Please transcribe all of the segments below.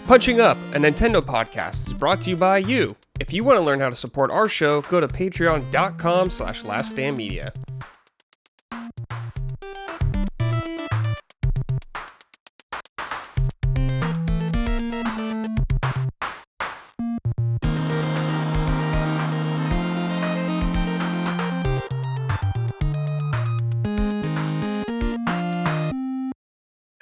Punching Up, a Nintendo podcast, is brought to you by you. If you want to learn how to support our show, go to patreon.com/laststandmedia.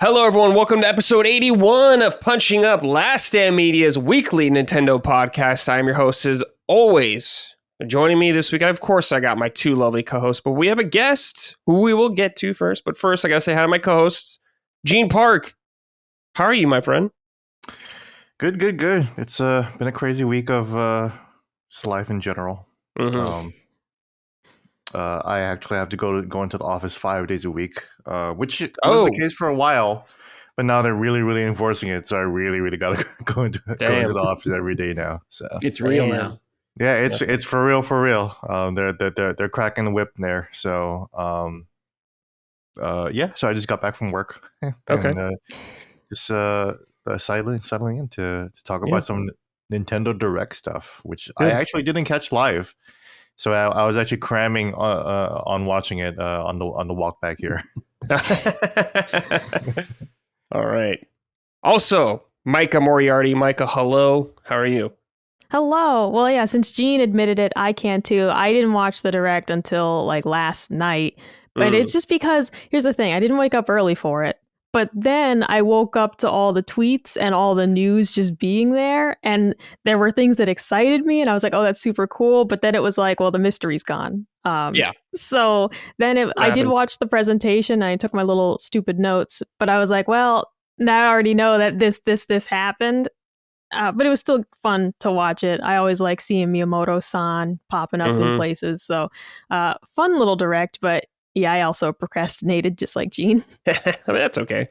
Hello everyone, welcome to episode 81 of Punching Up, Last Stand Media's weekly Nintendo podcast. I am your host as always. Joining me this week, of course, I got my two lovely co-hosts, but we have a guest who we will get to first. But first, I gotta say hi to my co-hosts, Gene Park. How are you, my friend? Good. It's been a crazy week of just life in general. Mm-hmm. I actually have to go into the office 5 days a week, which was the case for a while, but now they're really enforcing it. So I really got to go into the office every day now. So it's real now. Yeah, it's for real. They're cracking the whip there. So so I just got back from work. Okay. And, just settling in to talk about some Nintendo Direct stuff, which I actually didn't catch live. So I was actually cramming on watching it on the walk back here. All right. Also, Micah Moriarty. Micah, hello. How are you? Hello. Well, yeah, since Gene admitted it, I can too. I didn't watch the Direct until like last night. But it's just because, here's the thing, I didn't wake up early for it. But then I woke up to all the tweets and all the news just being there. And there were things that excited me. And I was like, oh, that's super cool. But then it was like, well, the mystery's gone. So then I did watch the presentation. And I took my little stupid notes. But I was like, well, now I already know that this happened. But it was still fun to watch it. I always like seeing Miyamoto-san popping up in places. So fun little Direct. But yeah, I also procrastinated just like Gene. I mean, that's okay.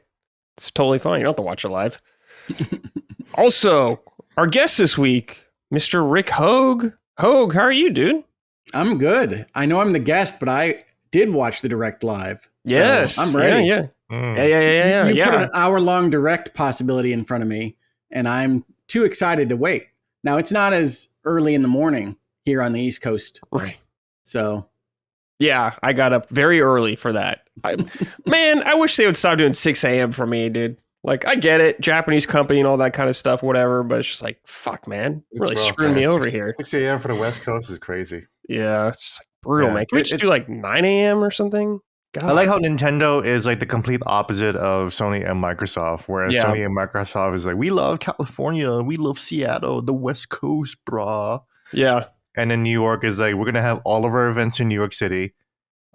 It's totally fine. You don't have to watch it live. Also, our guest this week, Mr. Rick Hoeg. Hoeg, how are you, dude? I'm good. I know I'm the guest, but I did watch the Direct live. Yes. So I'm ready. Yeah. You put an hour-long Direct possibility in front of me, and I'm too excited to wait. Now, it's not as early in the morning here on the East Coast. Right. So... yeah, I got up very early for that. I wish they would stop doing 6 a.m. for me, dude. Like, I get it, Japanese company and all that kind of stuff, whatever, but it's just like, fuck, man. Really screwing me over here. 6 a.m. for the West Coast is crazy. Yeah, it's just like brutal, man. Can we just do like 9 a.m. or something? God. I like how Nintendo is like the complete opposite of Sony and Microsoft, whereas Sony and Microsoft is like, we love California, we love Seattle, the West Coast, brah. Yeah. And then New York is like, we're going to have all of our events in New York City.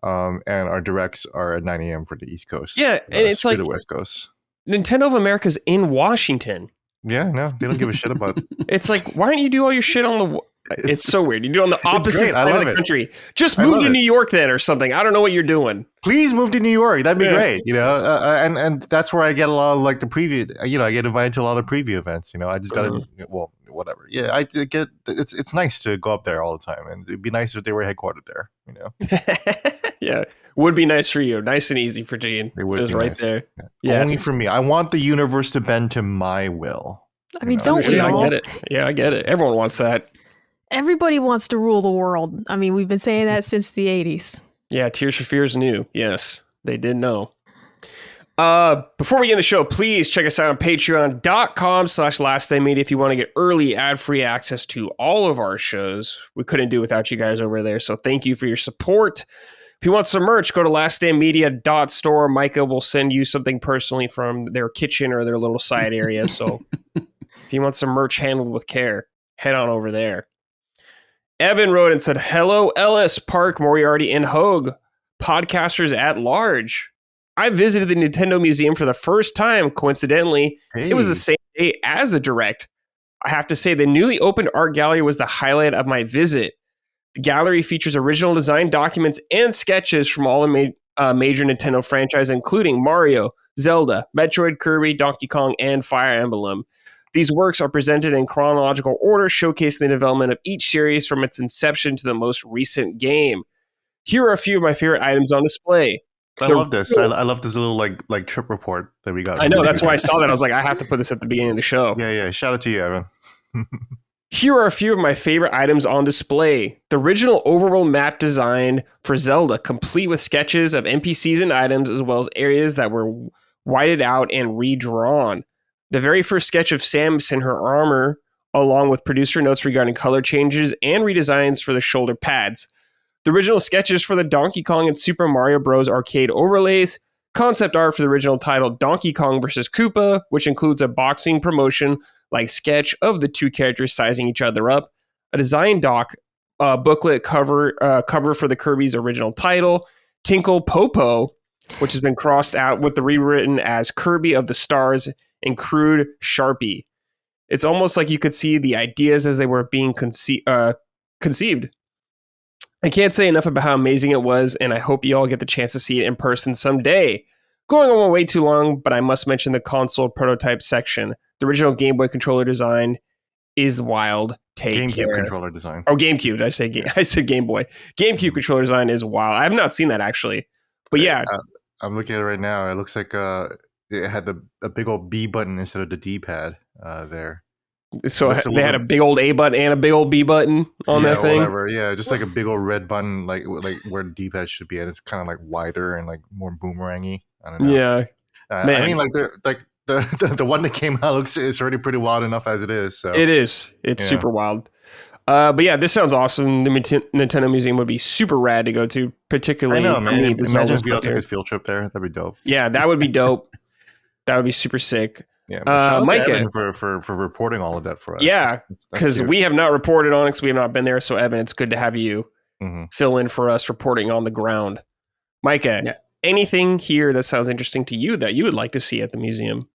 And our Directs are at 9 a.m. for the East Coast. Yeah, and it's like the West Coast. Nintendo of America's in Washington. Yeah, no, they don't give a shit about it. It's like, why don't you do all your shit on the... It's so weird. You do it on the opposite side of the country. Just move to New York then or something. I don't know what you're doing. Please move to New York. That'd be great. You know, and that's where I get a lot of like the preview. You know, I get invited to a lot of preview events. You know, I just got to, well, whatever. Yeah, I get. It's nice to go up there all the time, and it'd be nice if they were headquartered there. You know. Yeah, would be nice for you. Nice and easy for Gene. It would just be right nice. there. Yeah. Yes. Only for me. I want the universe to bend to my will. I mean, don't we all? I get it. Yeah, I get it. Everyone wants that. Everybody wants to rule the world. I mean, we've been saying that since the 80s. Yeah, Tears for Fears knew. Yes, they did know. Before we get in the show, please check us out on patreon.com/laststandmedia if you want to get early ad-free access to all of our shows. We couldn't do it without you guys over there, so thank you for your support. If you want some merch, go to laststandmedia.store. Micah will send you something personally from their kitchen or their little side area. So if you want some merch handled with care, head on over there. Evan wrote and said, hello, Ellis, Park, Moriarty, and Hoeg, podcasters at large. I visited the Nintendo Museum for the first time, coincidentally. Hey. It was the same day as a Direct. I have to say, the newly opened art gallery was the highlight of my visit. The gallery features original design documents and sketches from all the major Nintendo franchises, including Mario, Zelda, Metroid, Kirby, Donkey Kong, and Fire Emblem. These works are presented in chronological order, showcasing the development of each series from its inception to the most recent game. Here are a few of my favorite items on display. I love this. I love this little like trip report that we got. I know, that's why I saw that. I was like, I have to put this at the beginning of the show. Yeah. Shout out to you, Evan. Here are a few of my favorite items on display. The original overworld map design for Zelda, complete with sketches of NPCs and items, as well as areas that were whited out and redrawn. The very first sketch of Samus and her armor, along with producer notes regarding color changes and redesigns for the shoulder pads. The original sketches for the Donkey Kong and Super Mario Bros. Arcade overlays, concept art for the original title Donkey Kong vs. Koopa, which includes a boxing promotion-like sketch of the two characters sizing each other up, a design doc booklet cover for the Kirby's original title, Tinkle Popo, which has been crossed out with the rewritten as Kirby of the Stars, and crude Sharpie. It's almost like you could see the ideas as they were being conceived. I can't say enough about how amazing it was, and I hope you all get the chance to see it in person someday. Going on way too long, but I must mention the console prototype section. The original Game Boy controller design is wild. GameCube controller design. Oh, GameCube. I said Game Boy. GameCube controller design is wild. I have not seen that actually, but yeah. I'm looking at it right now. It looks like it had a big old B button instead of the D-pad there. So they had a big old A button and a big old B button on that thing. Whatever. Yeah, just like a big old red button, like where the D-pad should be, and it's kind of like wider and like more boomerangy. I don't know. Yeah, I mean, like the one that came out it's already pretty wild enough as it is. So it is. It's super wild. But yeah, this sounds awesome. The Nintendo Museum would be super rad to go to, particularly. I know, man. Imagine if we all took a field trip there. That'd be dope. Yeah, that would be dope. That would be super sick. Yeah, shout out to Evan for reporting all of that for us. Yeah, because we have not reported on it because we have not been there. So, Evan, it's good to have you fill in for us reporting on the ground. Micah, anything here that sounds interesting to you that you would like to see at the museum?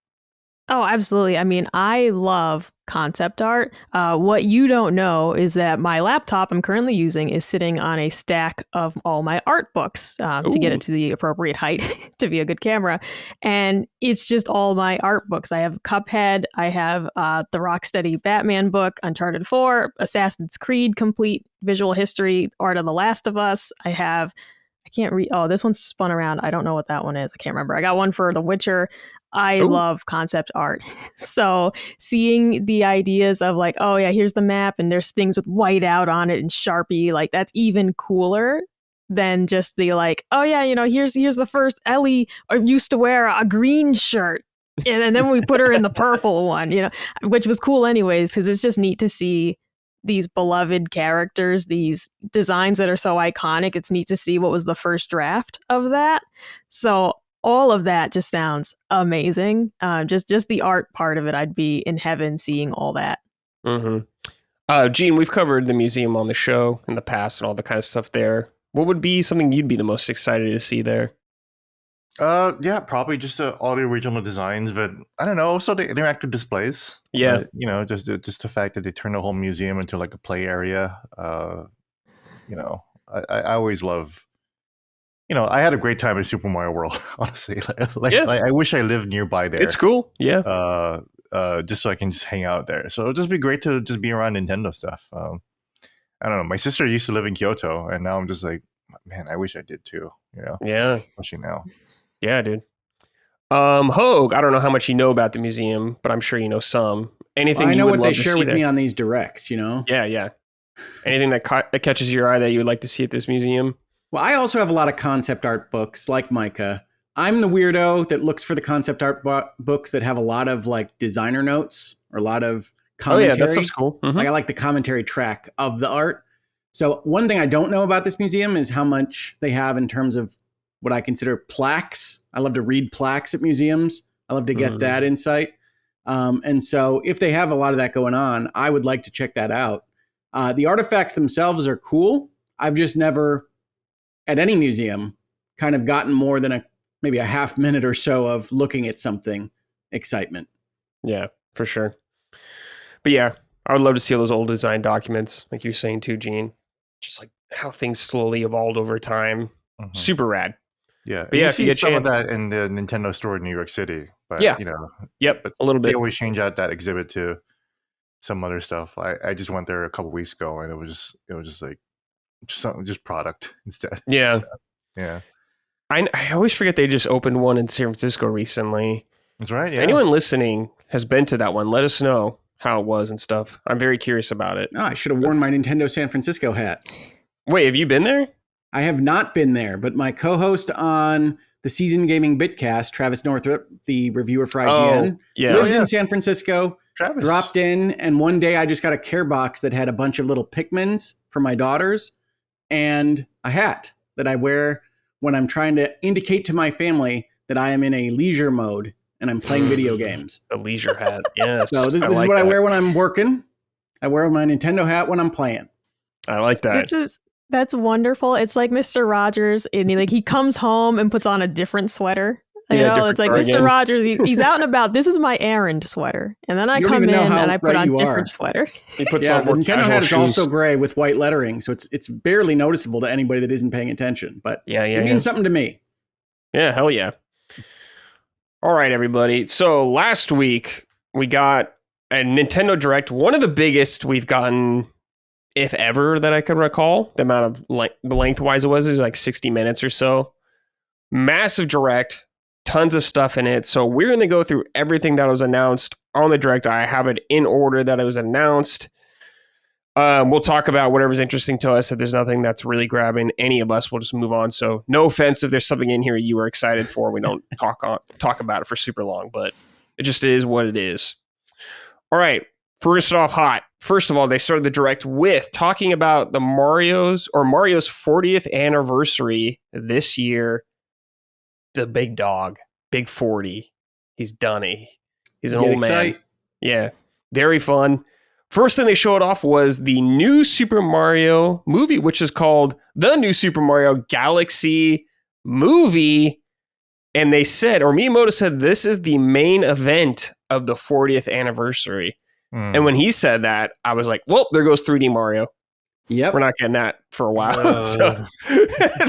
Oh, absolutely. I mean, I love concept art. What you don't know is that my laptop I'm currently using is sitting on a stack of all my art books to get it to the appropriate height to be a good camera. And it's just all my art books. I have Cuphead. I have the Rocksteady Batman book, Uncharted 4, Assassin's Creed, complete visual history, Art of the Last of Us. I can't read. Oh, this one's spun around. I don't know what that one is. I can't remember. I got one for The Witcher. I love concept art. So seeing the ideas of like, oh yeah, here's the map and there's things with white out on it and Sharpie, like that's even cooler than just the like, oh yeah, here's the first Ellie used to wear a green shirt. And then we put her in the purple one, which was cool anyways, because it's just neat to see these beloved characters, these designs that are so iconic. It's neat to see what was the first draft of that. So all of that just sounds amazing. Just the art part of it, I'd be in heaven seeing all that. Gene, we've covered the museum on the show in the past and all the kind of stuff there. What would be something you'd be the most excited to see there? Yeah, probably just all the original designs, but I don't know. Also, the interactive displays. Yeah, just the fact that they turn the whole museum into like a play area. I always love. I had a great time in Super Mario World. Honestly, I wish I lived nearby there. It's cool. Yeah. Just so I can just hang out there. So it'd just be great to just be around Nintendo stuff. I don't know. My sister used to live in Kyoto, and now I'm just like, man, I wish I did too. Yeah. Especially now. Yeah, dude. Hoeg, I don't know how much you know about the museum, but I'm sure you know some. Anything I know you would what love they to share see with there? me on these directs, Yeah. Anything that catches your eye that you would like to see at this museum? Well, I also have a lot of concept art books like Micah. I'm the weirdo that looks for the concept art books that have a lot of like designer notes or a lot of commentary. Oh yeah, that stuff's cool. Like I like the commentary track of the art. So one thing I don't know about this museum is how much they have in terms of what I consider plaques. I love to read plaques at museums. I love to get that insight. And so if they have a lot of that going on, I would like to check that out. The artifacts themselves are cool. I've just never, at any museum, kind of gotten more than maybe a half minute or so of looking at something excitement. Yeah, for sure. But yeah, I would love to see all those old design documents, like you're saying too, Gene. Just like how things slowly evolved over time. Super rad. Yeah, but yeah, you see some of that in the Nintendo store in New York City. But yeah, but a little bit. They always change out that exhibit to some other stuff. I just went there a couple weeks ago, and it was just like just product instead. Yeah, so, yeah. I always forget they just opened one in San Francisco recently. That's right. If Yeah. anyone listening has been to that one, let us know how it was and stuff. I'm very curious about it. Oh, I should have worn my Nintendo San Francisco hat. Wait, have you been there? I have not been there, but my co-host on the Season Gaming Bitcast, Travis Northrop, the reviewer for IGN, lives in San Francisco. Travis dropped in, and one day I just got a care box that had a bunch of little Pikmins for my daughters and a hat that I wear when I'm trying to indicate to my family that I am in a leisure mode and I'm playing video games. The leisure hat, yes. So this is like what that. I wear when I'm working. I wear my Nintendo hat when I'm playing. I like that. That's wonderful. It's like Mr. Rogers, and he comes home and puts on a different sweater. It's like Mr. Rogers. He's out and about. This is my errand sweater, and then I come in and I put on a different sweater. He puts Yeah, on the more Nintendo casual hat is shoes. also gray with white lettering, so it's barely noticeable to anybody that isn't paying attention. But it means something to me. Yeah, hell yeah. All right, everybody. So last week we got a Nintendo Direct, one of the biggest we've gotten, if ever, that I can recall. The amount of lengthwise it was like 60 minutes or so. Massive Direct, tons of stuff in it. So we're going to go through everything that was announced on the Direct. I have it in order that it was announced. We'll talk about whatever's interesting to us. If there's nothing that's really grabbing any of us, we'll just move on. So no offense if there's something in here you were excited for. We don't talk about it for super long, but it just is what it is. All right. We're going to start off hot. First of all, they started the Direct with talking about the Mario's 40th anniversary this year. The big dog, big 40. He's done it. He's an old man. Yeah. Very fun. First thing they showed off was the new Super Mario movie, which is called The New Super Mario Galaxy Movie. And they said, or Miyamoto said, this is the main event of the 40th anniversary. And when he said that, I was like, well, there goes 3D Mario. Yep. We're not getting that for a while. So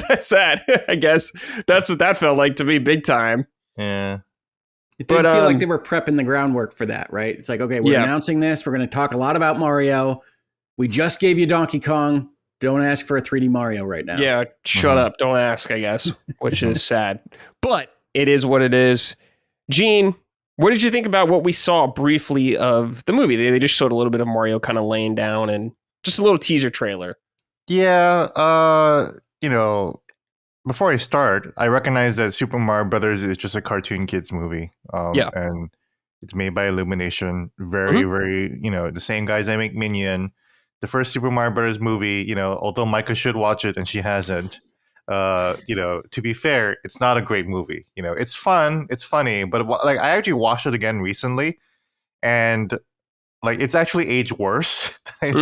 that's that. I guess that's what that felt like to me, big time. Yeah. It did feel like they were prepping the groundwork for that, right? It's like, okay, we're announcing this. We're going to talk a lot about Mario. We just gave you Donkey Kong. Don't ask for a 3D Mario right now. Yeah, shut up. Don't ask, I guess, which is sad. But it is what it is. Gene, what did you think about what we saw briefly of the movie? They just showed a little bit of Mario kind of laying down and just a little teaser trailer. Yeah, before I start, I recognize that Super Mario Brothers is just a cartoon kids movie. And it's made by Illumination. Very, very, the same guys that make Minion. The first Super Mario Brothers movie, although Micah should watch it and she hasn't, to be fair, it's not a great movie. It's fun, it's funny, but like I actually watched it again recently, and like it's actually aged worse. Like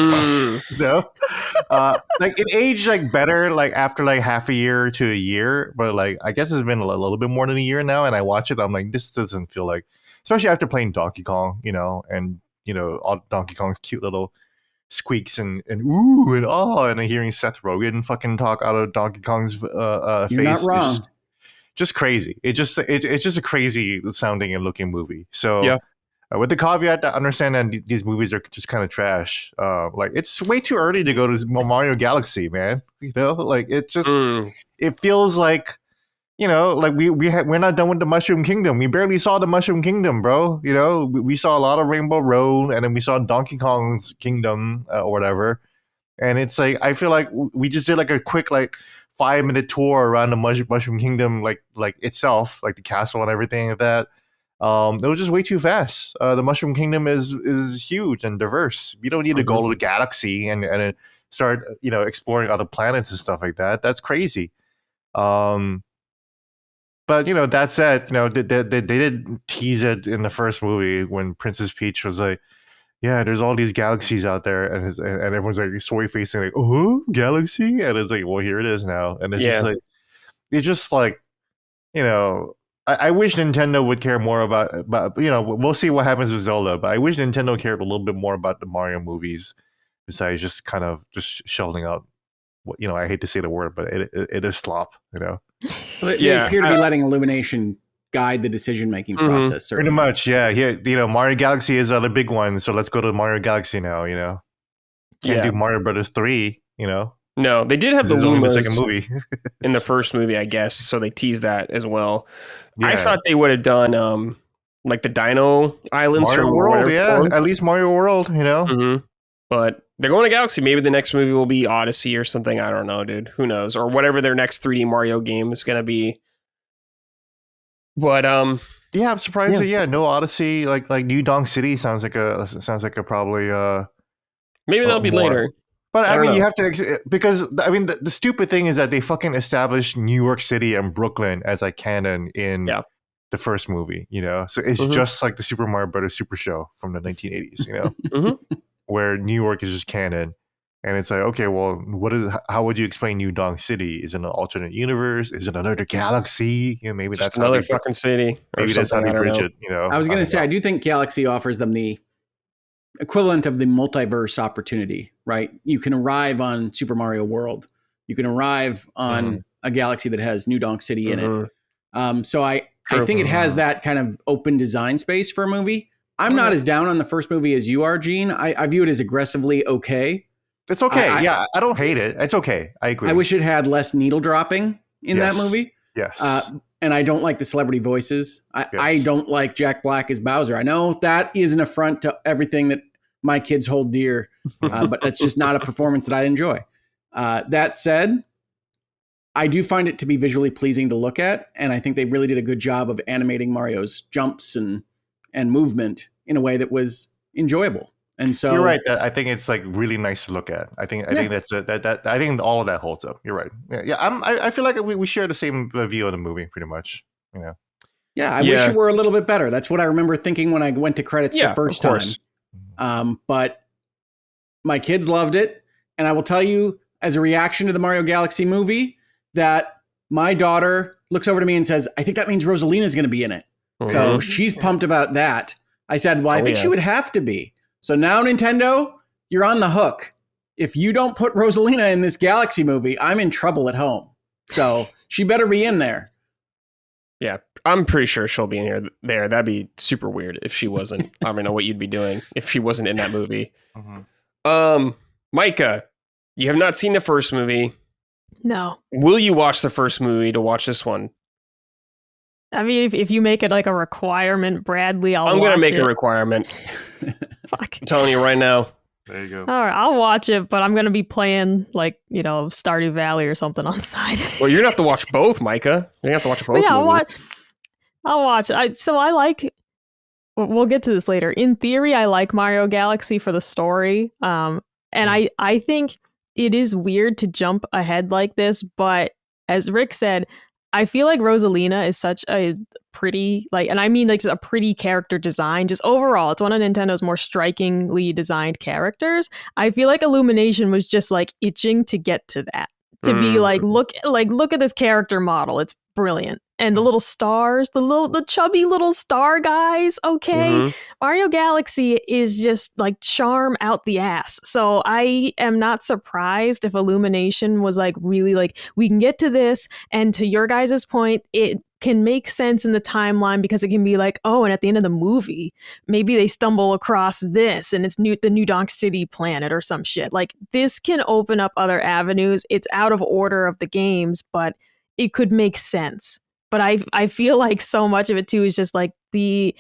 it aged like better like after like half a year to a year, but like I guess it's been a little bit more than a year now, and I watch it, I'm like, this doesn't feel like, especially after playing Donkey Kong, and all Donkey Kong's cute little squeaks and ooh and oh, and hearing Seth Rogen fucking talk out of Donkey Kong's face. You're not wrong. Just crazy. It's just a crazy sounding and looking movie. So with the caveat that I understand that these movies are just kind of trash. Like it's way too early to go to Mario Galaxy, man. Like it just it feels like like we're not done with the Mushroom Kingdom. We barely saw the Mushroom Kingdom, bro. We saw a lot of Rainbow Road, and then we saw Donkey Kong's Kingdom or whatever. And it's like I feel like we just did like a quick like 5-minute tour around the Mushroom Kingdom, like itself, like the castle and everything like that. It was just way too fast. The Mushroom Kingdom is huge and diverse. You don't need to go to the galaxy and start exploring other planets and stuff like that. That's crazy. But that said, they did tease it in the first movie when Princess Peach was like, "Yeah, there's all these galaxies out there," and everyone's like soy facing like, "Oh, galaxy," and it's like, "Well, here it is now," and it's just like, I wish Nintendo would care more about we'll see what happens with Zelda, but I wish Nintendo cared a little bit more about the Mario movies besides just kind of just shelling out what I hate to say the word, but it is slop, They appear to be letting Illumination guide the decision-making process. Certainly. Pretty much, yeah. Mario Galaxy is the big one, so let's go to Mario Galaxy now. Can't do Mario Brothers 3, No, they did have This the is only the Lumas second movie. in the first movie, I guess. So they teased that as well. I Yeah. thought they would have done like the Dino Islands Mario from World, whatever yeah. form. At least Mario World, you know. Mm-hmm. But they're going to Galaxy. Maybe the next movie will be Odyssey or something. I don't know, dude. Who knows? Or whatever their next 3D Mario game is going to be. But Yeah, I'm surprised Yeah. that no Odyssey, like New Donk City sounds like a probably maybe that'll be more. later. But I I don't mean, know. you have to because I mean the stupid thing is that they fucking established New York City and Brooklyn as like canon in the first movie, you know. So it's just like the Super Mario Brothers Super Show from the 1980s, you know, where New York is just canon, and it's like, okay, well, how would you explain New Donk City? Is it an alternate universe? Is it another galaxy? You know, maybe Just that's how another they, fucking city. maybe that's how they bridge it. You know, I was going to don't say, know. I do think Galaxy offers them the equivalent of the multiverse opportunity, right? You can arrive on Super Mario World. You can arrive on a galaxy that has New Donk City in it. So I think it has that kind of open design space for a movie. I'm not as down on the first movie as you are, Gene. I view it as aggressively okay. It's okay. I don't hate it. It's okay. I agree. I wish it had less needle dropping in that movie. Yes. And I don't like the celebrity voices. I don't like Jack Black as Bowser. I know that is an affront to everything that my kids hold dear, but that's just not a performance that I enjoy. That said, I do find it to be visually pleasing to look at, and I think they really did a good job of animating Mario's jumps and movement in a way that was enjoyable. And so you're right. I think it's like really nice to look at. I think that's that. I think all of that holds up. You're right. I feel like we share the same view of the movie, pretty much. You know. Yeah, I wish it were a little bit better. That's what I remember thinking when I went to credits the first time. But my kids loved it, and I will tell you, as a reaction to the Mario Galaxy movie, that my daughter looks over to me and says, "I think that means Rosalina's going to be in it." So she's pumped about that. I said, "Well, I think she would have to be." So now, Nintendo, you're on the hook. If you don't put Rosalina in this Galaxy movie, I'm in trouble at home. So she better be in there. Yeah, I'm pretty sure she'll be in here. There, that'd be super weird if she wasn't. I don't know what you'd be doing if she wasn't in that movie. Micah, you have not seen the first movie. No. Will you watch the first movie to watch this one? I mean, if you make it like a requirement, Bradley, I'm going to make a requirement. Fuck. I'm telling you right now. There you go. All right, I'll watch it, but I'm going to be playing like, Stardew Valley or something on the side. Well, you're going to have to watch both, Micah. You're going to have to watch both movies. I'll watch. We'll get to this later. In theory, I like Mario Galaxy for the story. And I think it is weird to jump ahead like this, but as Rick said, I feel like Rosalina is such a pretty, and I mean like a pretty character design. Just overall, it's one of Nintendo's more strikingly designed characters. I feel like Illumination was just like itching to get to that. To be look at this character model. It's brilliant. And the little stars, the chubby little star guys. Okay. Mario Galaxy is just like charm out the ass. So I am not surprised if Illumination was like really like, we can get to this. And to your guys' point, it can make sense in the timeline because it can be like, oh, and at the end of the movie, maybe they stumble across this and it's the New Donk City planet or some shit. Like this can open up other avenues. It's out of order of the games, but it could make sense. But I feel like so much of it too is just like the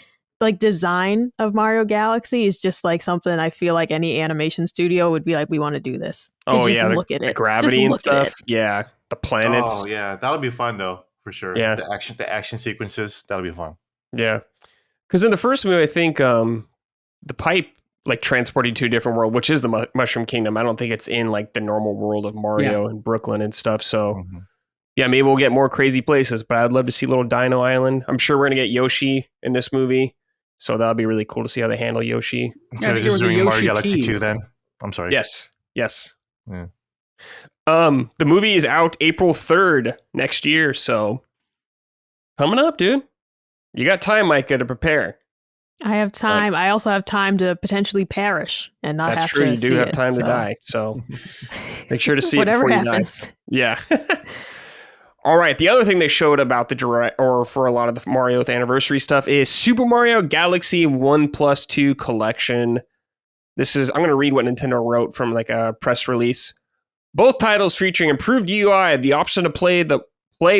design of Mario Galaxy is just like something I feel like any animation studio would be like, we want to do this. Oh just yeah, look at it. The gravity and stuff. Yeah, the planets. Oh yeah, that'll be fun though, for sure. Yeah, the action sequences, that'll be fun. Yeah, because in the first movie, I think the pipe like transported to a different world, which is the Mushroom Kingdom. I don't think it's in like the normal world of Mario and Brooklyn and stuff. So. Yeah, maybe we'll get more crazy places, but I'd love to see Little Dino Island. I'm sure we're going to get Yoshi in this movie, so that'll be really cool to see how they handle Yoshi. Yeah, I think there was a Yoshi Galaxy tease. 2 then? I'm sorry. Yes. Yeah. The movie is out April 3rd next year, so coming up, dude. You got time, Micah, to prepare. I have time. I also have time to potentially perish and not have to see it. That's true. You do have time to die, so make sure to see it before you die. Yeah. All right. The other thing they showed about the direct, or for a lot of the Mario's anniversary stuff, is Super Mario Galaxy 1+2 Collection. I'm going to read what Nintendo wrote from like a press release. Both titles featuring improved UI, the option to play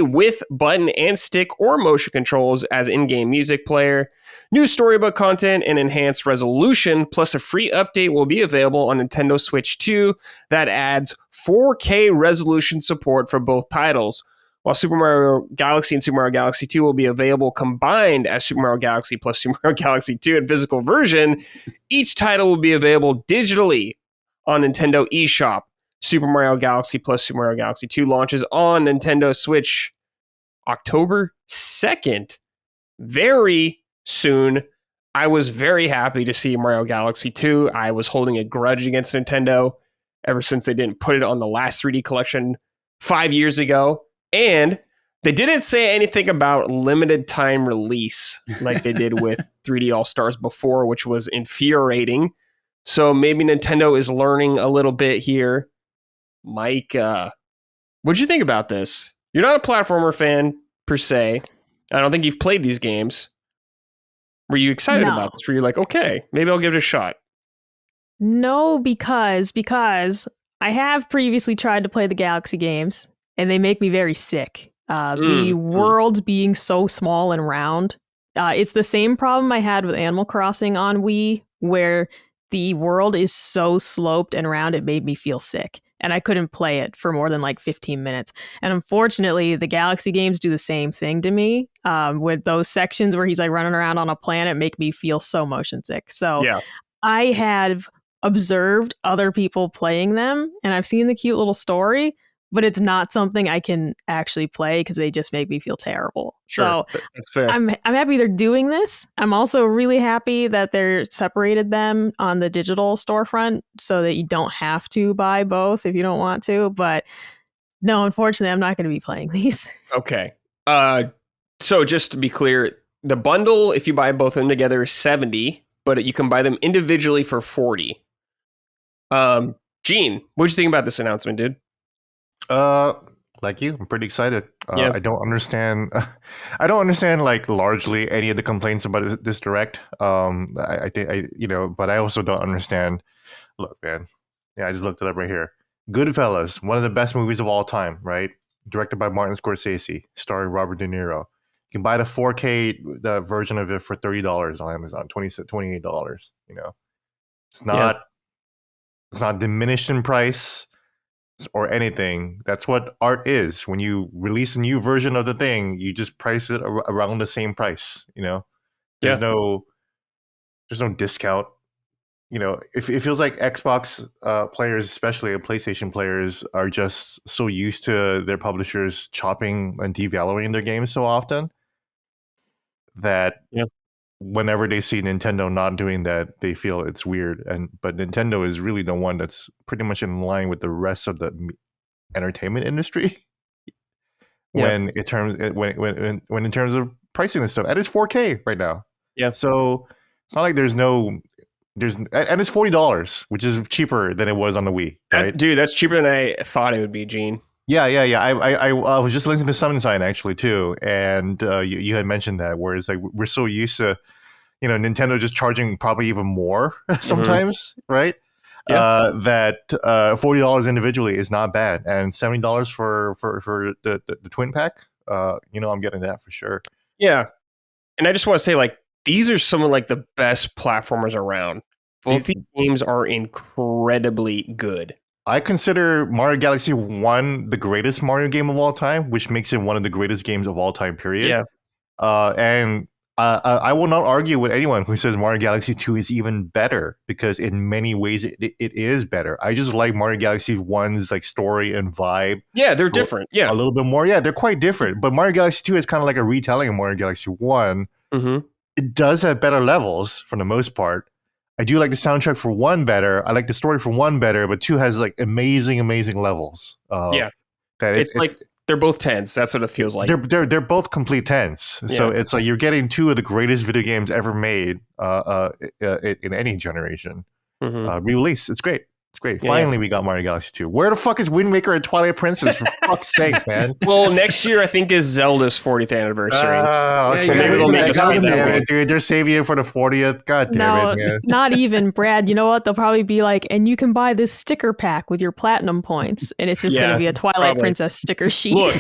with button and stick or motion controls as in-game music player, new storybook content, and enhanced resolution, plus a free update will be available on Nintendo Switch 2 that adds 4K resolution support for both titles. While Super Mario Galaxy and Super Mario Galaxy 2 will be available combined as Super Mario Galaxy plus Super Mario Galaxy 2 in physical version, each title will be available digitally on Nintendo eShop. Super Mario Galaxy plus Super Mario Galaxy 2 launches on Nintendo Switch October 2nd. Very soon. I was very happy to see Mario Galaxy 2. I was holding a grudge against Nintendo ever since they didn't put it on the last 3D collection 5 years ago. And they didn't say anything about limited time release like they did with 3D All-Stars before, which was infuriating. So maybe Nintendo is learning a little bit here. Mike, what'd you think about this? You're not a platformer fan per se. I don't think you've played these games. Were you excited about this? Were you like, okay, maybe I'll give it a shot? No, because I have previously tried to play the Galaxy games, and they make me very sick. The worlds being so small and round. It's the same problem I had with Animal Crossing on Wii, where the world is so sloped and round, it made me feel sick. And I couldn't play it for more than like 15 minutes. And unfortunately, the Galaxy games do the same thing to me. With those sections where he's like running around on a planet, make me feel so motion sick. So yeah. I have observed other people playing them, and I've seen the cute little story, but it's not something I can actually play because they just make me feel terrible. Sure, so that's fair. I'm happy they're doing this. I'm also really happy that they're separated them on the digital storefront so that you don't have to buy both if you don't want to. But no, unfortunately, I'm not going to be playing these. Okay. So just to be clear, the bundle, if you buy both of them together, is $70, but you can buy them individually for $40. Gene, what'd you think about this announcement, dude? Like you, I'm pretty excited. Yeah. I don't understand like largely any of the complaints about this direct. I think but I also don't understand. Look, man, yeah, I just looked it up right here. Goodfellas, one of the best movies of all time, right? Directed by Martin Scorsese, starring Robert De Niro. You can buy the 4K version of it for $30 on Amazon, $28. It's not diminished in price or anything. That's what art is. When you release a new version of the thing, you just price it around the same price. There's no discount. It feels like Xbox players, especially PlayStation players, are just so used to their publishers chopping and devaluing their games so often that whenever they see Nintendo not doing that, they feel it's weird. But Nintendo is really the one that's pretty much in line with the rest of the entertainment industry when in terms of pricing this stuff. And it's 4K right now. Yeah. So it's not like and it's $40, which is cheaper than it was on the Wii. Right? Dude, that's cheaper than I thought it would be, Gene. Yeah. I was just listening to Sunshine actually too, and you had mentioned that, where it's like we're so used to, Nintendo just charging probably even more sometimes, right? Yeah. That $40 individually is not bad, and $70 for the twin pack. I'm getting that for sure. Yeah, and I just want to say, like, these are some of like the best platformers around. Both these games are incredibly good. I consider Mario Galaxy 1 the greatest Mario game of all time, which makes it one of the greatest games of all time, period. Yeah. And I will not argue with anyone who says Mario Galaxy 2 is even better, because in many ways it is better. I just like Mario Galaxy 1's like story and vibe. Yeah, they're different. Yeah. A little bit more. Yeah, they're quite different. But Mario Galaxy 2 is kind of like a retelling of Mario Galaxy 1. Mm-hmm. It does have better levels for the most part. I do like the soundtrack for 1 better. I like the story for 1 better, but 2 has like amazing levels. It's like they're both 10s. That's what it feels like. They're both complete 10s. Yeah. So it's like you're getting 2 of the greatest video games ever made in any generation. Re-release. It's great. It's great. Yeah. Finally, we got Mario Galaxy 2. Where the fuck is Wind Waker and Twilight Princess, for fuck's sake, man? Well, next year I think is Zelda's 40th anniversary. Okay. you gotta wait for that Zelda movie. Dude, they're saving it for the 40th. God damn No, it, man. not even, Brad. You know what? They'll probably be like, and you can buy this sticker pack with your platinum points, and it's just going Yeah, to be a Twilight probably. Princess sticker sheet. Look,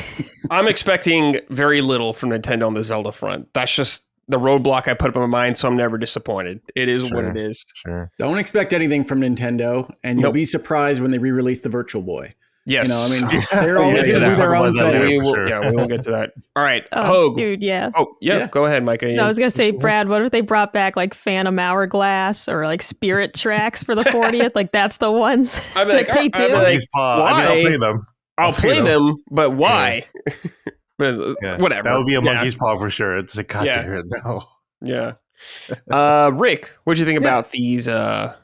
I'm expecting very little from Nintendo on the Zelda front. That's just the roadblock I put up in my mind, so I'm never disappointed. It is what it is. Sure. Don't expect anything from Nintendo, and you'll Nope. be surprised when they re-release the Virtual Boy. Yes. You know, I mean, they're always Yeah, going to do their talk own about that thing. later. we for will, sure. yeah, we will get to that. All right, Oh, Hoeg. dude, yeah. Oh, yeah, Yeah. go ahead, Micah. No, I was gonna say, Brad, what if they brought back like Phantom Hourglass or like Spirit Tracks for the 40th? Like that's the ones I'd be that like, pay I'd too. be like, Monkey's Paw. I mean, I'll why? play them. I'll play them, but why? Yeah, Whatever. that would be a Yeah. Monkey's Paw for sure. It's like, God Yeah. damn it, no. Yeah. Rick, what'd you think about these this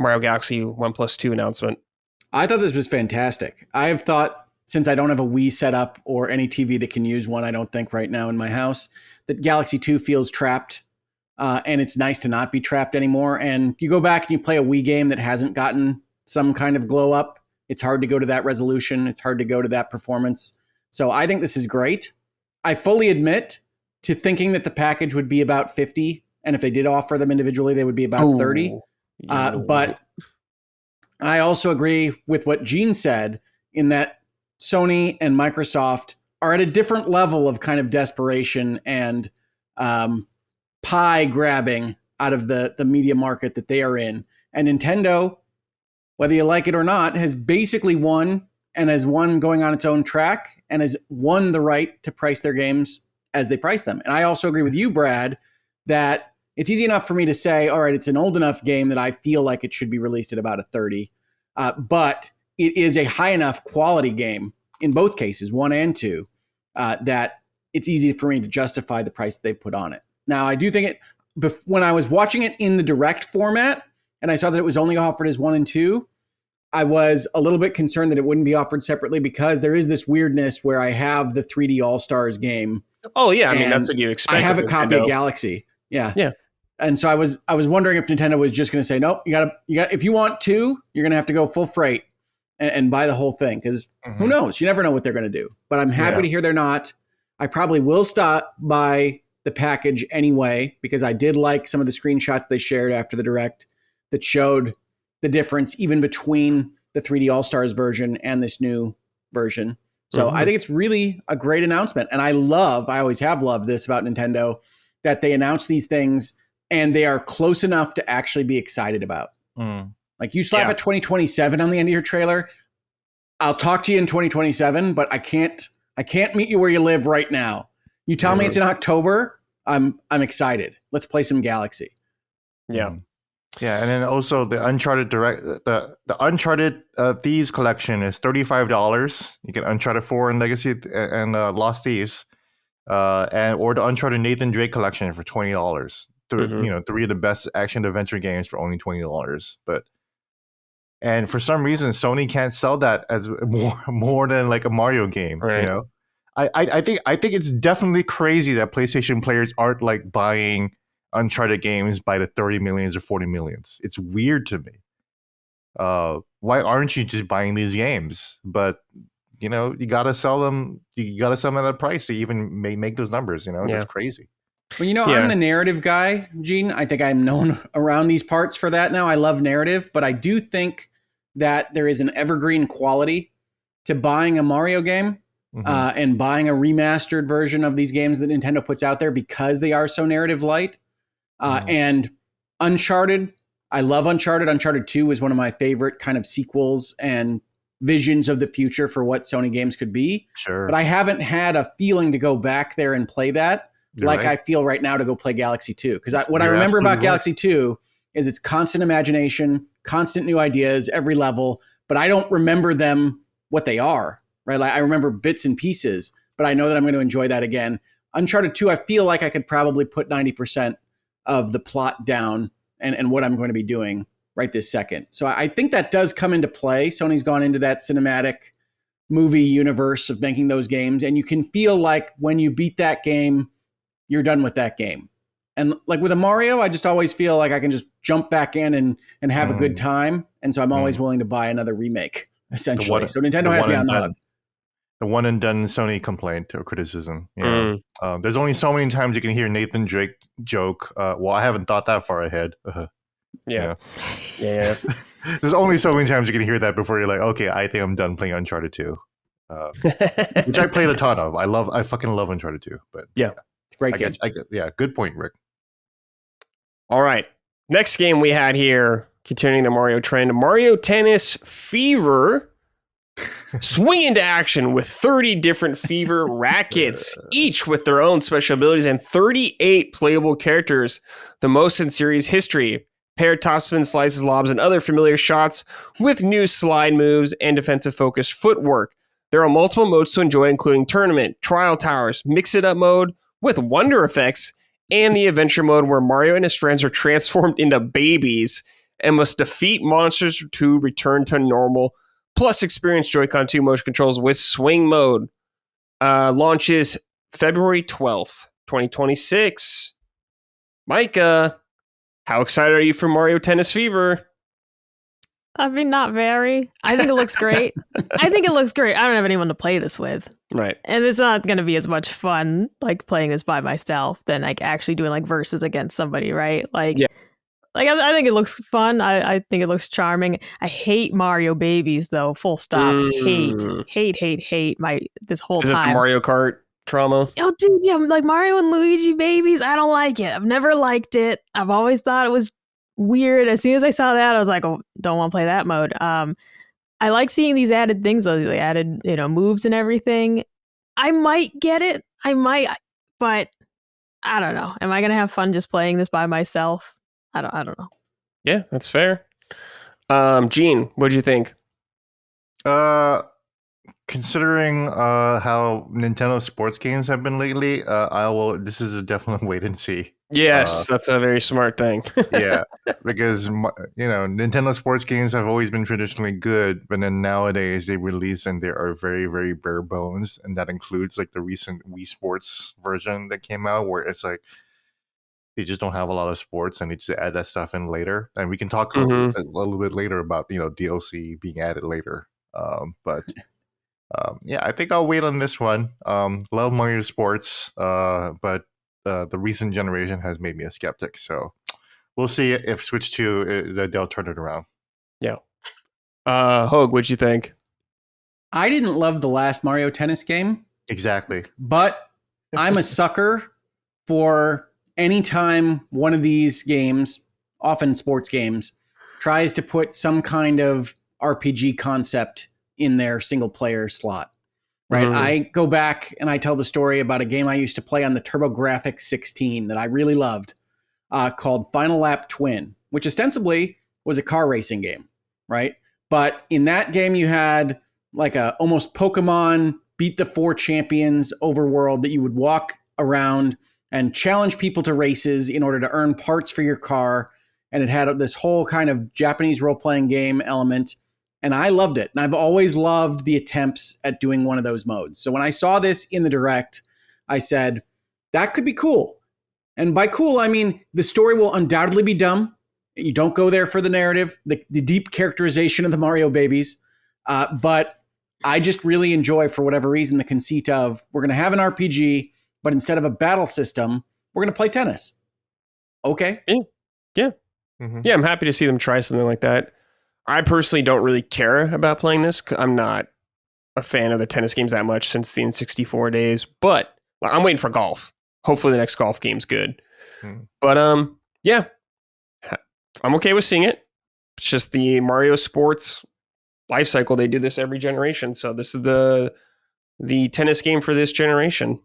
Mario Galaxy 1+2 announcement? I thought this was fantastic. I have thought, since I don't have a Wii set up or any TV that can use one, I don't think right now in my house, that Galaxy 2 feels trapped. And it's nice to not be trapped anymore. And you go back and you play a Wii game that hasn't gotten some kind of glow up. It's hard to go to that resolution. It's hard to go to that performance. So I think this is great. I fully admit to thinking that the package would be about 50. And if they did offer them individually, they would be about 30. But I also agree with what Gene said in that Sony and Microsoft are at a different level of kind of desperation and pie grabbing out of the media market that they are in. And Nintendo, whether you like it or not, has basically won and has won going on its own track and has won the right to price their games as they price them. And I also agree with you, Brad, that it's easy enough for me to say, all right, it's an old enough game that I feel like it should be released at about a 30. But it is a high enough quality game in both cases, 1 and 2, that it's easy for me to justify the price they've put on it. Now, I do think when I was watching it in the direct format and I saw that it was only offered as 1 and 2, I was a little bit concerned that it wouldn't be offered separately because there is this weirdness where I have the 3D All-Stars game. Oh yeah, I mean And that's what you expect. I have a with copy Nintendo. of Galaxy. Yeah. Yeah. And so I was wondering if Nintendo was just going to say, nope, you got if you want 2, you're going to have to go full freight and buy the whole thing. Because who knows? You never know what they're going to do. But I'm happy to hear they're not. I probably will stop by the package anyway, because I did like some of the screenshots they shared after the direct that showed the difference even between the 3D All-Stars version and this new version. So I think it's really a great announcement. And I always have loved this about Nintendo, that they announce these things and they are close enough to actually be excited about. Like you slap a 2027 on the end of your trailer, I'll talk to you in 2027, but I can't meet you where you live right now. You tell me it's in October, I'm excited. Let's play some Galaxy. Yeah. Yeah, and then also the Uncharted the Uncharted Thieves collection is $35. You get Uncharted 4 and Legacy and Lost Thieves, or the Uncharted Nathan Drake collection for $20. You know, 3 of the best action adventure games for only $20. And for some reason, Sony can't sell that as more than like a Mario game. Right. You know, I think it's definitely crazy that PlayStation players aren't like buying Uncharted games by the 30 millions or 40 millions. It's weird to me. Why aren't you just buying these games? But you know, you gotta sell them. You gotta sell them at a price to even make those numbers. You know, that's crazy. Well, you know, I'm the narrative guy, Gene. I think I'm known around these parts for that now. I love narrative, but I do think that there is an evergreen quality to buying a Mario game and buying a remastered version of these games that Nintendo puts out there because they are so narrative light. And Uncharted, I love Uncharted. Uncharted 2 was one of my favorite kind of sequels and visions of the future for what Sony games could be. Sure. But I haven't had a feeling to go back there and play that. I feel right now to go play Galaxy 2. Because what I remember about Galaxy 2 is it's constant imagination, constant new ideas, every level, but I don't remember them what they are, right? Like I remember bits and pieces, but I know that I'm going to enjoy that again. Uncharted 2, I feel like I could probably put 90% of the plot down and what I'm going to be doing right this second. So I think that does come into play. Sony's gone into that cinematic movie universe of making those games, and you can feel like when you beat that game, you're done with that game. And like with a Mario, I just always feel like I can just jump back in and have a good time. and so I'm always willing to buy another remake. Essentially, so Nintendo the has one me and on the done. hook. The one and done Sony complaint or criticism. You know? There's only so many times you can hear Nathan Drake joke. Well, I haven't thought that far ahead. Yeah. There's only so many times you can hear that before you're like, okay, I think I'm done playing Uncharted 2. Which I played a ton of. I fucking love Uncharted 2. But yeah. It's a great game. Yeah, good point, Rick. All right. Next game we had here, continuing the Mario trend, Mario Tennis Fever. Swing into action with 30 different Fever rackets, each with their own special abilities and 38 playable characters, the most in series history. Pair topspin, slices, lobs, and other familiar shots with new slide moves and defensive-focused footwork. There are multiple modes to enjoy, including Tournament, Trial Towers, Mix-It-Up mode with Wonder Effects, and the Adventure mode where Mario and his friends are transformed into babies and must defeat monsters to return to normal, plus experience Joy-Con 2 motion controls with Swing mode. Launches February 12th, 2026. Micah, how excited are you for Mario Tennis Fever? I mean, not very. I think it looks great. I don't have anyone to play this with. Right. And it's not going to be as much fun, like, playing this by myself than, like, actually doing, like, versus against somebody, right? Like, yeah. Like, I think it looks fun. I think it looks charming. I hate Mario babies, though. Full stop. Hate this whole Is time. it the Mario Kart trauma? Oh, dude, yeah, like Mario and Luigi babies. I don't like it. I've never liked it. I've always thought it was weird. As soon as I saw that, I was like, oh, don't want to play that mode. I like seeing these added things, though. They added, moves and everything. I might get it. But I don't know. Am I gonna have fun just playing this by myself? I don't know. Yeah, that's fair. Gene, what'd you think? Considering how Nintendo sports games have been lately, this is a definite wait and see. Yes, that's a very smart thing. Yeah, because Nintendo sports games have always been traditionally good, but then nowadays they release and they are very, very bare bones, and that includes like the recent Wii Sports version that came out, where it's like they just don't have a lot of sports, and they just add that stuff in later. And we can talk a little bit later about DLC being added later. Yeah, I think I'll wait on this one. Love Mario Sports, but the recent generation has made me a skeptic. So we'll see if Switch 2, they'll turn it around. Yeah. Hoeg, what'd you think? I didn't love the last Mario Tennis game. Exactly. But I'm a sucker for anytime one of these games, often sports games, tries to put some kind of RPG concept in their single player slot, right? I go back and I tell the story about a game I used to play on the TurboGrafx 16 that I really loved, called Final Lap Twin, which ostensibly was a car racing game, right? But in that game, you had like a almost Pokemon beat the 4 champions overworld that you would walk around and challenge people to races in order to earn parts for your car. And it had this whole kind of Japanese role-playing game element. And I loved it. And I've always loved the attempts at doing one of those modes. So when I saw this in the Direct, I said, that could be cool. And by cool, I mean, the story will undoubtedly be dumb. You don't go there for the narrative, the deep characterization of the Mario babies. But I just really enjoy, for whatever reason, the conceit of we're going to have an RPG, but instead of a battle system, we're going to play tennis. Okay. Yeah. Mm-hmm. Yeah, I'm happy to see them try something like that. I personally don't really care about playing this. I'm not a fan of the tennis games that much since the N64 days, but I'm waiting for golf. Hopefully the next golf game's good. But yeah, I'm okay with seeing it. It's just the Mario Sports life cycle. They do this every generation. So this is the tennis game for this generation.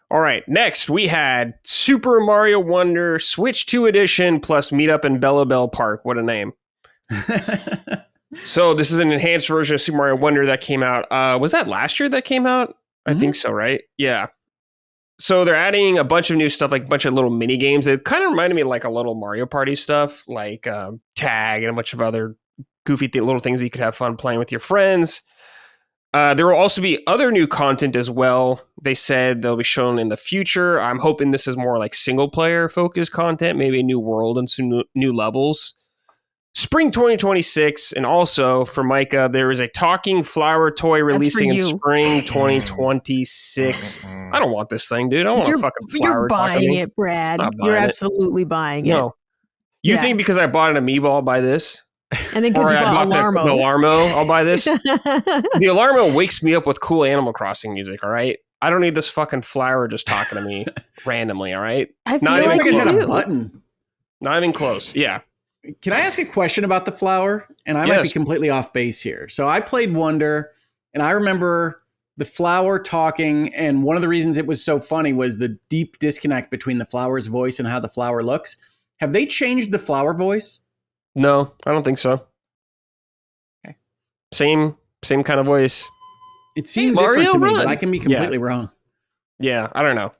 All right, next we had Super Mario Wonder Switch 2 Edition plus Meetup in Bella Bell Park. What a name. So this is an enhanced version of Super Mario Wonder that came out. Was that last year that came out? I think so, right? Yeah. So they're adding a bunch of new stuff, like a bunch of little mini games. It kind of reminded me of like a little Mario Party stuff, like tag and a bunch of other goofy little things that you could have fun playing with your friends. There will also be other new content as well. They said they'll be shown in the future. I'm hoping this is more like single player focused content, maybe a new world and some new levels. spring 2026. And also for Micah, there is a talking flower toy releasing in you. spring 2026. I don't want this thing, dude. I want a fucking flower. You're buying it, Brad. You're absolutely buying it. No. You think because I bought an amiibo, I'll buy this? And then because you bought Alarmo. The Alarmo, I'll buy this. The Alarmo wakes me up with cool Animal Crossing music, all right? I don't need this fucking flower just talking to me randomly, all right? I feel like you do. Button. Not even close. Yeah. Can I ask a question about the flower? And I might be completely off base here. So I played Wonder, and I remember the flower talking, and one of the reasons it was so funny was the deep disconnect between the flower's voice and how the flower looks. Have they changed the flower voice? No, I don't think so. Okay. Same kind of voice. It seemed different to me, but I can be completely wrong. Yeah, I don't know.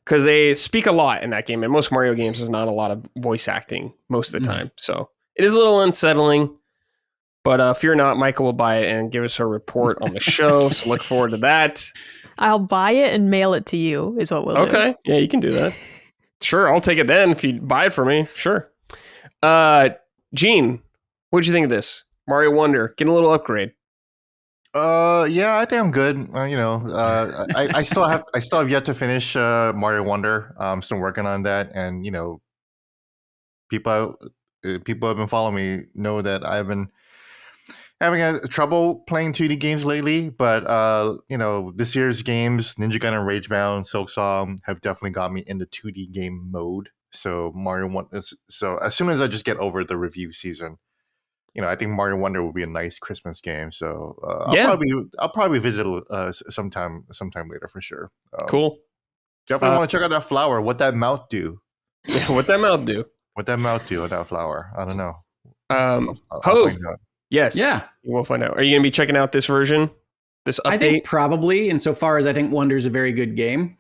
Because they speak a lot in that game, and most Mario games is not a lot of voice acting most of the time. So it is a little unsettling. But fear not, Micah will buy it and give us her report on the show. So look forward to that. I'll buy it and mail it to you is what we'll do. Okay. Yeah, you can do that. Sure, I'll take it then if you buy it for me. Sure. Gene, what'd you think of this? Mario Wonder, get a little upgrade. Yeah, I think I'm good. I still have yet to finish Mario Wonder. I'm still working on that, and people who have been following me know that I've been having trouble playing 2D games lately. But this year's games, Ninja Gaiden Ragebound, Silksong, have definitely got me into 2D game mode. So so as soon as I just get over the review season, I think Mario Wonder will be a nice Christmas game. So I'll probably visit sometime later for sure. Cool. Definitely want to check out that flower. What that mouth do? Yeah, what that mouth do? What that mouth do with that flower? I don't know. I'll find out. Yes. Yeah. We'll find out. Are you going to be checking out this version? This update? I think probably, insofar as I think Wonder's a very good game.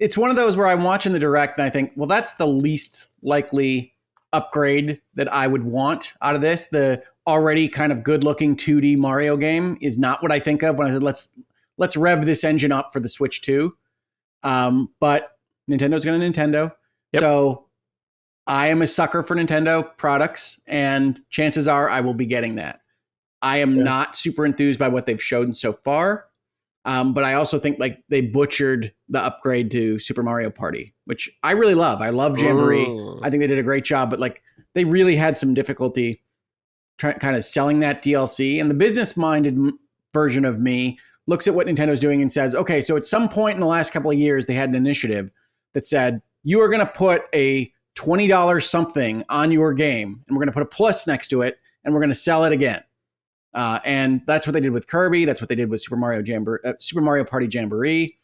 It's one of those where I'm watching the Direct and I think, well, that's the least likely upgrade that I would want out of this. The already kind of good-looking 2D Mario game is not what I think of when I said, let's rev this engine up for the Switch 2. But Nintendo's going to Nintendo. Yep. So I am a sucker for Nintendo products, and chances are I will be getting that. I am not super enthused by what they've shown so far. But I also think they butchered the upgrade to Super Mario Party, which I really love. I love Jamboree. Ooh. I think they did a great job, but they really had some difficulty kind of selling that DLC. And the business-minded version of me looks at what Nintendo's doing and says, okay, so at some point in the last couple of years, they had an initiative that said, you are going to put a $20 something on your game, and we're going to put a plus next to it, and we're going to sell it again. And that's what they did with Kirby. That's what they did with Super Mario Party Jamboree.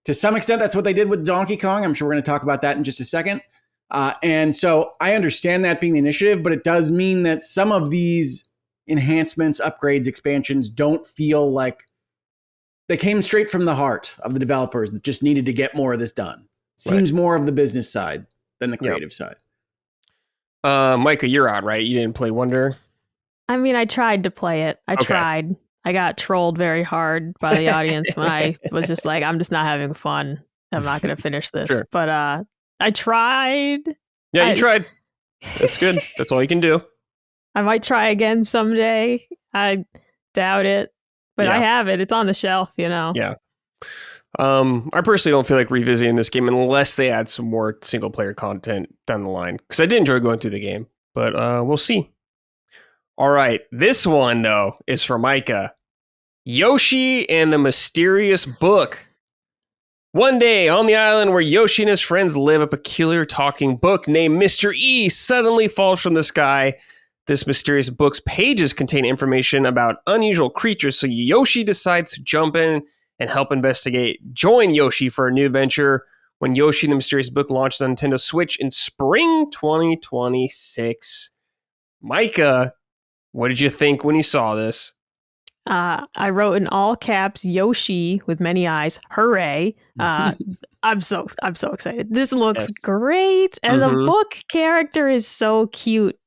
To some extent, that's what they did with Donkey Kong. I'm sure we're going to talk about that in just a second. And so I understand that being the initiative, but it does mean that some of these enhancements, upgrades, expansions don't feel like they came straight from the heart of the developers that just needed to get more of this done. Seems more of the business side than the creative side. Micah, you're out, right? You didn't play Wonder? I mean, I tried to play it. I tried. I got trolled very hard by the audience when I was just like, I'm just not having fun. I'm not going to finish this. Sure. But I tried. Yeah, you tried. That's good. That's all you can do. I might try again someday. I doubt it. But I have it. It's on the shelf, Yeah. I personally don't feel like revisiting this game unless they add some more single player content down the line. Because I did enjoy going through the game. But we'll see. All right, this one, though, is for Micah. Yoshi and the Mysterious Book. One day, on the island where Yoshi and his friends live, a peculiar talking book named Mr. E suddenly falls from the sky. This mysterious book's pages contain information about unusual creatures, so Yoshi decides to jump in and help investigate. Join Yoshi for a new adventure when Yoshi and the Mysterious Book launches on Nintendo Switch in spring 2026. Micah, what did you think when you saw this? I wrote in all caps, Yoshi with many eyes. Hooray. I'm so excited. This looks great. And the book character is so cute.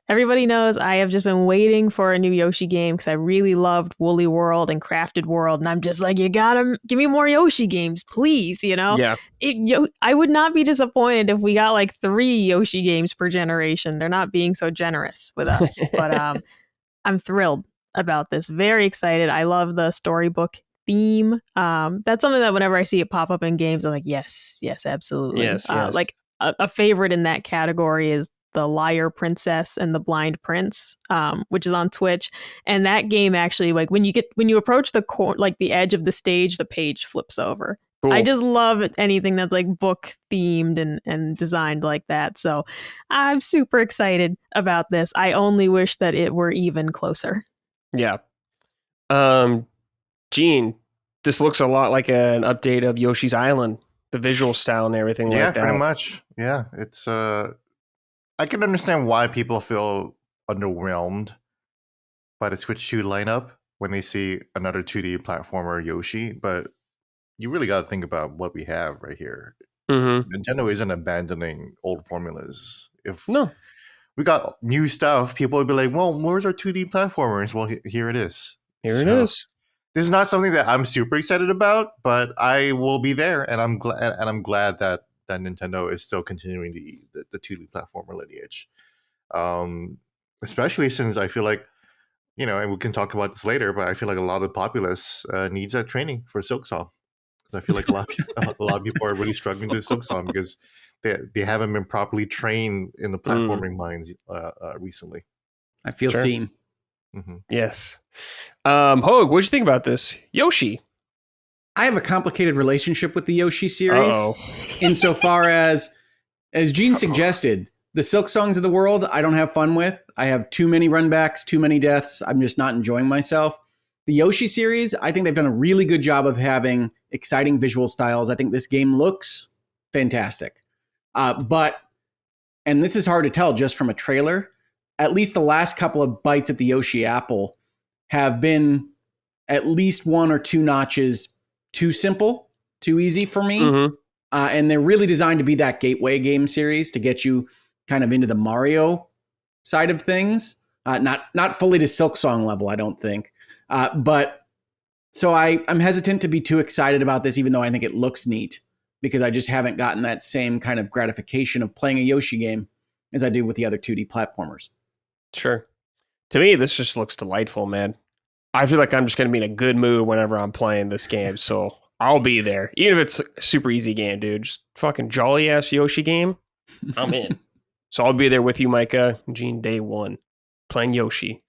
everybody knows I have just been waiting for a new Yoshi game because I really loved Woolly World and Crafted World, and I'm just like, you gotta give me more Yoshi games, please. Yeah. I would not be disappointed if we got like 3 Yoshi games per generation. They're not being so generous with us, but I'm thrilled about this. Very excited. I love the storybook theme. That's something that whenever I see it pop up in games, I'm like, yes, absolutely. Yes. Like a favorite in that category is the Liar Princess and the Blind Prince, which is on Twitch. And that game actually, like when you approach the edge of the stage, the page flips over. Cool. I just love anything that's like book themed and designed like that. So I'm super excited about this. I only wish that it were even closer. Yeah. Gene, this looks a lot like an update of Yoshi's Island, the visual style and everything like that. Yeah, pretty much. Yeah, it's I can understand why people feel underwhelmed by the Switch 2 lineup when they see another 2D platformer Yoshi, but you really got to think about what we have right here. Mm-hmm. Nintendo isn't abandoning old formulas. If no, we got new stuff, people would be like, well, where's our 2D platformers? Well, here it is. It is. This is not something that I'm super excited about, but I will be there, and I'm glad that Nintendo is still continuing the 2D platformer lineage. Especially since I feel like, and we can talk about this later, but I feel like a lot of the populace needs that training for Silksong. I feel like a lot of people are really struggling to Silksong because they haven't been properly trained in the platforming minds recently. I feel seen. Mm-hmm. Yes. Hoeg, what'd you think about this? Yoshi. I have a complicated relationship with the Yoshi series. Uh-oh. Insofar as Gene suggested, the Silksongs of the world I don't have fun with. I have too many runbacks, too many deaths. I'm just not enjoying myself. The Yoshi series, I think they've done a really good job of having exciting visual styles. I think this game looks fantastic. But this is hard to tell just from a trailer, at least the last couple of bites at the Yoshi apple have been at least 1 or 2 notches too simple, too easy for me. Mm-hmm. And they're really designed to be that gateway game series to get you kind of into the Mario side of things. Not fully to Silksong level, I don't think. But so I'm hesitant to be too excited about this, even though I think it looks neat, because I just haven't gotten that same kind of gratification of playing a Yoshi game as I do with the other 2D platformers. Sure. To me, this just looks delightful, man. I feel like I'm just going to be in a good mood whenever I'm playing this game, so I'll be there. Even if it's a super easy game, dude. Just fucking jolly-ass Yoshi game, I'm in. So I'll be there with you, Micah, Gene, day 1, playing Yoshi.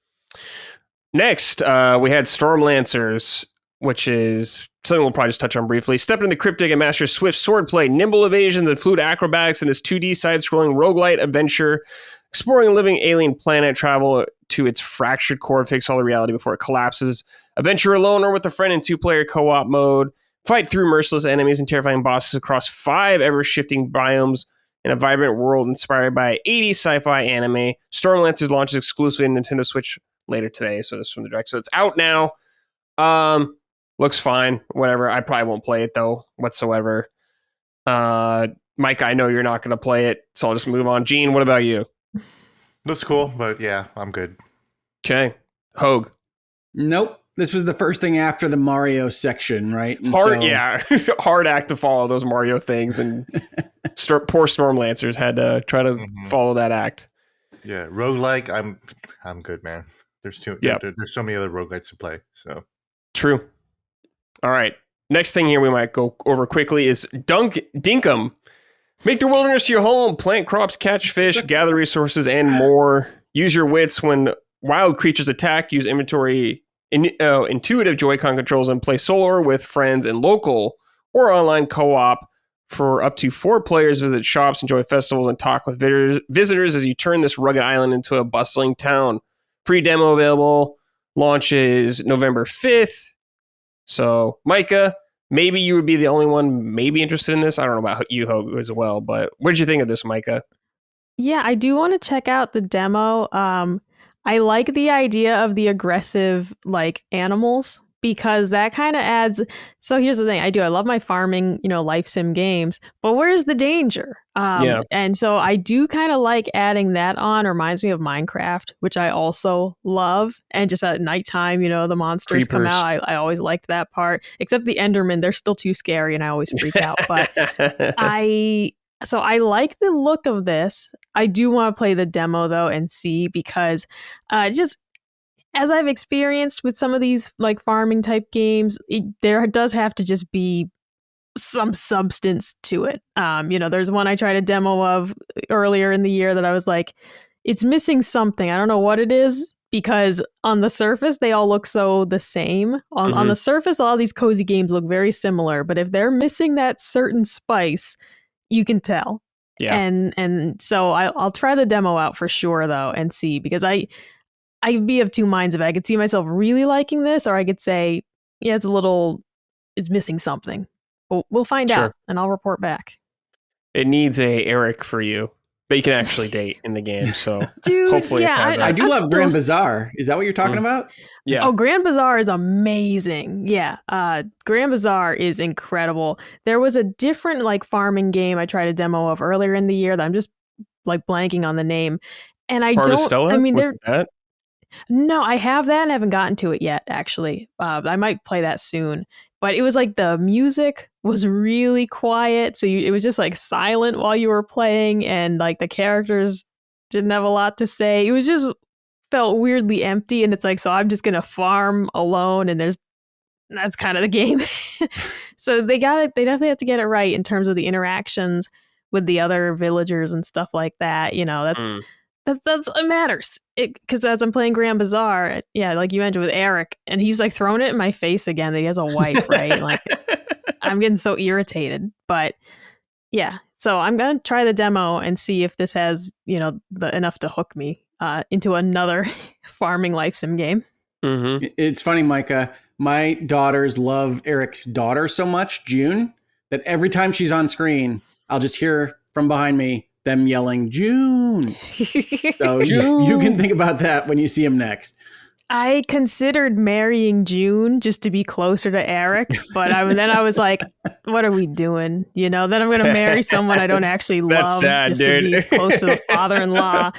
Next, we had Stormlancers, which is something we'll probably just touch on briefly. Step into the cryptic and master swift swordplay, nimble evasions, and fluid acrobatics in this 2D side-scrolling roguelite adventure, exploring a living alien planet, travel to its fractured core, fix all the reality before it collapses. Adventure alone or with a friend in 2-player co-op mode. Fight through merciless enemies and terrifying bosses across 5 ever-shifting biomes in a vibrant world inspired by 80s sci-fi anime. Stormlancers launches exclusively on Nintendo Switch later today, so this is from the direct. So it's out now. Looks fine. Whatever. I probably won't play it though whatsoever. Mike, I know you're not going to play it, so I'll just move on. Gene, what about you? Looks cool, but yeah, I'm good. Okay. Hoeg. Nope. This was the first thing after the Mario section, right? And Yeah. Hard act to follow those Mario things, and poor Stormlancers had to try to follow that act. Yeah, roguelike, I'm good, man. There's so many other roguelites to play. So true. All right. Next thing here we might go over quickly is Dinkum. Make the wilderness your home, plant crops, catch fish, gather resources, and more. Use your wits when wild creatures attack. Use intuitive Joy-Con controls and play solo with friends in local or online co-op for up to 4 players. Visit shops, enjoy festivals, and talk with visitors as you turn this rugged island into a bustling town. Free demo available. Launch is November 5th. So, Micah, maybe you would be the only one maybe interested in this. I don't know about you, Hoeg, as well, but what did you think of this, Micah? Yeah, I do want to check out the demo. I like the idea of the aggressive, like, animals because that kind of adds. So here's the thing: I love my farming, life sim games, but where's the danger? Yeah. And so I do kind of like adding that on. Reminds me of Minecraft, which I also love. And just at nighttime, the monsters come Creepers. out. I always liked that part, except the Endermen. They're still too scary, and I always freak out. But So I like the look of this. I do want to play the demo though and see, because just as I've experienced with some of these like farming type games, there does have to just be some substance to it. There's one I tried a demo of earlier in the year that I was like, it's missing something. I don't know what it is, because on the surface they all look so the same. On the surface, all these cozy games look very similar, but if they're missing that certain spice, you can tell. Yeah. And so I'll try the demo out for sure though and see, because I'd be of two minds of it. I could see myself really liking this, or I could say, yeah, it's missing something. But we'll find out, and I'll report back. It needs a Eric for you, but you can actually date in the game. So dude, hopefully it has I do love Grand Bazaar. Is that what you're talking about? Yeah. Oh, Grand Bazaar is amazing. Yeah. Grand Bazaar is incredible. There was a different like farming game I tried a demo of earlier in the year that I'm just like blanking on the name. And I Harvestella? don't, I mean, Was they're, it that? no, I have that and haven't gotten to it yet, actually. I might play that soon. But it was like the music was really quiet. So it was just like silent while you were playing, and like the characters didn't have a lot to say. It was just felt weirdly empty. And it's like, so I'm just going to farm alone. And that's kind of the game. So they definitely have to get it right in terms of the interactions with the other villagers and stuff like that. That's it matters. Because as I'm playing Grand Bazaar, yeah, like you mentioned with Eric, and he's like throwing it in my face again that he has a wife, right? Like I'm getting so irritated. But yeah, so I'm gonna try the demo and see if this has enough to hook me into another farming life sim game. Mm-hmm. It's funny, Micah. My daughters love Eric's daughter so much, June, that every time she's on screen, I'll just hear from behind me them yelling June. So you can think about that when you see him next. I considered marrying June just to be closer to Eric, but then I was like, what are we doing? Then I'm going to marry someone I don't actually love. That's sad, just dude. to be close to the father-in-law.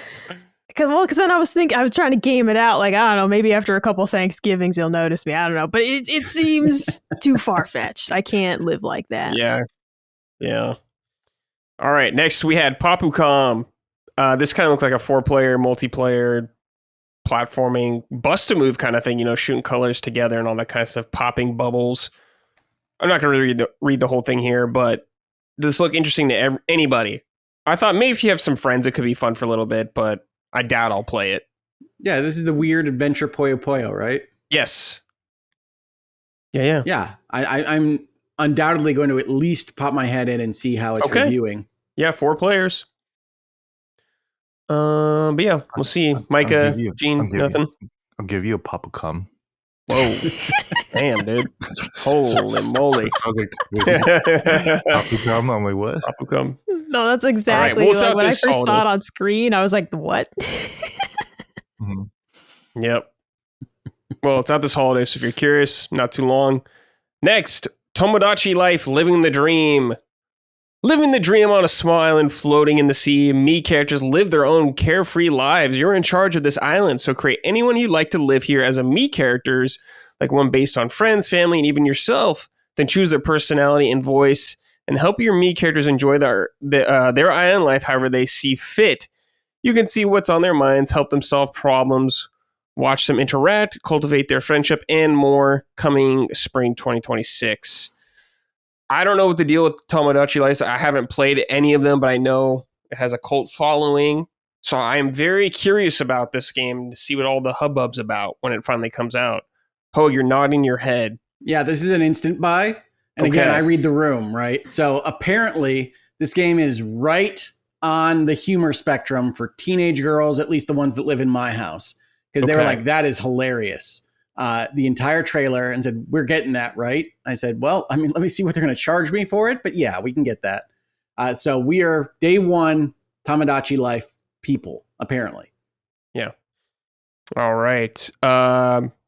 Because then I was trying to game it out. Like, I don't know, maybe after a couple Thanksgivings, he'll notice me. I don't know. But it seems too far-fetched. I can't live like that. Yeah. Yeah. All right. Next, we had Papucom. This kind of looked like a 4-player, multiplayer, platforming, bust-a-move kind of thing, shooting colors together and all that kind of stuff, popping bubbles. I'm not going to really read the whole thing here, but does this look interesting to anybody? I thought maybe if you have some friends, it could be fun for a little bit, but I doubt I'll play it. Yeah, this is the weird adventure Puyo Puyo, right? Yes. Yeah. Yeah, I'm undoubtedly going to at least pop my head in and see how it's reviewing. Yeah, 4 players. But yeah, we'll see. Micah, Gene, nothing. I'll give you a Papucom. Whoa. Damn, dude. Holy moly. Sounds like Papucom. I'm like, what? Papucom. No, that's exactly Right, well, when I first saw it on screen, I was like, what? Mm-hmm. Yep. Well, it's out this holiday, so if you're curious, not too long. Next, Tomodachi Life, Living the Dream. Living the dream on a small island floating in the sea, me characters live their own carefree lives. You're in charge of this island, so create anyone you'd like to live here as a me characters, like one based on friends, family, and even yourself. Then choose their personality and voice, and help your me characters enjoy their island life however they see fit. You can see what's on their minds, help them solve problems, watch them interact, cultivate their friendship, and more, coming spring 2026. I don't know what the deal with Tomodachi Life. I haven't played any of them, but I know it has a cult following. So I am very curious about this game to see what all the hubbub's about when it finally comes out. Hoeg, you're nodding your head. Yeah, this is an instant buy. And again, I read the room, right? So apparently this game is right on the humor spectrum for teenage girls, at least the ones that live in my house. Because they were like, that is hilarious. The entire trailer, and said, we're getting that, right? I said, well, I mean, let me see what they're going to charge me for it. But yeah, we can get that. So we are day one Tomodachi Life people, apparently. Yeah. All right.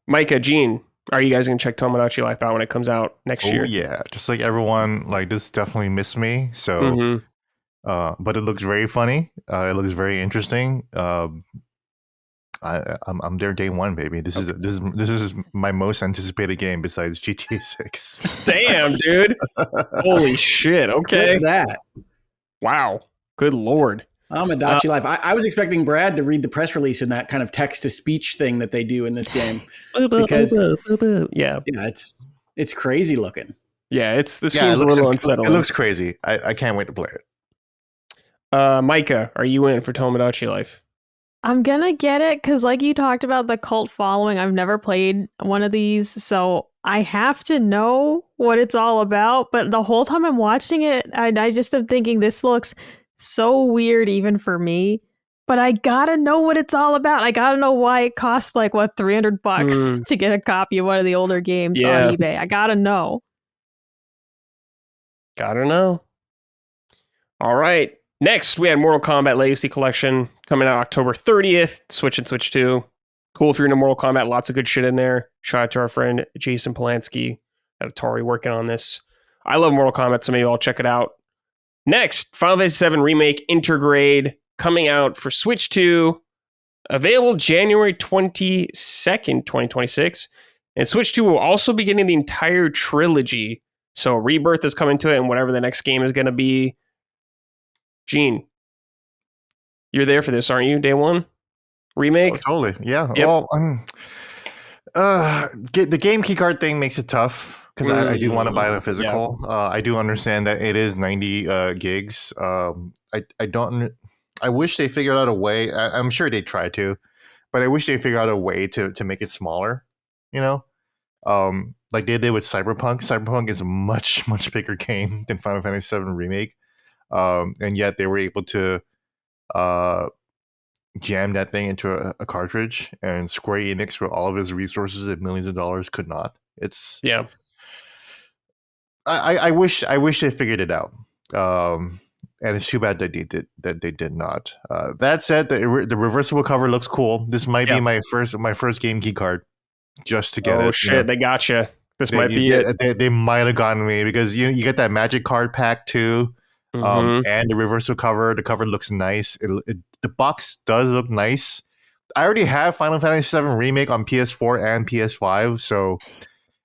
Micah, Gene, Are you guys gonna check Tomodachi Life out when it comes out next year? Yeah, just like everyone, like this definitely missed me. So, Mm-hmm. but it looks very funny. It looks very interesting. I'm there day one, baby. This is my most anticipated game besides GTA 6. Damn, dude. Holy shit. Okay. Clip that. Wow. Good lord. Tomodachi Life. I was expecting Brad to read the press release in that kind of text to speech thing that they do in this game. Because yeah, it's crazy looking. Yeah, this game's a little unsettling. It looks crazy. I can't wait to play it. Micah, are you in for Tomodachi Life? I'm gonna get it because, like you talked about the cult following, I've never played one of these, so I have to know what it's all about. But the whole time I'm watching it, I just am thinking this looks so weird even for me. But I gotta know what it's all about. I gotta know why it costs like what $300 to get a copy of one of the older games on eBay. I gotta know. Gotta know. All right. Next, we had Mortal Kombat Legacy Collection coming out October 30th. Switch and Switch 2. Cool if you're into Mortal Kombat. Lots of good shit in there. Shout out to our friend Jason Polanski at Atari working on this. I love Mortal Kombat, so maybe I'll check it out. Next, Final Fantasy VII Remake Intergrade coming out for Switch 2. Available January 22nd, 2026. And Switch 2 will also be getting the entire trilogy. So Rebirth is coming to it, and whatever the next game is going to be. Gene, you're there for this, aren't you? Day one? Remake? Oh, totally. Yeah. Yep. Well, the game keycard thing makes it tough. Because I do want to buy the physical. Yeah. I do understand that it is 90 gigs. I wish they figured out a way. I'm sure they try to, but I wish they figured out a way to make it smaller. You know, like they did with Cyberpunk. Cyberpunk is a much bigger game than Final Fantasy VII Remake, and yet they were able to jam that thing into a cartridge. And Square Enix, with all of its resources and millions of dollars, could not. It's I wish they figured it out, and it's too bad that they did not. That said, the reversible cover looks cool. This might be my first game key card, just to get it. Oh shit, they got you. This might be it. They might have gotten me because you get that magic card pack too, and the reversible cover. The cover looks nice. The box does look nice. I already have Final Fantasy VII Remake on PS4 and PS5, so.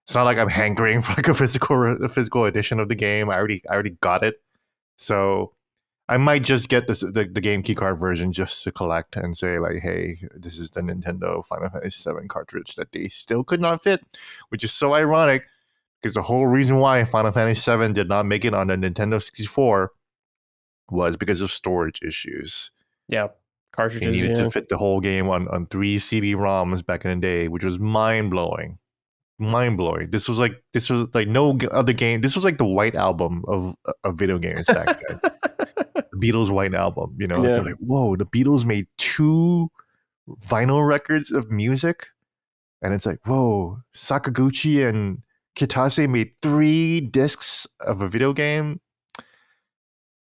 It's not like I'm hankering for like a physical edition of the game. I already got it, so I might just get the game keycard version just to collect and say like, hey, this is the Nintendo Final Fantasy VII cartridge that they still could not fit, which is so ironic because the whole reason why Final Fantasy VII did not make it on the Nintendo 64 was because of storage issues. Yeah, cartridges. You needed to fit the whole game on 3 CD-ROMs back in the day, which was mind-blowing. This was like no other game. This was like the White Album of video games back then. The Beatles' White Album, you know. They're like, whoa, the Beatles made 2 vinyl records of music, and it's like, whoa, Sakaguchi and Kitase made 3 discs of a video game.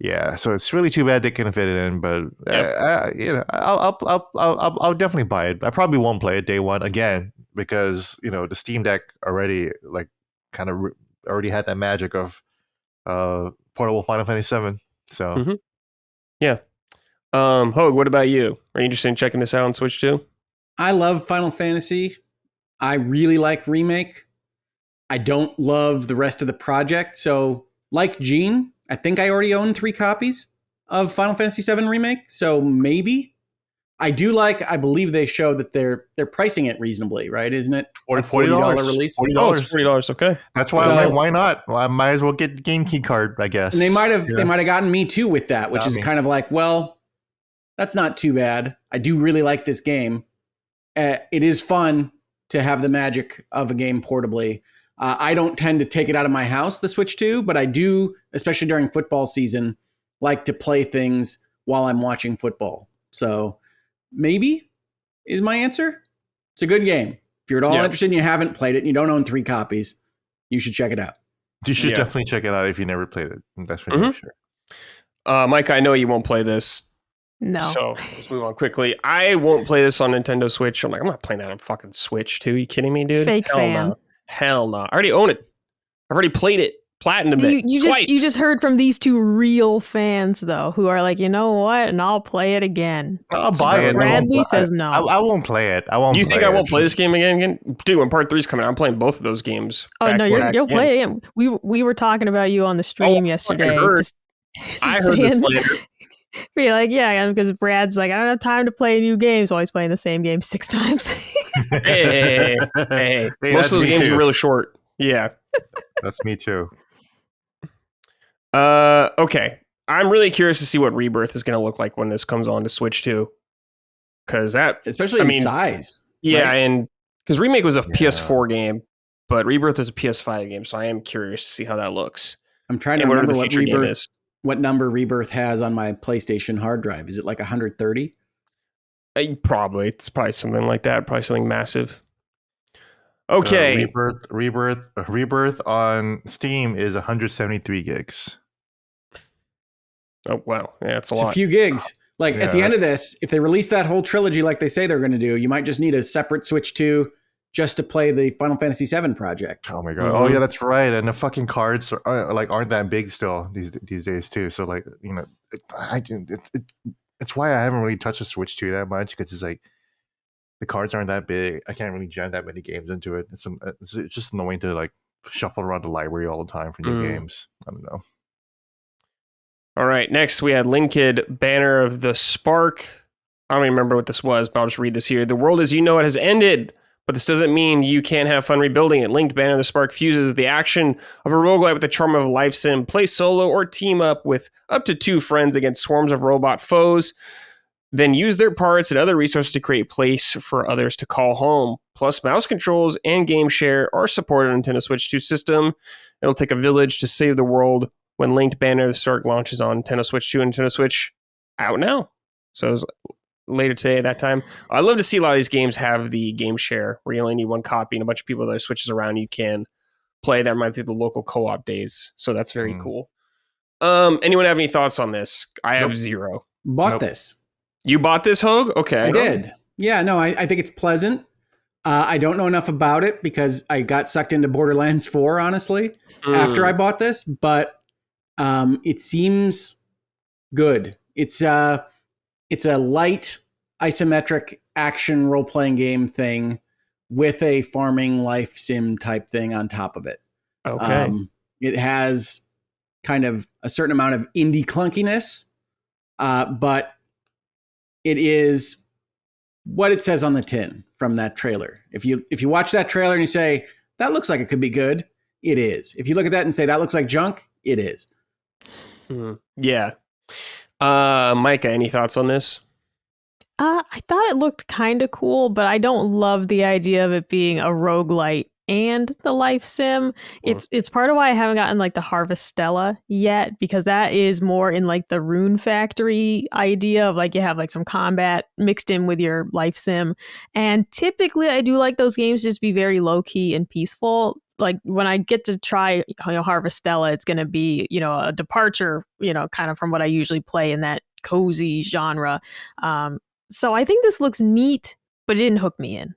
Yeah, so it's really too bad they couldn't fit it in, but I'll definitely buy it. I probably won't play it day one again because the Steam Deck already already had that magic of portable Final Fantasy VII. So Hoeg, what about you? Are you interested in checking this out on Switch too? I love Final Fantasy. I really like Remake. I don't love the rest of the project, so like Gene, I think I already own 3 copies of Final Fantasy VII Remake, so maybe. I believe they show that they're pricing it reasonably, right? Isn't it $40 release? $40. It's $40, okay. That's why I'm like, why not? Well, I might as well get the game key card, I guess. And they might have gotten me too with that, which is kind of like, well, that's not too bad. I do really like this game. It is fun to have the magic of a game portably. I don't tend to take it out of my house, the Switch 2, but I do, especially during football season, like to play things while I'm watching football. So maybe is my answer. It's a good game. If you're at all interested and you haven't played it and you don't own 3 copies, you should check it out. You should definitely check it out if you never played it. That's for sure. Mike, I know you won't play this. No. So let's move on quickly. I won't play this on Nintendo Switch. I'm not playing that on fucking Switch too. Are you kidding me, dude? Fake Hell fan. No. Hell no. I already own it. I've already played it. Platinumed it. You just heard from these two real fans though, who are like, you know what, and I'll play it again. I'll buy it. Bradley says no. I won't play it. I won't. You think I won't play this game again? Dude, when part 3's coming out, I'm playing both of those games. Oh no, you'll play it. We were talking about you on the stream yesterday. I heard this slander. Be like, yeah, because Brad's like, I don't have time to play new games. Always playing the same game 6 times. hey. Most of those games are really short. Yeah. That's me too. Okay. I'm really curious to see what Rebirth is going to look like when this comes on to Switch 2. Because especially in size. Yeah, right? and because Remake was a PS4 game, but Rebirth is a PS5 game, so I am curious to see how that looks. I'm trying to remember what number Rebirth has on my PlayStation hard drive. Is it like 130? Probably. It's probably something like that. Probably something massive. Okay. Rebirth on Steam is 173 gigs. Oh, wow. Yeah, it's a lot. A few gigs. Like at the end of this, if they release that whole trilogy like they say they're going to do, you might just need a separate Switch 2 just to play the Final Fantasy VII project. Oh my god! Mm-hmm. Oh yeah, that's right. And the fucking cards aren't that big still these days too. So like it's why I haven't really touched the Switch 2 that much, because it's like the cards aren't that big. I can't really jam that many games into it. It's just annoying to like shuffle around the library all the time for new games. I don't know. All right, next we had Linked Banner of the Spark. I don't even remember what this was, but I'll just read this here. The world as you know it has ended, but this doesn't mean you can't have fun rebuilding it. Linked Banner of the Spark fuses the action of a roguelite with the charm of a life sim. Play solo or team up with up to 2 friends against swarms of robot foes. Then use their parts and other resources to create a place for others to call home. Plus, mouse controls and game share are supported on Nintendo Switch 2 system. It'll take a village to save the world when Linked Banner of the Spark launches on Nintendo Switch 2 and Nintendo Switch out now. So it was later today at that time. I love to see a lot of these games have the game share where you only need one copy and a bunch of people that switches around you can play. That reminds me of the local co-op days. So that's very cool. Anyone have any thoughts on this? I have zero. Bought this. You bought this, Hoeg? Okay. I did. Yeah, no, I think it's pleasant. I don't know enough about it because I got sucked into Borderlands 4, honestly, after I bought this. But it seems good. It's a light isometric action role-playing game thing with a farming life sim type thing on top of it. Okay. It has kind of a certain amount of indie clunkiness, but it is what it says on the tin from that trailer. If you watch that trailer and you say, that looks like it could be good, it is. If you look at that and say, that looks like junk, it is. Yeah. Micah, any thoughts on this? I thought it looked kind of cool, but I don't love the idea of it being a roguelite and the life sim. It's part of why I haven't gotten like the Harvestella yet, because that is more in like the Rune Factory idea of like you have like some combat mixed in with your life sim. And typically I do like those games just be very low key and peaceful. Like when I get to try Harvestella, it's going to be, a departure, kind of from what I usually play in that cozy genre. So I think this looks neat, but it didn't hook me in.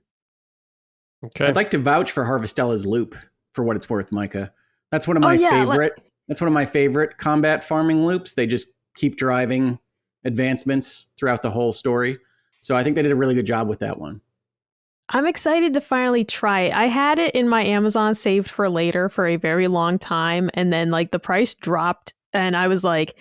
Okay. I'd like to vouch for Harvestella's loop for what it's worth, Micah. That's one of my favorite. That's one of my favorite combat farming loops. They just keep driving advancements throughout the whole story. So I think they did a really good job with that one. I'm excited to finally try it. I had it in my Amazon saved for later for a very long time, and then like the price dropped, and I was like,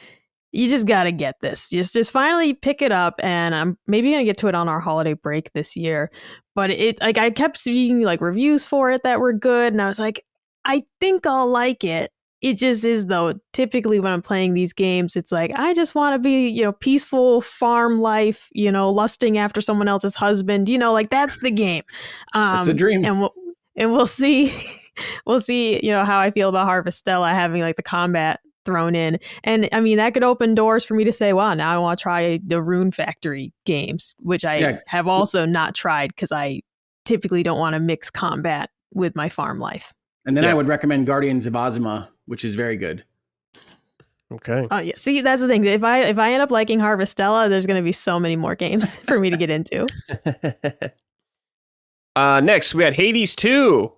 you just got to get this. Just finally pick it up, and I'm maybe going to get to it on our holiday break this year. But I kept seeing like reviews for it that were good, and I was like, I think I'll like it. It just is, though. Typically when I'm playing these games, it's like, I just want to be, peaceful farm life, lusting after someone else's husband, like that's the game. It's a dream. And we'll see, how I feel about Harvestella having like the combat thrown in. And I mean, that could open doors for me to say, wow, now I want to try the Rune Factory games, which I have also not tried because I typically don't want to mix combat with my farm life. And then I would recommend Guardians of Ozma, which is very good. Okay. Oh yeah. See, that's the thing. If I end up liking Harvestella, there's going to be so many more games for me to get into. Next, we had Hades 2.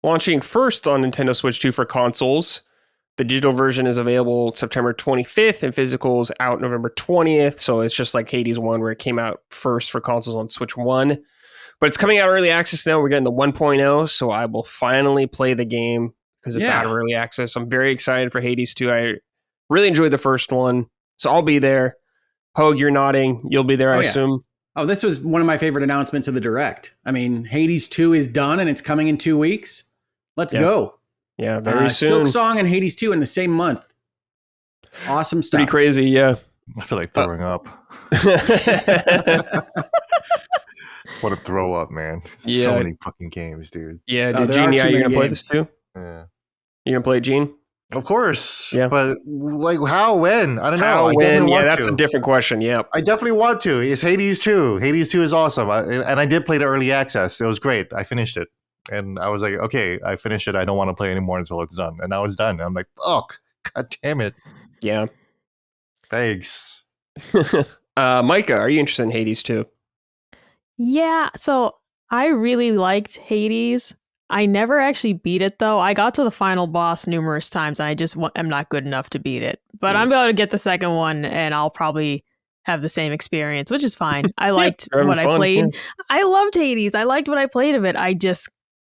launching first on Nintendo Switch 2 for consoles. The digital version is available September 25th and physical is out November 20th. So it's just like Hades 1 where it came out first for consoles on Switch 1. But it's coming out early access now. We're getting the 1.0, so I will finally play the game because it's out of early access. I'm very excited for Hades 2. I really enjoyed the first one, so I'll be there. Hoeg, you're nodding. You'll be there, I assume. Oh, this was one of my favorite announcements of the Direct. I mean, Hades 2 is done and it's coming in 2 weeks. Let's go. Yeah, very soon. Silk Song and Hades 2 in the same month. Awesome stuff. Pretty crazy, yeah. I feel like throwing up. What a throw up, man. Yeah. So many fucking games, dude. Yeah, dude. Gene, you're going to play this too? Yeah. You going to play it, Gene? Of course. Yeah. But like how, when? I don't know. How, when? Yeah, that's a different question. Yeah. I definitely want to. It's Hades 2. Hades 2 is awesome. And I did play the early access. It was great. I finished it. And I was like, okay, I finished it. I don't want to play anymore until it's done. And now it's done. And I'm like, fuck. God damn it. Yeah. Thanks. Micah, are you interested in Hades 2? Yeah, so I really liked Hades. I never actually beat it, though. I got to the final boss numerous times, and I just am not good enough to beat it. But I'm going to get the second one, and I'll probably have the same experience, which is fine. I liked what I played. Yeah. I loved Hades. I liked what I played of it. I just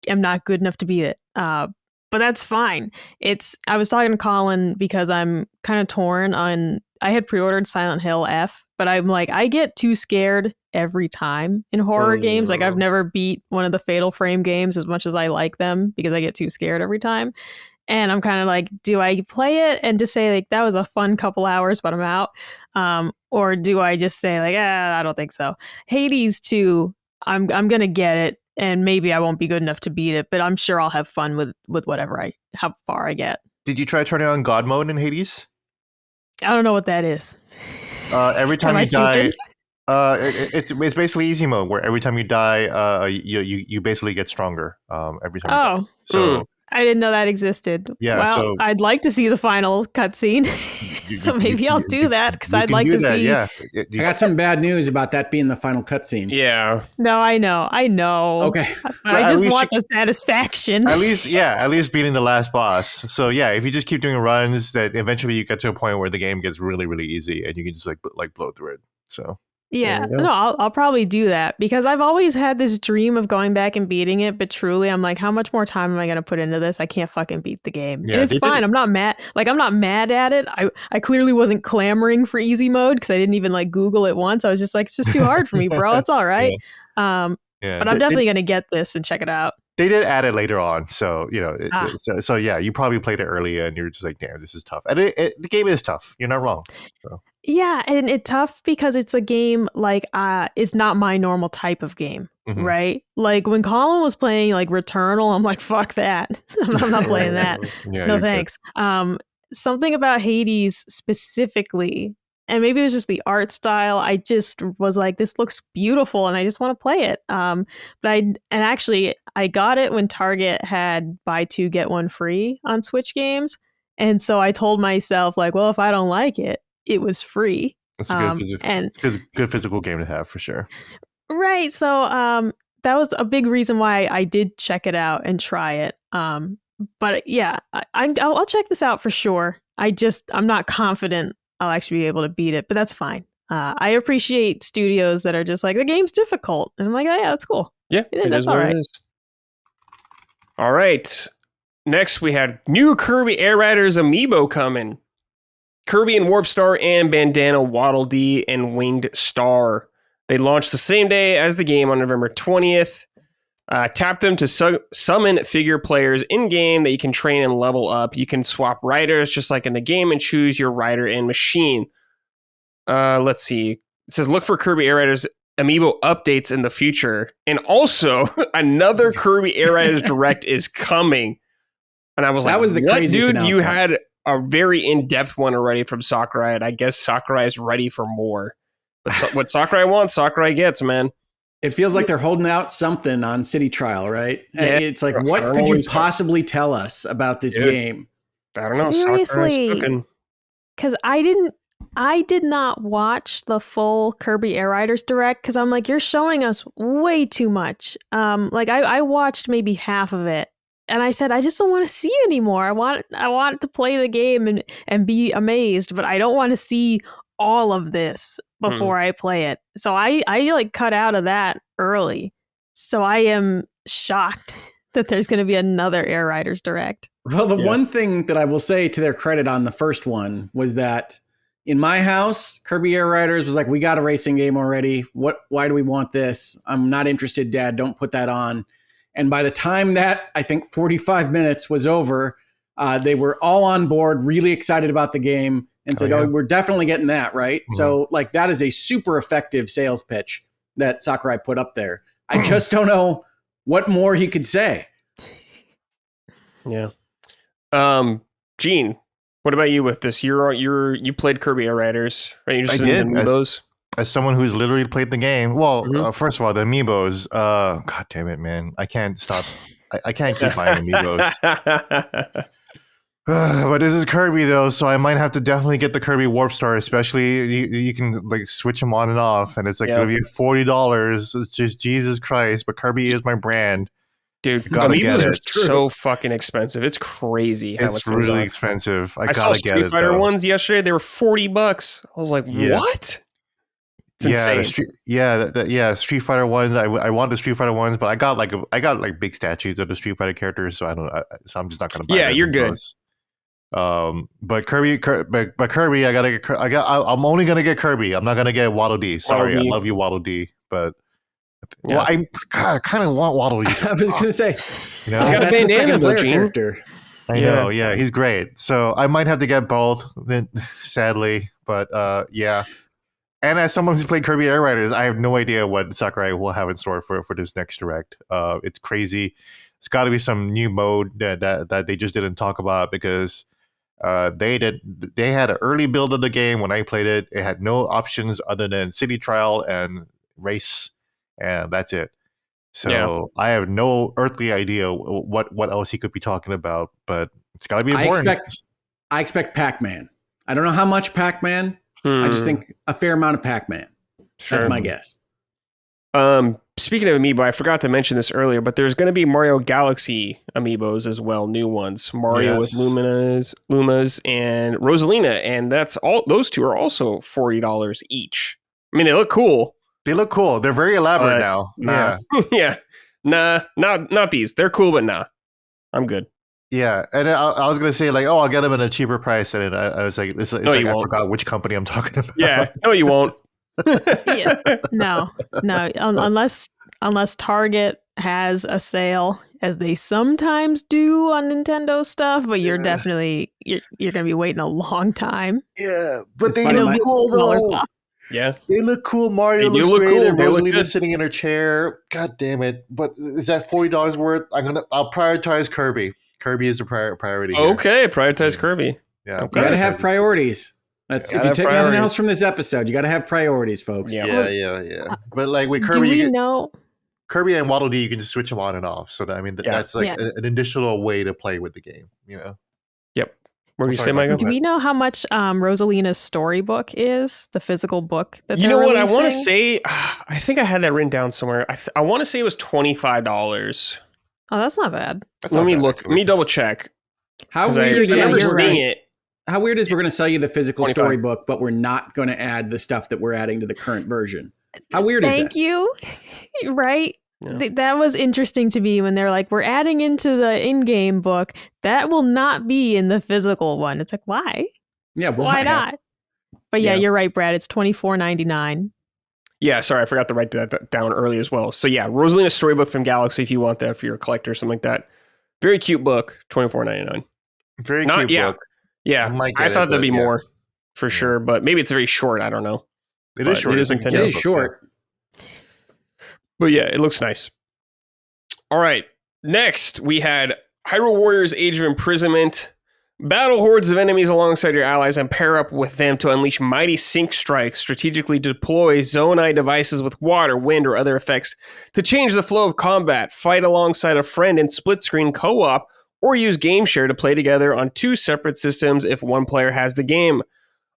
am not good enough to beat it. But that's fine. I was talking to Colin because I'm kind of torn on... I had pre-ordered Silent Hill F, but I'm like, I get too scared every time in horror games. Like, I've never beat one of the Fatal Frame games as much as I like them because I get too scared every time. And I'm kind of like, do I play it and just say, like, that was a fun couple hours, but I'm out? Or do I just say, like, I don't think so. Hades 2, I'm going to get it, and maybe I won't be good enough to beat it, but I'm sure I'll have fun with whatever how far I get. Did you try turning on God mode in Hades? I don't know what that is. Every time you die, it's basically easy mode where every time you die, you basically get stronger. Every time. Oh, you die. So I didn't know that existed. Yeah, well, so I'd like to see the final cutscene, so maybe I'll do that because I'd like to see. Yeah, I got some bad news about that being the final cutscene. Yeah. No, I know. Okay, but I just want the satisfaction. At least beating the last boss. So yeah, if you just keep doing runs, that eventually you get to a point where the game gets really, really easy, and you can just like blow through it. So. Yeah, no, I'll probably do that because I've always had this dream of going back and beating it, but truly I'm like, how much more time am I going to put into this? I can't fucking beat the game. Yeah, and it's fine. I'm not mad. Like, I'm not mad at it. I clearly wasn't clamoring for easy mode because I didn't even like Google it once. I was just like, it's just too hard for me, bro. It's all right. But I'm definitely going to get this and check it out. They did add it later on, so you know. So yeah, you probably played it earlier, and you're just like, "Damn, this is tough." And the game is tough. You're not wrong. So. Yeah, and it's tough because it's a game like it's not my normal type of game, right? Like when Colin was playing like Returnal, I'm like, "Fuck that! I'm not playing that. No thanks." Something about Hades specifically. And maybe it was just the art style. I just was like, this looks beautiful and I just want to play it. But I got it when Target had buy 2, get 1 free on Switch games. And so I told myself, like, well, if I don't like it, it was free. It's a good physical game to have for sure. Right. So that was a big reason why I did check it out and try it. But yeah, I'll check this out for sure. I'm not confident I'll actually be able to beat it, but that's fine. I appreciate studios that are just like, the game's difficult. And I'm like, oh yeah, that's cool. Yeah, that's all right. All right. Next, we had new Kirby Air Riders amiibo coming. Kirby and Warp Star and Bandana Waddle Dee and Winged Star. They launched the same day as the game on November 20th. Tap them to summon figure players in-game that you can train and level up. You can swap riders just like in the game and choose your rider and machine. Let's see. It says, look for Kirby Air Riders amiibo updates in the future. And also, another Kirby Air Riders Direct is coming. And I was like, the craziest dude, you had a very in-depth one already from Sakurai, and I guess Sakurai is ready for more. But what Sakurai wants, Sakurai gets, man. It feels like they're holding out something on City Trial, right? Yeah. It's like, what could you possibly tell us about this game? I don't know. Seriously, because I did not watch the full Kirby Air Riders Direct because I'm like, you're showing us way too much. Like I watched maybe half of it, and I said, I just don't want to see anymore. I want to play the game and be amazed, but I don't want to see all of this before I play it. So I like cut out of that early. So I am shocked that there's going to be another Air Riders Direct. Well, the one thing that I will say to their credit on the first one was that in my house, Kirby Air Riders was like, we got a racing game already. Why do we want this? I'm not interested, Dad. Don't put that on. And by the time that I think 45 minutes was over, they were all on board, really excited about the game, and said, "Oh, we're definitely getting that, right?" Mm-hmm. So, like, that is a super effective sales pitch that Sakurai put up there. I just don't know what more he could say. Yeah. Gene, what about you with this? You played Kirby Air Riders, right? You're just I did. Amiibos. As someone who's literally played the game, well, first of all, the Amiibos, god damn it, man. I can't stop. I can't keep buying Amiibos. But this is Kirby, though, so I might have to definitely get the Kirby Warp Star, especially you can like switch them on and off, and it's like going to be $40. It's just Jesus Christ, but Kirby is my brand. Dude, Amiibos are so fucking expensive. It's crazy how much it's really expensive. I saw Street Fighter ones yesterday. They were $40. I was like, what? It's insane. Street Fighter ones. I want the Street Fighter ones, but I got like big statues of the Street Fighter characters, so so I'm just not gonna buy. Yeah, you're good. But Kirby, I'm only gonna get Kirby. I'm not gonna get Waddle Dee. Sorry, I love you, Waddle Dee, but I kind of want Waddle Dee. I was gonna say, he's got a bandana though, character. I know, yeah, he's great. So I might have to get both, sadly, but yeah. And as someone who's played Kirby Air Riders, I have no idea what Sakurai will have in store for this next Direct. It's crazy. It's got to be some new mode that they just didn't talk about because they had an early build of the game when I played it. It had no options other than city trial and race, and that's it. So I have no earthly idea what else he could be talking about, but it's got to be important. I expect Pac-Man. I don't know how much Pac-Man. I just think a fair amount of Pac-Man. Sure. That's my guess. Speaking of Amiibo, I forgot to mention this earlier, but there's going to be Mario Galaxy Amiibos as well, new ones. Mario with Lumas and Rosalina, and that's all. Those two are also $40 each. I mean, they look cool. They're very elaborate now. Nah. Yeah. Nah, not these. They're cool, but nah. I'm good. Yeah, and I was gonna say like, I'll get them at a cheaper price, and I was like, it's like I forgot which company I'm talking about. Yeah, no, you won't. No, unless Target has a sale, as they sometimes do on Nintendo stuff, but you're definitely you're gonna be waiting a long time. Yeah, but they look cool though. Yeah, they look cool. Mario looks great. Cool. And Rosalina sitting in her chair. God damn it! But is that $40 worth? I'll prioritize Kirby. Kirby is the priority. Okay, prioritize Kirby. Yeah, okay. You gotta have priorities. If you take nothing else from this episode, you gotta have priorities, folks. Yeah. But like with Kirby, do we know Kirby and Waddle Dee, you can just switch them on and off. So that's like an additional way to play with the game. You know. Yep. What were you saying, Michael? Do we know how much Rosalina's storybook is? The physical book that you know what releasing? I want to say. I think I had that written down somewhere. I want to say it was $25. Oh, that's not bad. Let me look. Let me double check. How weird is we're going to sell you the physical storybook, but we're not going to add the stuff that we're adding to the current version? How weird is that? Thank you. Right? Yeah. That was interesting to me when they're like, we're adding into the in-game book. That will not be in the physical one. It's like, why? Yeah, why not? But yeah, you're right, Brad. It's $24.99. Yeah, sorry, I forgot to write that down early as well. So yeah, Rosalina's storybook from Galaxy, if you want that for your collector or something like that. Very cute book, $24.99. Very cute book. Yeah, I thought that'd be more for sure, but maybe it's very short. I don't know. It is short. It is short. But yeah, it looks nice. All right, next we had Hyrule Warriors Age of Imprisonment. Battle hordes of enemies alongside your allies and pair up with them to unleash mighty sync strikes. Strategically deploy Zonai devices with water, wind, or other effects to change the flow of combat. Fight alongside a friend in split-screen co-op, or use Game Share to play together on two separate systems if one player has the game.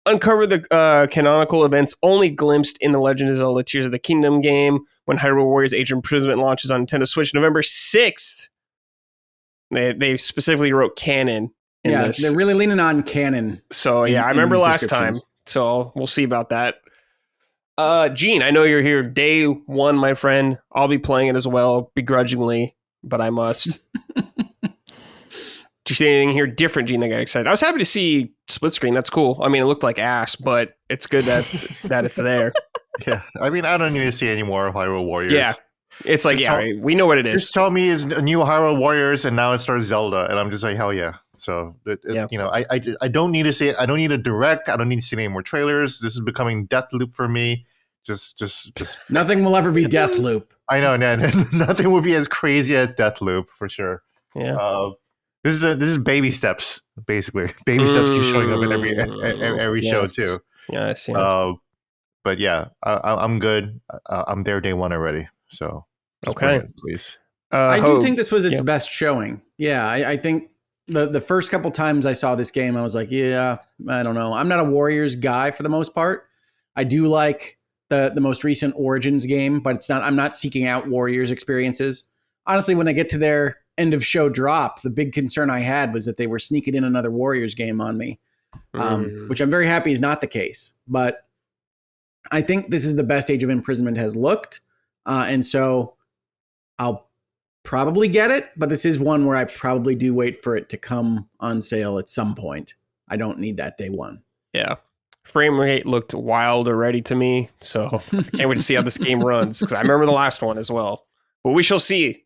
Uncover the canonical events only glimpsed in the Legend of Zelda Tears of the Kingdom game when Hyrule Warriors Age of Imprisonment launches on Nintendo Switch November 6th. They specifically wrote canon in this. They're really leaning on canon. So yeah, I remember last time. So we'll see about that. Gene, I know you're here day one, my friend. I'll be playing it as well, begrudgingly, but I must. Did you see anything here different, Gene, that got excited? I was happy to see split screen. That's cool. I mean, it looked like ass, but it's good that it's there. Yeah, I mean, I don't need to see any more of Hyrule Warriors. Yeah, it's like, we know what it is. Just tell me it's a new Hyrule Warriors, and now it starts Zelda, and I'm just like, hell yeah. So, you know, I don't need to see it. I don't need a direct. I don't need to see any more trailers. This is becoming Deathloop for me. Just nothing will ever be Deathloop. I know, nothing will be as crazy as Deathloop for sure. Yeah. This is baby steps, basically. Baby steps keep showing up in every show too. Yes. But yeah, I'm good. I'm there day one already. So okay, please. I do think this was its best showing. Yeah, I think the first couple times I saw this game, I was like, yeah, I don't know. I'm not a Warriors guy for the most part. I do like the most recent Origins game, but I'm not seeking out Warriors experiences. Honestly, when I get to their end of show drop, the big concern I had was that they were sneaking in another Warriors game on me, which I'm very happy is not the case. But I think this is the best Age of Imprisonment has looked. And so I'll probably get it, but this is one where I probably do wait for it to come on sale at some point. I don't need that day one. Yeah. Frame rate looked wild already to me. So I can't wait to see how this game runs, because I remember the last one as well. But we shall see.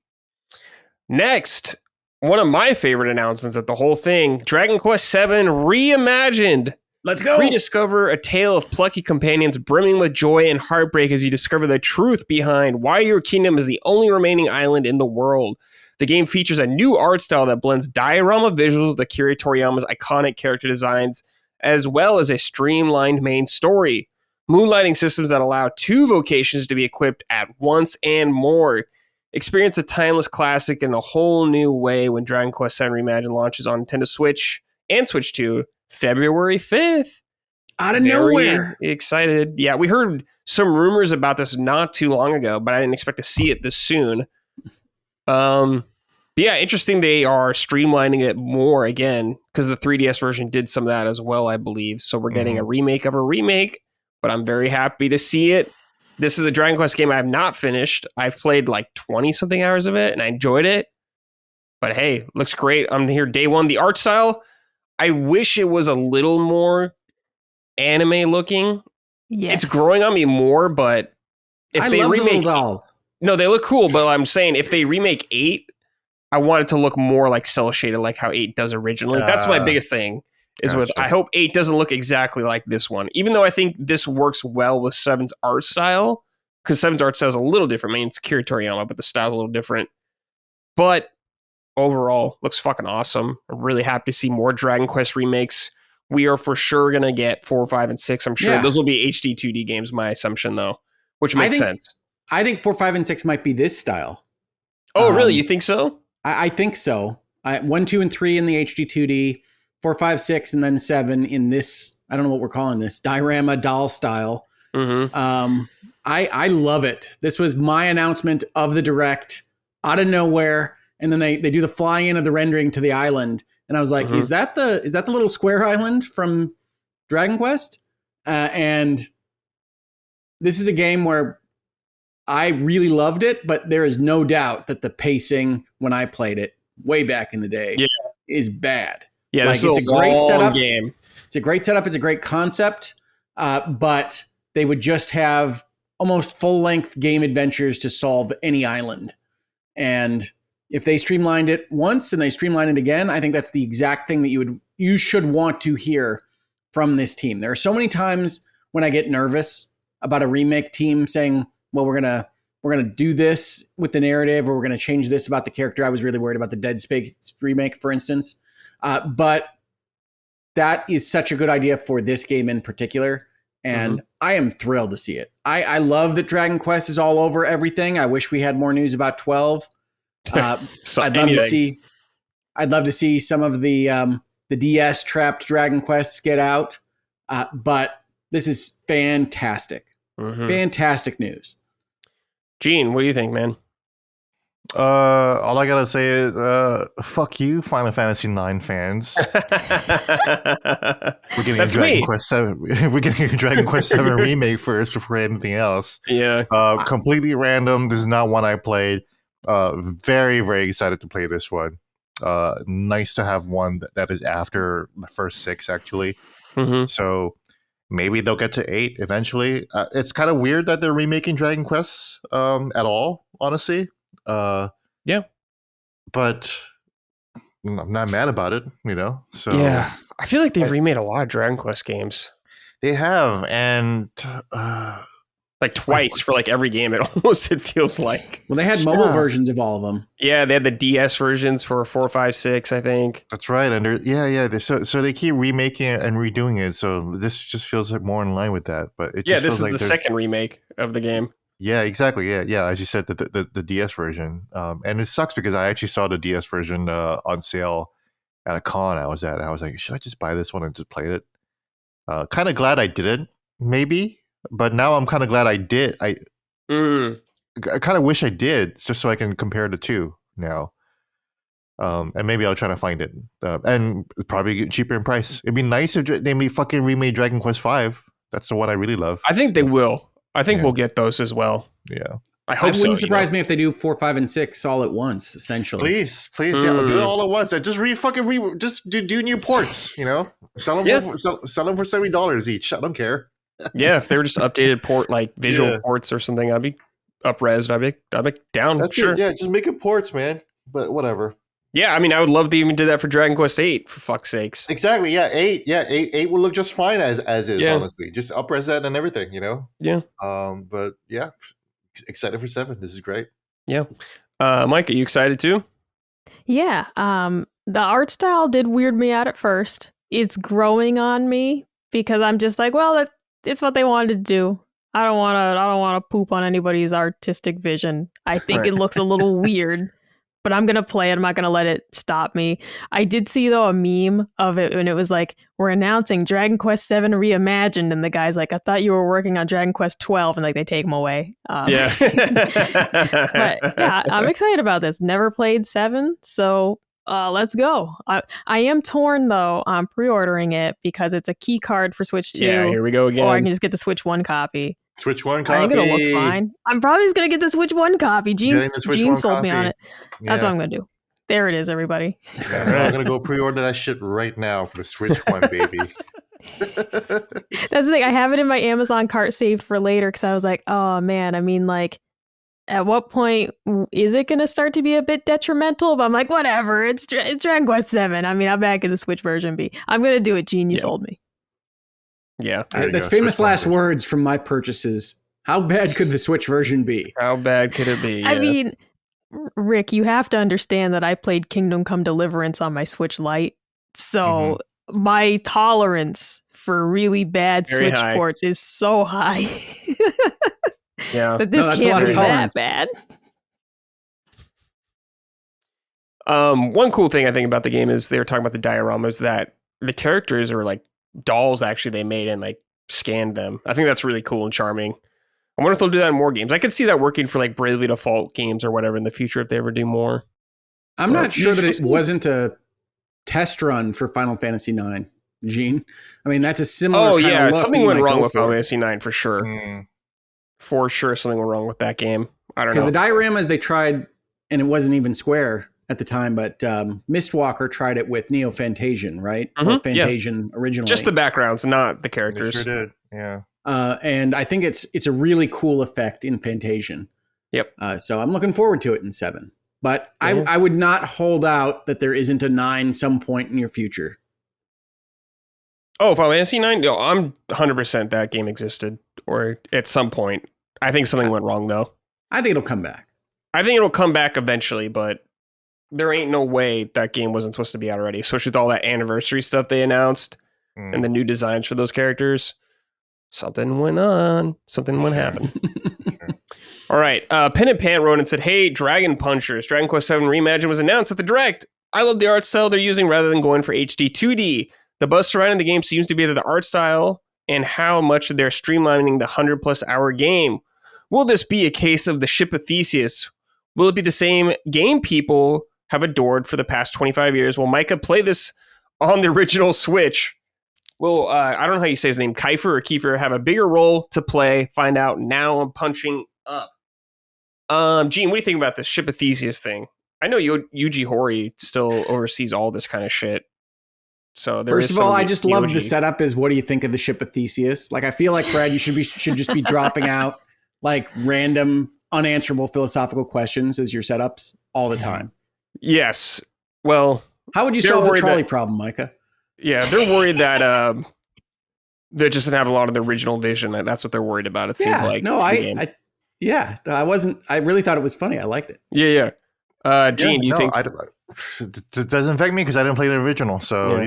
Next, one of my favorite announcements of the whole thing, Dragon Quest VII Reimagined. Let's go. Rediscover a tale of plucky companions brimming with joy and heartbreak as you discover the truth behind why your kingdom is the only remaining island in the world. The game features a new art style that blends diorama visuals with Akira Toriyama's iconic character designs, as well as a streamlined main story. Moonlighting systems that allow 2 vocations to be equipped at once and more. Experience a timeless classic in a whole new way when Dragon Quest VII Reimagined launches on Nintendo Switch and Switch 2 February 5th. Out of nowhere. Excited. Yeah, we heard some rumors about this not too long ago, but I didn't expect to see it this soon. Yeah, interesting they are streamlining it more again, because the 3DS version did some of that as well, I believe. So we're getting a remake of a remake, but I'm very happy to see it. This is a Dragon Quest game I have not finished. I've played like 20-something hours of it, and I enjoyed it. But hey, looks great. I'm here day one. The art style, I wish it was a little more anime looking. Yes. It's growing on me more, but if they love remake the little dolls. No, they look cool, but I'm saying if they remake 8, I want it to look more like cell shaded, like how 8 does originally. That's my biggest thing. I hope 8 doesn't look exactly like this one, even though I think this works well with 7's art style, because 7's art style is a little different. I mean, it's Akira Toriyama, but the style's a little different. But overall, looks fucking awesome. I'm really happy to see more Dragon Quest remakes. We are for sure going to get 4, 5, and 6. I'm sure those will be HD 2D games, my assumption, though, which makes sense. I think 4, 5, and 6 might be this style. Oh, really? You think so? I think so. 1, 2, and 3 in the HD 2D, 4, 5, 6, and then 7 in this, I don't know what we're calling this, diorama doll style. Mm-hmm. I love it. This was my announcement of the Direct out of nowhere. And then they do the fly in of the rendering to the island. And I was like, is that the little square island from Dragon Quest? And this is a game where I really loved it, but there is no doubt that the pacing when I played it way back in the day is bad. Yeah, like, it's a great setup. Game. It's a great setup. It's a great concept. But they would just have almost full-length game adventures to solve any island. And if they streamlined it once and they streamline it again, I think that's the exact thing that you should want to hear from this team. There are so many times when I get nervous about a remake team saying, well, we're gonna do this with the narrative, or we're gonna change this about the character. I was really worried about the Dead Space remake, for instance. But that is such a good idea for this game in particular. And I am thrilled to see it. I love that Dragon Quest is all over everything. I wish we had more news about 12. I'd love to see some of the DS trapped Dragon Quests get out. But this is fantastic. Fantastic news. Gene, what do you think, man? All I gotta say is, fuck you, Final Fantasy IX fans. We're getting That's a Dragon me. Quest 7. We're getting a Dragon Quest 7 remake first before anything else. Yeah. Completely random. This is not one I played. Very, very excited to play this one. Nice to have one that is after the first 6, actually. Mm-hmm. So maybe they'll get to 8 eventually. It's kind of weird that they're remaking Dragon Quest at all, honestly. Yeah. But I'm not mad about it, So Yeah. I feel like they've remade a lot of Dragon Quest games. they have, and Like twice for like every game. It feels like. Well, they had mobile versions of all of them. Yeah, they had the DS versions for 4, 5, 6, I think. that's right. And so they keep remaking it and redoing it. So this just feels like more in line with that. But it just This feels is like the second remake of the game. Yeah, exactly. Yeah. As you said, the DS version, and it sucks because I actually saw the DS version on sale at a con I was at. I was like, should I just buy this one and just play it? Kind of glad I didn't, maybe, but now I'm kind of glad I did. I kind of wish I did, just so I can compare the two now. And maybe I'll try to find it, and probably get cheaper in price. It'd be nice if they fucking remade Dragon Quest V. That's the one I really love. I think they will. I think we'll get those as well. Yeah. I hope It wouldn't surprise me if they do 4, 5, and 6 all at once, essentially. Please, yeah, do it all at once. And just just do new ports. Sell them for $70 each. I don't care. Yeah, if they were just updated port, like visual ports or something, I'd be up-resed. I'd be down. That's sure. it. Yeah, just make it ports, man. But whatever. Yeah, I mean, I would love to even do that for Dragon Quest 8, for fuck's sakes. Exactly. Yeah, 8. Yeah, 8 will look just fine as is. Honestly, just up-res that and everything. Yeah. But yeah, excited for 7. This is great. Yeah. Mike, are you excited too? Yeah. The art style did weird me out at first. It's growing on me because I'm just like, well, it's what they wanted to do. I don't want to poop on anybody's artistic vision. I think it looks a little weird, but I'm going to play it. I'm not going to let it stop me. I did see, though, a meme of it, and it was like, we're announcing Dragon Quest 7 Reimagined, and the guy's like, I thought you were working on Dragon Quest 12, and like they take him away. Yeah. But yeah, I'm excited about this. Never played 7, so let's go. I am torn, though, on pre-ordering it because it's a key card for Switch 2. Yeah, here we go again. Or I can just get the Switch 1 copy. Switch 1 copy. I think it'll look fine. I'm probably just going to get the Switch 1 copy. Gene sold me on it. That's what I'm going to do. There it is, everybody. Yeah, I'm going to go pre-order that shit right now for the Switch 1, baby. That's the thing. I have it in my Amazon cart saved for later because I was like, oh, man. I mean, like, at what point is it going to start to be a bit detrimental? But I'm like, whatever. It's Dragon Quest 7. I mean, I'm back in the Switch version B. I'm going to do it, Gene. You sold me. Yeah. That's famous last words from my purchases. How bad could the Switch version be? How bad could it be? Yeah. I mean, Rick, you have to understand that I played Kingdom Come Deliverance on my Switch Lite. So my tolerance for really bad Switch ports is so high. Yeah. That this can't be that bad. One cool thing I think about the game is they were talking about the dioramas, that the characters are like dolls actually they made and like scanned them. I think that's really cool and charming. I wonder if they'll do that in more games. I could see that working for like Bravely Default games or whatever in the future if they ever do more. I'm not sure that it wasn't a test run for Final Fantasy IX, Gene. I mean, that's a similar. Oh yeah, something went wrong with Final Fantasy IX for sure. For sure, something went wrong with that game. I don't know. Because the dioramas they tried, and it wasn't even square at the time, but Mistwalker tried it with Neo Fantasian, right? Or Fantasian originally. Just the backgrounds, not the characters. They sure did. Yeah. And I think it's a really cool effect in Fantasian. Yep. So I'm looking forward to it in 7. But I would not hold out that there isn't a 9 some point in your future. Oh, Final Fantasy 9? No, I'm 100% that game existed, or at some point. I think something went wrong, though. I think it'll come back. I think it'll come back eventually, but there ain't no way that game wasn't supposed to be out already, especially with all that anniversary stuff they announced and the new designs for those characters. Something went on. Something went happen. All right. Pen and Pant wrote and said, hey, Dragon Punchers, Dragon Quest 7 Reimagined was announced at the Direct. I love the art style they're using rather than going for HD 2D. The buzz surrounding the game seems to be the art style and how much they're streamlining the 100-plus hour game. Will this be a case of the ship of Theseus, Will it be the same game people have adored for the past 25 years? Will Micah play this on the original Switch? Will, I don't know how you say his name, Kiefer or Kiefer, have a bigger role to play? Find out now. I'm punching up. Gene, what do you think about this Ship of Theseus thing? I know Yuji Horii still oversees all this kind of shit. So first of all, I just love the setup. Is what do you think of the Ship of Theseus? Like, I feel like Brad, you should just be dropping out like random, unanswerable philosophical questions as your setups all the time. Yes. Well, how would you solve the trolley problem, Micah? Yeah, they're worried that they just didn't have a lot of the original vision. That's what they're worried about. It seems like. No, I wasn't. I really thought it was funny. I liked it. Yeah. Gene, do you think it doesn't affect me because I didn't play the original? So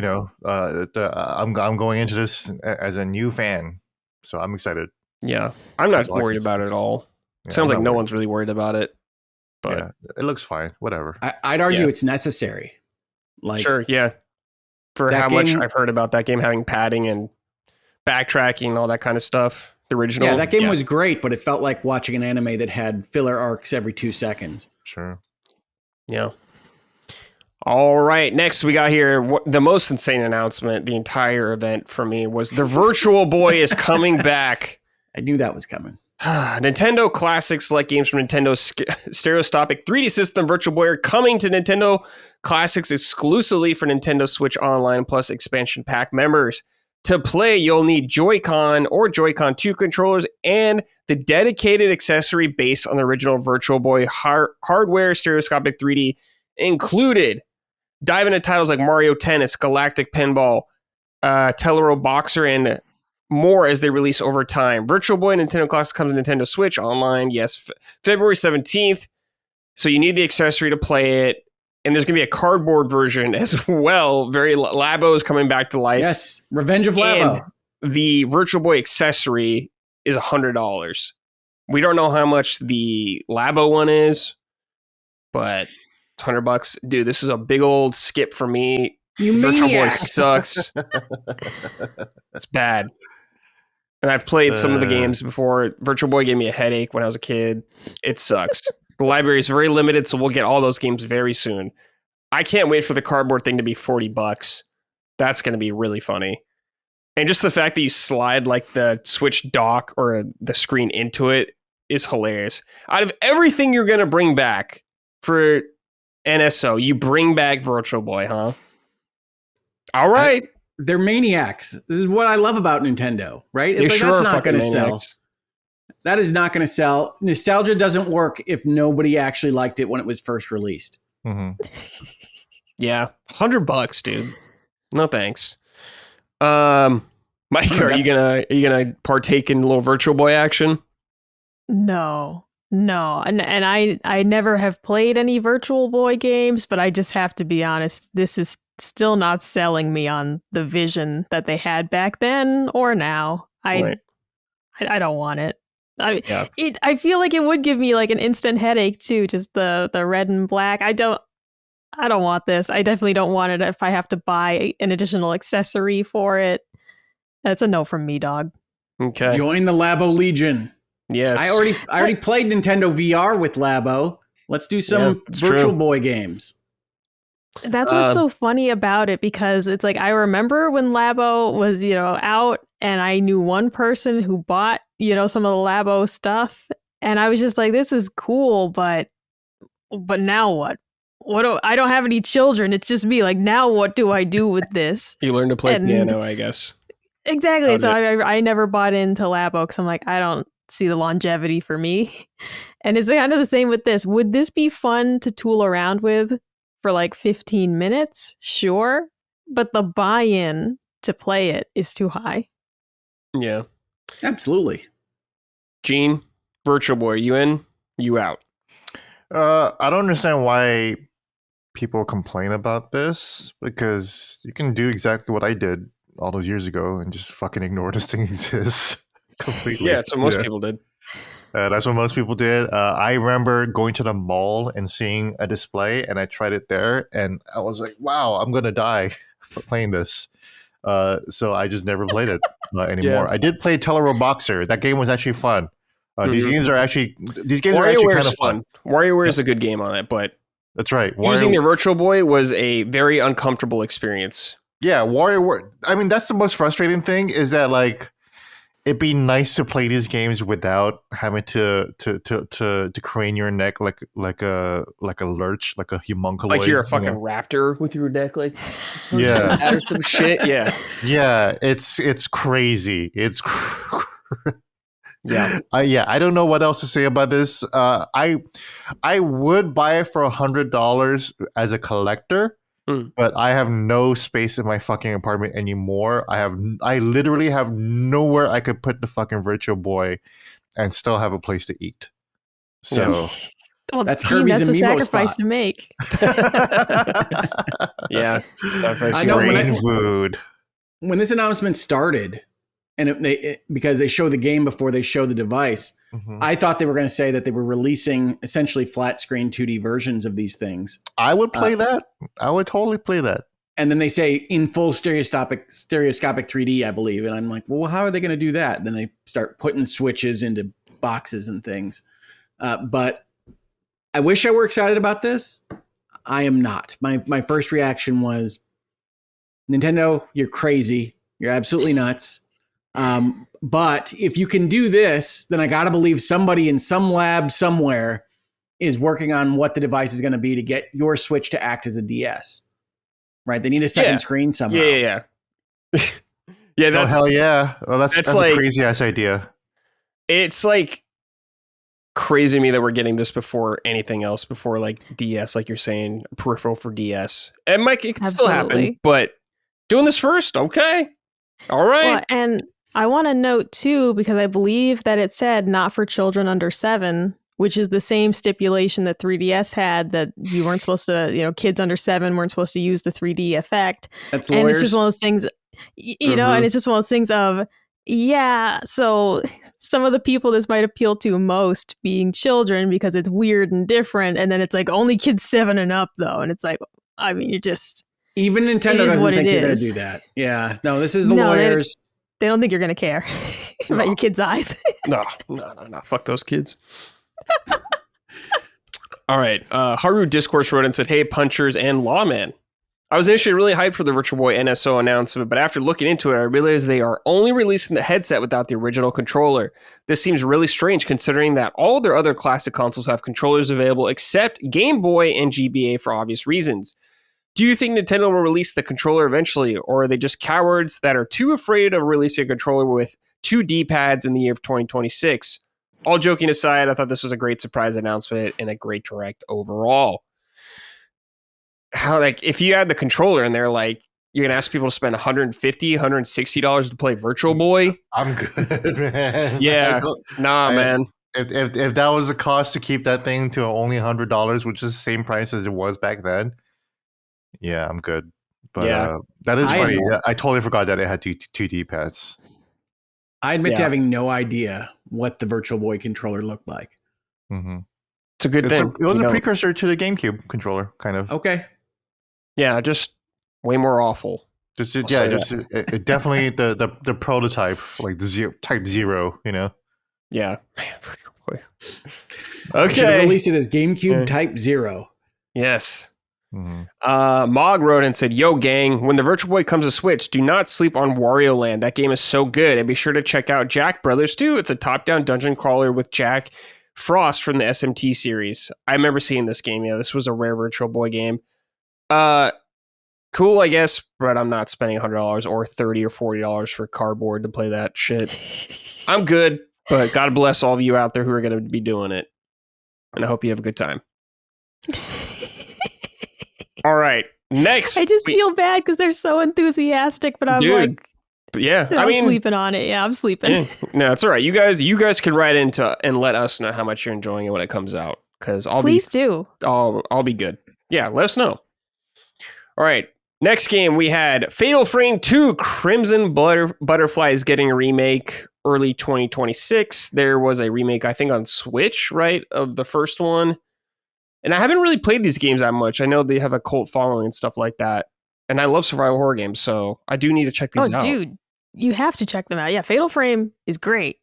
I'm going into this as a new fan, so I'm excited. Yeah, I'm not worried about it at all. Yeah, sounds like no one's really worried about it. But yeah, it looks fine. Whatever. I'd argue it's necessary. Like, sure, yeah. For how much I've heard about that game having padding and backtracking and all that kind of stuff. The original. Yeah, that game was great, but it felt like watching an anime that had filler arcs every 2 seconds. Sure. Yeah. All right. Next, we got here the most insane announcement the entire event for me was the Virtual Boy is coming back. I knew that was coming. Nintendo Classics select games from Nintendo's stereoscopic 3D system Virtual Boy are coming to Nintendo Classics exclusively for Nintendo Switch Online Plus expansion pack members. To play, you'll need Joy-Con or Joy-Con 2 controllers and the dedicated accessory based on the original Virtual Boy hardware stereoscopic 3D included. Dive into titles like Mario Tennis, Galactic Pinball, Tellero Boxer, and more as they release over time. Virtual Boy Nintendo Classics comes to Nintendo Switch Online, yes, February 17th. So you need the accessory to play it. And there's going to be a cardboard version as well. Labo is coming back to life. Yes, Revenge of Labo. And the Virtual Boy accessory is $100. We don't know how much the Labo one is, but it's $100. Dude, this is a big old skip for me. Virtual Boy sucks. That's bad. And I've played some of the games before. Virtual Boy gave me a headache when I was a kid. It sucks. The library is very limited, so we'll get all those games very soon. I can't wait for the cardboard thing to be $40. That's going to be really funny. And just the fact that you slide like the Switch dock or the screen into it is hilarious. Out of everything you're going to bring back for NSO, you bring back Virtual Boy, huh? All right. They're maniacs. This is what I love about Nintendo, right? It's that's not going to sell. That is not going to sell. Nostalgia doesn't work if nobody actually liked it when it was first released. Mm-hmm. Yeah, $100, dude. No thanks. Mike, are you gonna partake in a little Virtual Boy action? No, and I never have played any Virtual Boy games, but I just have to be honest. This is still not selling me on the vision that they had back then or now. I don't want it. I feel like it would give me like an instant headache too, just the red and black. I don't want this. I definitely don't want it if I have to buy an additional accessory for it. That's a no from me, dog. Okay. Join the Labo Legion. Yes. I already played Nintendo VR with Labo. Let's do some Virtual Boy games. That's what's so funny about it, because it's like I remember when Labo was, out, and I knew one person who bought, some of the Labo stuff, and I was just like, this is cool, but now what? I don't have any children. It's just me. Like, now what do I do with this? You learn to play piano, I guess. Exactly. So I never bought into Labo because I'm like, I don't see the longevity for me. And it's kind of the same with this. Would this be fun to tool around with for like 15 minutes? Sure. But the buy-in to play it is too high. Yeah. Absolutely. Gene, Virtual Boy, you in? You out? I don't understand why people complain about this, because you can do exactly what I did all those years ago and just fucking ignore this thing exists completely. Yeah, that's what most people did. That's what most people did. I remember going to the mall and seeing a display, and I tried it there, and I was like, wow, I'm going to die for playing this. So I just never played it anymore. Yeah. I did play Tellero Boxer. That game was actually fun. These games are actually kind of fun. WarioWare is a good game on it, but that's right. Using the Virtual Boy was a very uncomfortable experience. Yeah, WarioWare. I mean, that's the most frustrating thing is that like it'd be nice to play these games without having to crane your neck like a lurch, like a homunculoid. Like you're a fucking raptor with your neck, like yeah, or some shit. Yeah, yeah. It's crazy. It's yeah. I don't know what else to say about this. I would buy it for $100 as a collector. But I have no space in my fucking apartment anymore. I literally have nowhere I could put the fucking Virtual Boy and still have a place to eat. So well, that's Kirby's a sacrifice spot to make. Yeah, sacrifice. I know food. When this announcement started, and because they show the game before they show the device, I thought they were going to say that they were releasing essentially flat screen 2D versions of these things. I would play that. I would totally play that. And then they say in full stereoscopic 3D, I believe. And I'm like, well, how are they going to do that? And then they start putting switches into boxes and things. But I wish I were excited about this. I am not. My first reaction was, Nintendo, you're crazy. You're absolutely nuts. But if you can do this, then I got to believe somebody in some lab somewhere is working on what the device is going to be to get your Switch to act as a DS. Right? They need a second screen somehow. Yeah. Yeah, that's hell yeah. Well, that's like, a crazy ass idea. It's like crazy to me that we're getting this before anything else, before like DS, like you're saying, peripheral for DS. And it can still happen, but doing this first, okay. All right. Well, and I want to note too, because I believe that it said not for children under 7, which is the same stipulation that 3DS had, that you weren't supposed to, kids under 7 weren't supposed to use the 3D effect. That's and lawyers. It's just one of those things, know, and it's just one of those things of, yeah, so some of the people this might appeal to most being children because it's weird and different. And then it's like only kids 7 and up though. And it's like, I mean, you're just... Even Nintendo doesn't think you're going to do that. Yeah. No, this is the lawyers. They don't think you're going to care about your kids' eyes. No. Fuck those kids. All right. Haru Discourse wrote and said, hey, punchers and lawman. I was initially really hyped for the Virtual Boy NSO announcement, but after looking into it, I realized they are only releasing the headset without the original controller. This seems really strange considering that all their other classic consoles have controllers available except Game Boy and GBA for obvious reasons. Do you think Nintendo will release the controller eventually, or are they just cowards that are too afraid of releasing a controller with 2 D-pads in the year of 2026? All joking aside, I thought this was a great surprise announcement and a great direct overall. How, like, if you had the controller and they're like, you're going to ask people to spend $150, $160 to play Virtual Boy? I'm good, man. Yeah. Man. If that was the cost to keep that thing to only $100, which is the same price as it was back then, yeah, I'm good. But yeah, that is funny. I totally forgot that it had two D-pads. I admit to having no idea what the Virtual Boy controller looked like. Mm-hmm. It's a good thing. It was a precursor to the GameCube controller, kind of. Okay. Yeah, just way more awful. Definitely the prototype, like the Type 0, Yeah. Virtual Boy. Okay. Should have released it as GameCube Type 0. Yes. Mm-hmm. Mog wrote and said, yo gang, when the Virtual Boy comes to Switch, do not sleep on Wario Land. That game is so good. And be sure to check out Jack Brothers too. It's a top-down dungeon crawler with Jack Frost from the SMT series. I remember seeing this game. Yeah, this was a rare Virtual Boy game. Cool, I guess, but I'm not spending $100 or $30 or $40 for cardboard to play that shit. I'm good, but God bless all of you out there who are going to be doing it. And I hope you have a good time. All right, next. I just feel bad because they're so enthusiastic, but I'm I'm sleeping on it. Yeah, I'm sleeping. Yeah. No, it's all right. You guys can write into and let us know how much you're enjoying it when it comes out. Because I'll be good. Yeah, let us know. All right, next game we had Fatal Frame 2 Crimson Butterfly is getting a remake early 2026. There was a remake, I think, on Switch, right, of the first one. And I haven't really played these games that much. I know they have a cult following and stuff like that. And I love survival horror games, so I do need to check these out. Oh, dude, you have to check them out. Yeah, Fatal Frame is great.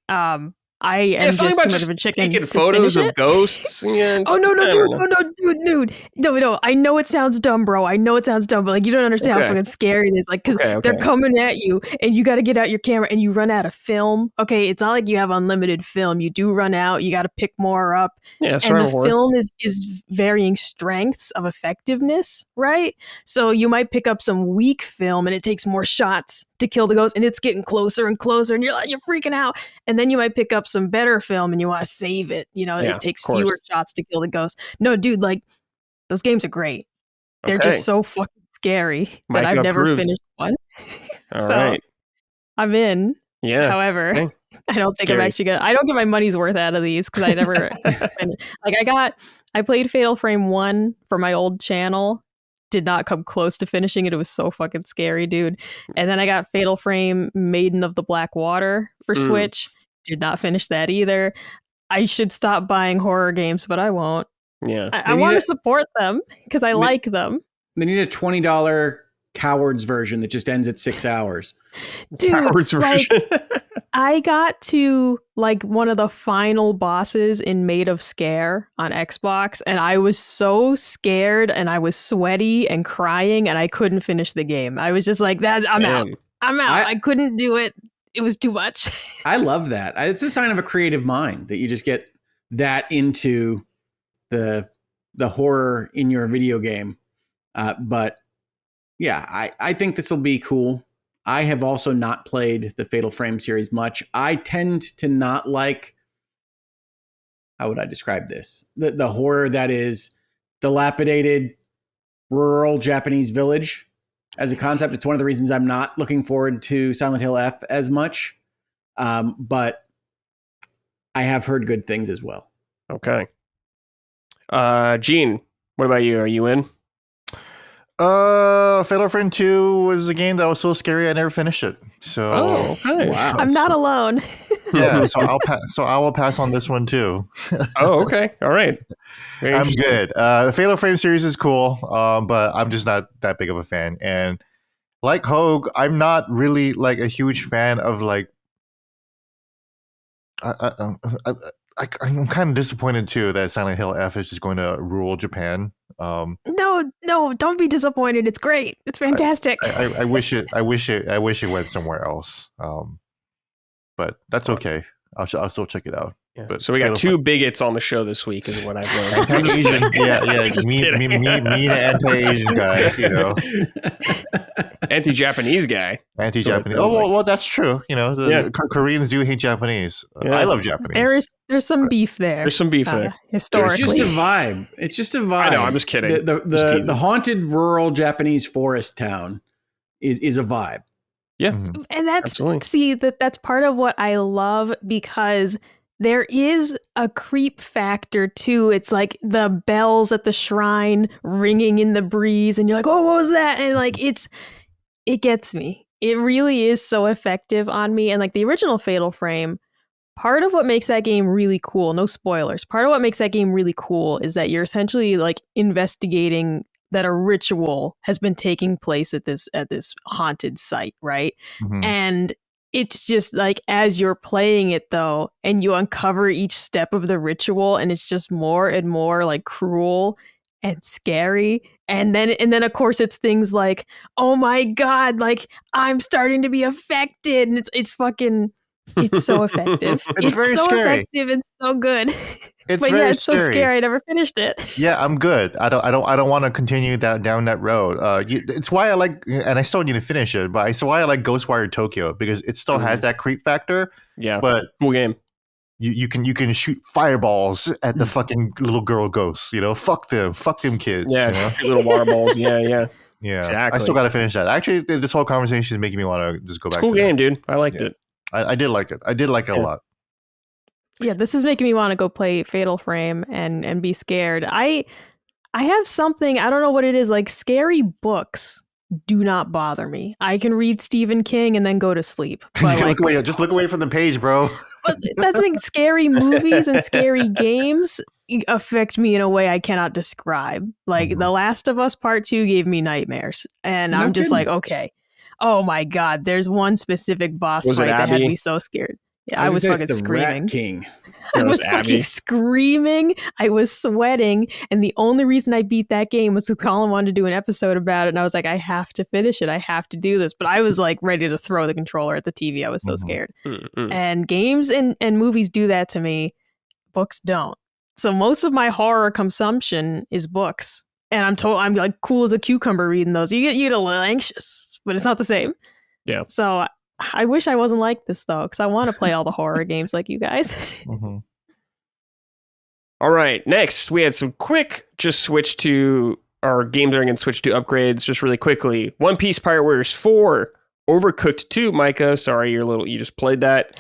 I am just something too about much just of a chicken taking to photos finish of it. ghosts. Yeah, Oh no, I don't know. dude, no. I know it sounds dumb, bro. I know it sounds dumb, but like you don't understand Okay. how fucking scary it is. Like, because Okay. they're coming at you, and you got to get out your camera, and you run out of film. Okay, it's not like you have unlimited film. You do run out. You got to pick more up, Yeah, and survival the horror. film is varying strengths of effectiveness, right? So you might pick up some weak film, and it takes more shots to kill the ghost, and it's getting closer and closer, and you're freaking out. And then you might pick up some better film, and you want to save it. Yeah, It takes of course. fewer shots to kill the ghost. No, dude, like those games are great. They're Okay. just so fucking scary that Mike I've never approved. finished one. All So, right. I'm in. Yeah. However, Okay. I don't think Scary. I'm actually gonna. I don't get my money's worth out of these because I never. I played Fatal Frame 1 for my old channel. Did not come close to finishing it. It was so fucking scary, dude. And then I got Fatal Frame Maiden of the Black Water for Switch. Did not finish that either. I should stop buying horror games, but I won't. Yeah. I want to support them because I like them. They need a $20 Cowards version that just ends at 6 hours. Dude, Cowards like, version. I got to like one of the final bosses in Made of Scare on Xbox, and I was so scared and I was sweaty and crying and I couldn't finish the game. I was just like, I'm out. I couldn't do it. It was too much. I love that. It's a sign of a creative mind that you just get that into the horror in your video game. But yeah, I think this will be cool. I have also not played the Fatal Frame series much. I tend to not like, how would I describe this? The horror that is dilapidated rural Japanese village as a concept. It's one of the reasons I'm not looking forward to Silent Hill F as much. But I have heard good things as well. Okay. Gene, what about you? Are you in? Fatal Frame 2 was a game that was so scary I never finished it. So okay. Wow. I'm not alone. yeah, so I will pass on this one too. Oh, okay. All right. Very I'm interesting. good. The Fatal Frame series is cool, but I'm just not that big of a fan. And like Hoeg, I'm not really like a huge fan of like. I'm kind of disappointed too that Silent Hill F is just going to rule Japan. No, don't be disappointed. It's great. It's fantastic. I wish it went somewhere else. But that's okay. I'll still check it out. Yeah. But So we got Fatal two bigots on the show this week, is what I've learned. Anti-Asian, yeah. Just Me, kidding. the anti-Asian guy, you know, Anti-Japanese guy. anti-Japanese. sounds like. Well, that's true. You know, Yeah. Koreans do hate Japanese. Yeah. I love Japanese. There's some beef there. There's some beef there. It's Historically. just a vibe. It's just a vibe. I know, I'm just kidding. Just teasing. The haunted rural Japanese forest town is a vibe. Yeah. Mhm. And that's Absolutely. that's part of what I love, because there is a creep factor too. It's like the bells at the shrine ringing in the breeze, and you're like, "Oh, what was that?" And like it gets me. It really is so effective on me. And like the original Fatal Frame, part of what makes that game really cool, no spoilers, part of what makes that game really cool is that you're essentially like investigating that a ritual has been taking place at this haunted site, right? Mhm. And it's just like, as you're playing it though, and you uncover each step of the ritual, and it's just more and more like cruel and scary. And then of course it's things like, oh my God, like I'm starting to be affected. And it's fucking, it's so effective. It's very so scary. effective and so good. It's But very yeah, it's so scary. scary. I never finished it. Yeah, I'm good. I don't want to continue down that road. It's why I like, and I still need to finish it. But it's why I like Ghostwire Tokyo, because it still has that creep factor. Yeah. But Cool game. you can shoot fireballs at the fucking little girl ghosts. You know, fuck them kids. Yeah. You know? Little water balls. Yeah. Yeah. Exactly. I still got to finish that. Actually, this whole conversation is making me want to just go It's a back. cool to game, dude. I liked Yeah. it. I did like it. I did like it a Yeah. lot. Yeah, this is making me want to go play Fatal Frame and be scared. I have something, I don't know what it is, like scary books do not bother me. I can read Stephen King and then go to sleep. But like, Just look away from the page, bro. but that's like scary movies and scary games affect me in a way I cannot describe. Like The Last of Us Part 2 gave me nightmares. And I'm just like, okay, oh my God, there's one specific boss Was it fight that had Abby? me so scared. I was gonna say fucking it's the screaming. Rat King. I That was was Abby. fucking screaming. I was sweating. And the only reason I beat that game was because Colin wanted to do an episode about it. And I was like, I have to finish it. I have to do this. But I was like ready to throw the controller at the TV. I was so scared. Mm-mm. And games and movies do that to me. Books don't. So most of my horror consumption is books. And I'm like cool as a cucumber reading those. You get a little anxious, but it's not the same. Yeah. So I wish I wasn't like this though, because I want to play all the horror games like you guys. Mm-hmm. All right. Next, we had some quick just switch to our games are going to switch to upgrades just really quickly. One Piece Pirate Warriors 4, Overcooked 2, Micah. Sorry, you just played that.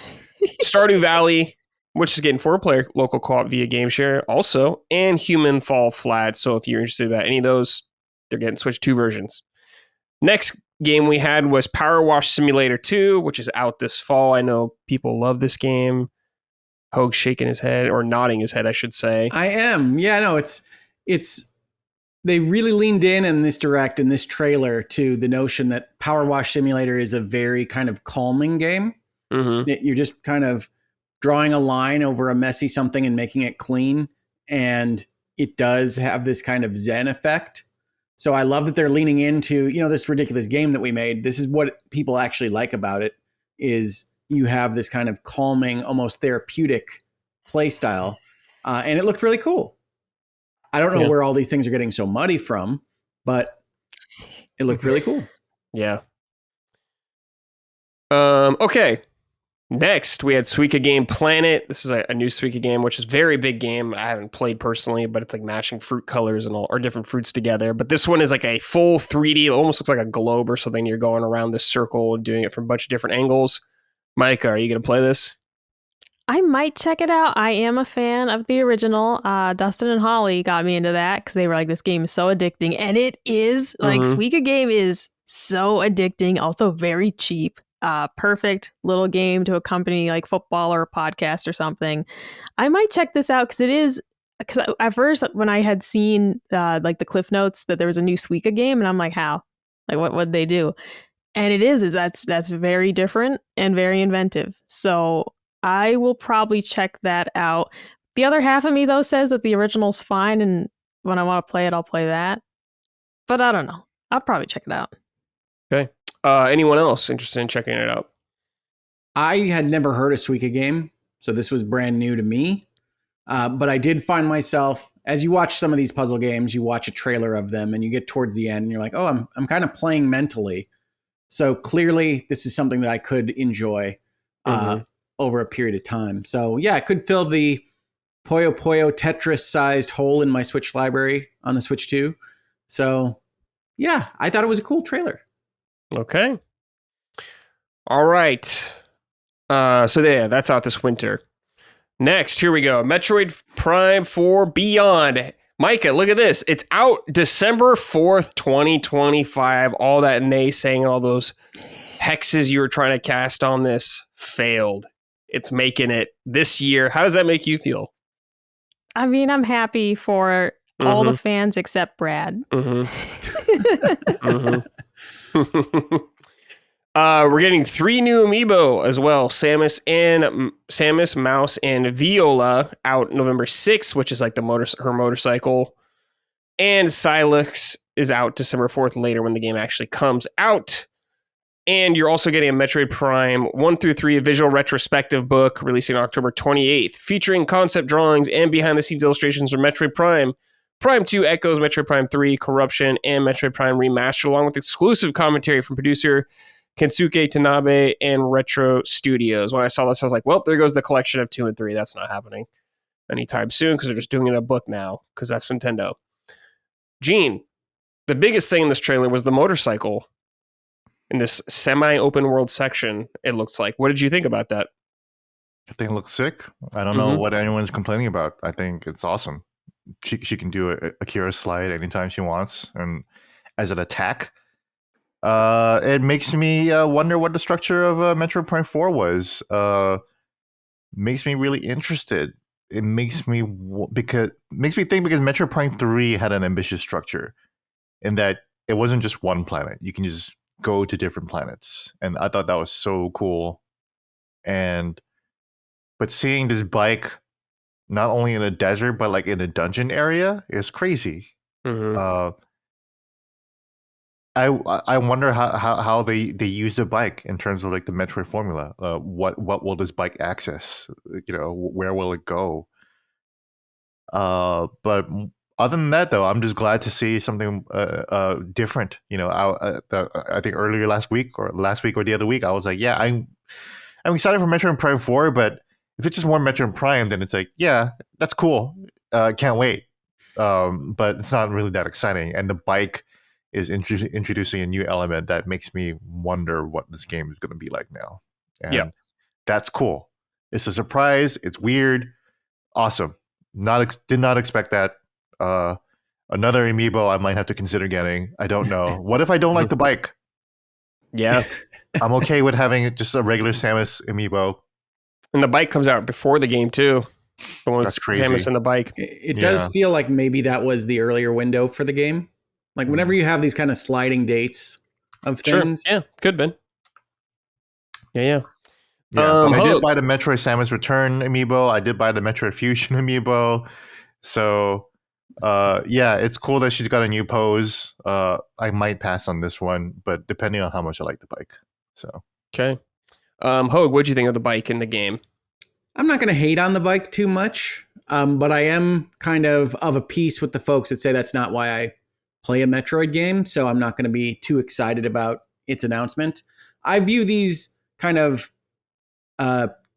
Stardew Valley, which is getting 4-player local co-op via Game Share also, and Human Fall Flat. So if you're interested about any of those, they're getting Switch 2 versions. Next game we had was Power Wash Simulator 2, which is out this fall. I know people love this game. Hoeg shaking his head, or nodding his head, I should say. I am. Yeah, no, it's they really leaned in this direct in this trailer to the notion that Power Wash Simulator is a very kind of calming game. Mm-hmm. You're just kind of drawing a line over a messy something and making it clean, and it does have this kind of zen effect. So I love that they're leaning into, this ridiculous game that we made. This is what people actually like about it, is you have this kind of calming, almost therapeutic play style. And it looked really cool. I don't know where all these things are getting so muddy from, but it looked really cool. Yeah. Okay. Next, we had Suika Game Planet. This is a new Suika game, which is a very big game. I haven't played personally, but it's like matching fruit colors and all, or different fruits together. But this one is like a full 3D, it almost looks like a globe or something. You're going around this circle and doing it from a bunch of different angles. Micah, are you going to play this? I might check it out. I am a fan of the original. Dustin and Holly got me into that because they were like, this game is so addicting. And it is. Like, Suika Game is so addicting. Also very cheap. Perfect little game to accompany like football or a podcast or something. I might check this out because at first when I had seen like the cliff notes that there was a new Suika game, and I'm like, how? Like, what would they do? And that's very different and very inventive. So I will probably check that out. The other half of me though says that the original's fine, and when I want to play it, I'll play that. But I don't know. I'll probably check it out. Okay. Anyone else interested in checking it out? I had never heard of Suika Game, so this was brand new to me. But I did find myself, as you watch some of these puzzle games, you watch a trailer of them and you get towards the end and you're like, oh, I'm kind of playing mentally. So clearly this is something that I could enjoy over a period of time. So yeah, I could fill the Puyo Puyo Tetris-sized hole in my Switch library on the Switch 2. So yeah, I thought it was a cool trailer. Okay. All right. So yeah, that's out this winter. Next, here we go. Metroid Prime 4 Beyond. Micah, look at this. It's out December 4th, 2025. All that naysaying, all those hexes you were trying to cast on this failed. It's making it this year. How does that make you feel? I mean, I'm happy for all the fans except Brad. We're getting 3 new amiibo as well. Samus, Mouse, and Viola out November 6th, which is like her motorcycle. And Silex is out December 4th later when the game actually comes out. And you're also getting a Metroid Prime 1 through 3 visual retrospective book releasing October 28th, featuring concept drawings and behind-the-scenes illustrations from Metroid Prime. Prime 2 echoes Metroid Prime 3, Corruption, and Metroid Prime Remastered, along with exclusive commentary from producer Kensuke Tanabe and Retro Studios. When I saw this, I was like, well, there goes the collection of 2 and 3. That's not happening anytime soon because they're just doing it in a book now because that's Nintendo. Gene, the biggest thing in this trailer was the motorcycle in this semi-open world section, it looks like. What did you think about that? I think it looks sick. I don't know what anyone's complaining about. I think it's awesome. She can do a Kira slide anytime she wants, and as an attack. It makes me wonder what the structure of Metroid Prime 4 was. Makes me really interested. It makes me think because Metroid Prime 3 had an ambitious structure in that it wasn't just one planet. You can just go to different planets, and I thought that was so cool. And but seeing this bike not only in a desert but like in a dungeon area is crazy. Mhm. I wonder how they use the bike in terms of like the Metroid formula. What will this bike access? You know, where will it go? But other than that, though, I'm just glad to see something different. You know, I think earlier last week or the other week, I was like, yeah, I'm excited for Metroid Prime 4, but if it's just more Metroid Prime, then it's like, yeah, that's cool. Can't wait. But it's not really that exciting. And the bike is introducing a new element that makes me wonder what this game is going to be like now. And that's cool. It's a surprise. It's weird. Awesome. Did not expect that. Another amiibo I might have to consider getting. I don't know. What if I don't like the bike? Yeah. I'm okay with having just a regular Samus amiibo. And the bike comes out before the game too. The one with That's crazy. Samus and the bike. It does feel like maybe that was the earlier window for the game. Like whenever you have these kind of sliding dates of things. Sure. Yeah, could have been. Yeah. But I did buy the Metroid Samus Return amiibo. I did buy the Metroid Fusion amiibo. So, it's cool that she's got a new pose. I might pass on this one, but depending on how much I like the bike. So, okay. Hoeg, what'd you think of the bike in the game? I'm not going to hate on the bike too much, but I am kind of a piece with the folks that say that's not why I play a Metroid game. So I'm not going to be too excited about its announcement. I view these kind of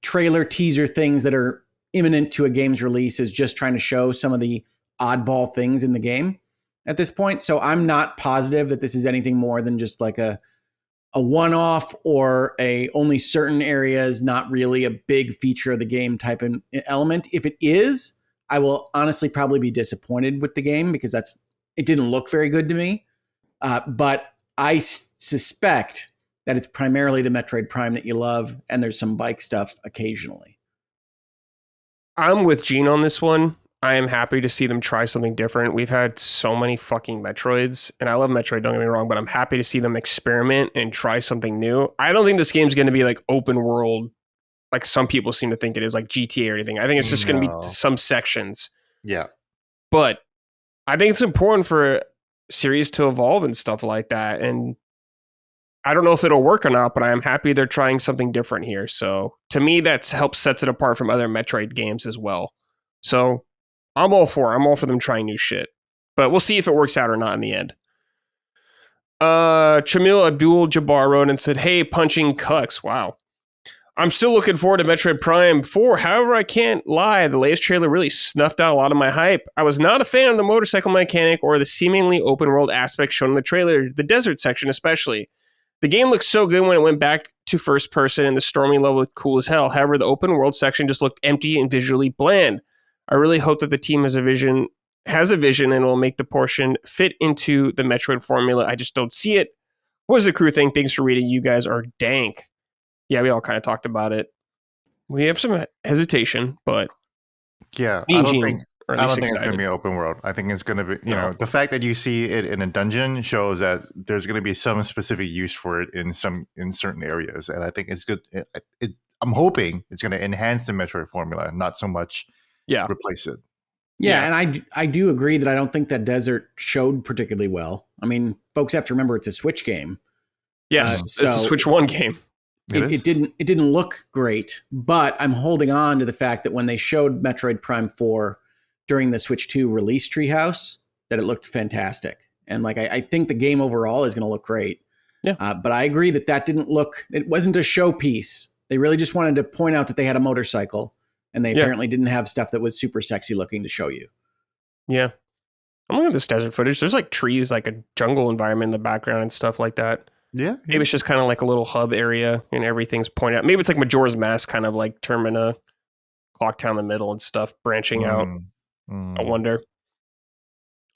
trailer teaser things that are imminent to a game's release as just trying to show some of the oddball things in the game at this point. So I'm not positive that this is anything more than just like a one-off or a only certain areas, not really a big feature of the game type of element. If it is, I will honestly probably be disappointed with the game because it didn't look very good to me. But I suspect that it's primarily the Metroid Prime that you love, and there's some bike stuff occasionally. I'm with Gene on this one. I am happy to see them try something different. We've had so many fucking Metroids, and I love Metroid, don't get me wrong, but I'm happy to see them experiment and try something new. I don't think this game's going to be like open world, like some people seem to think it is, like GTA or anything. I think it's just going to be some sections. Yeah. But I think it's important for series to evolve and stuff like that. And I don't know if it'll work or not, but I am happy they're trying something different here. So to me, that helps sets it apart from other Metroid games as well. So I'm all for them trying new shit. But we'll see if it works out or not in the end. Chamil Abdul Jabbar wrote and said, hey, punching cucks. Wow. I'm still looking forward to Metroid Prime 4. However, I can't lie. The latest trailer really snuffed out a lot of my hype. I was not a fan of the motorcycle mechanic or the seemingly open world aspect shown in the trailer, the desert section especially. The game looked so good when it went back to first person and the stormy level looked cool as hell. However, the open world section just looked empty and visually bland. I really hope that the team has a vision and will make the portion fit into the Metroid formula. I just don't see it. What does the crew think? Thanks for reading. You guys are dank. Yeah, we all kind of talked about it. We have some hesitation, but yeah, I don't think it's going to be open world. I think it's going to be, the fact that you see it in a dungeon shows that there's going to be some specific use for it in certain areas, and I think it's good. I'm hoping it's going to enhance the Metroid formula, not so much replace it. Yeah, and I do agree that I don't think that desert showed particularly well. I mean, folks have to remember it's a Switch game. Yes, it's a Switch 1 game. It didn't look great, but I'm holding on to the fact that when they showed Metroid Prime 4 during the Switch 2 release treehouse, that it looked fantastic. And like I think the game overall is going to look great. Yeah. But I agree that it wasn't a showpiece. They really just wanted to point out that they had a motorcycle, and they apparently didn't have stuff that was super sexy looking to show you. Yeah. I'm looking at this desert footage. There's like trees, like a jungle environment in the background and stuff like that. Yeah. Maybe it's just kind of like a little hub area and everything's pointed out. Maybe it's like Majora's Mask, kind of like Termina, Clock Town in the middle and stuff branching out. I wonder.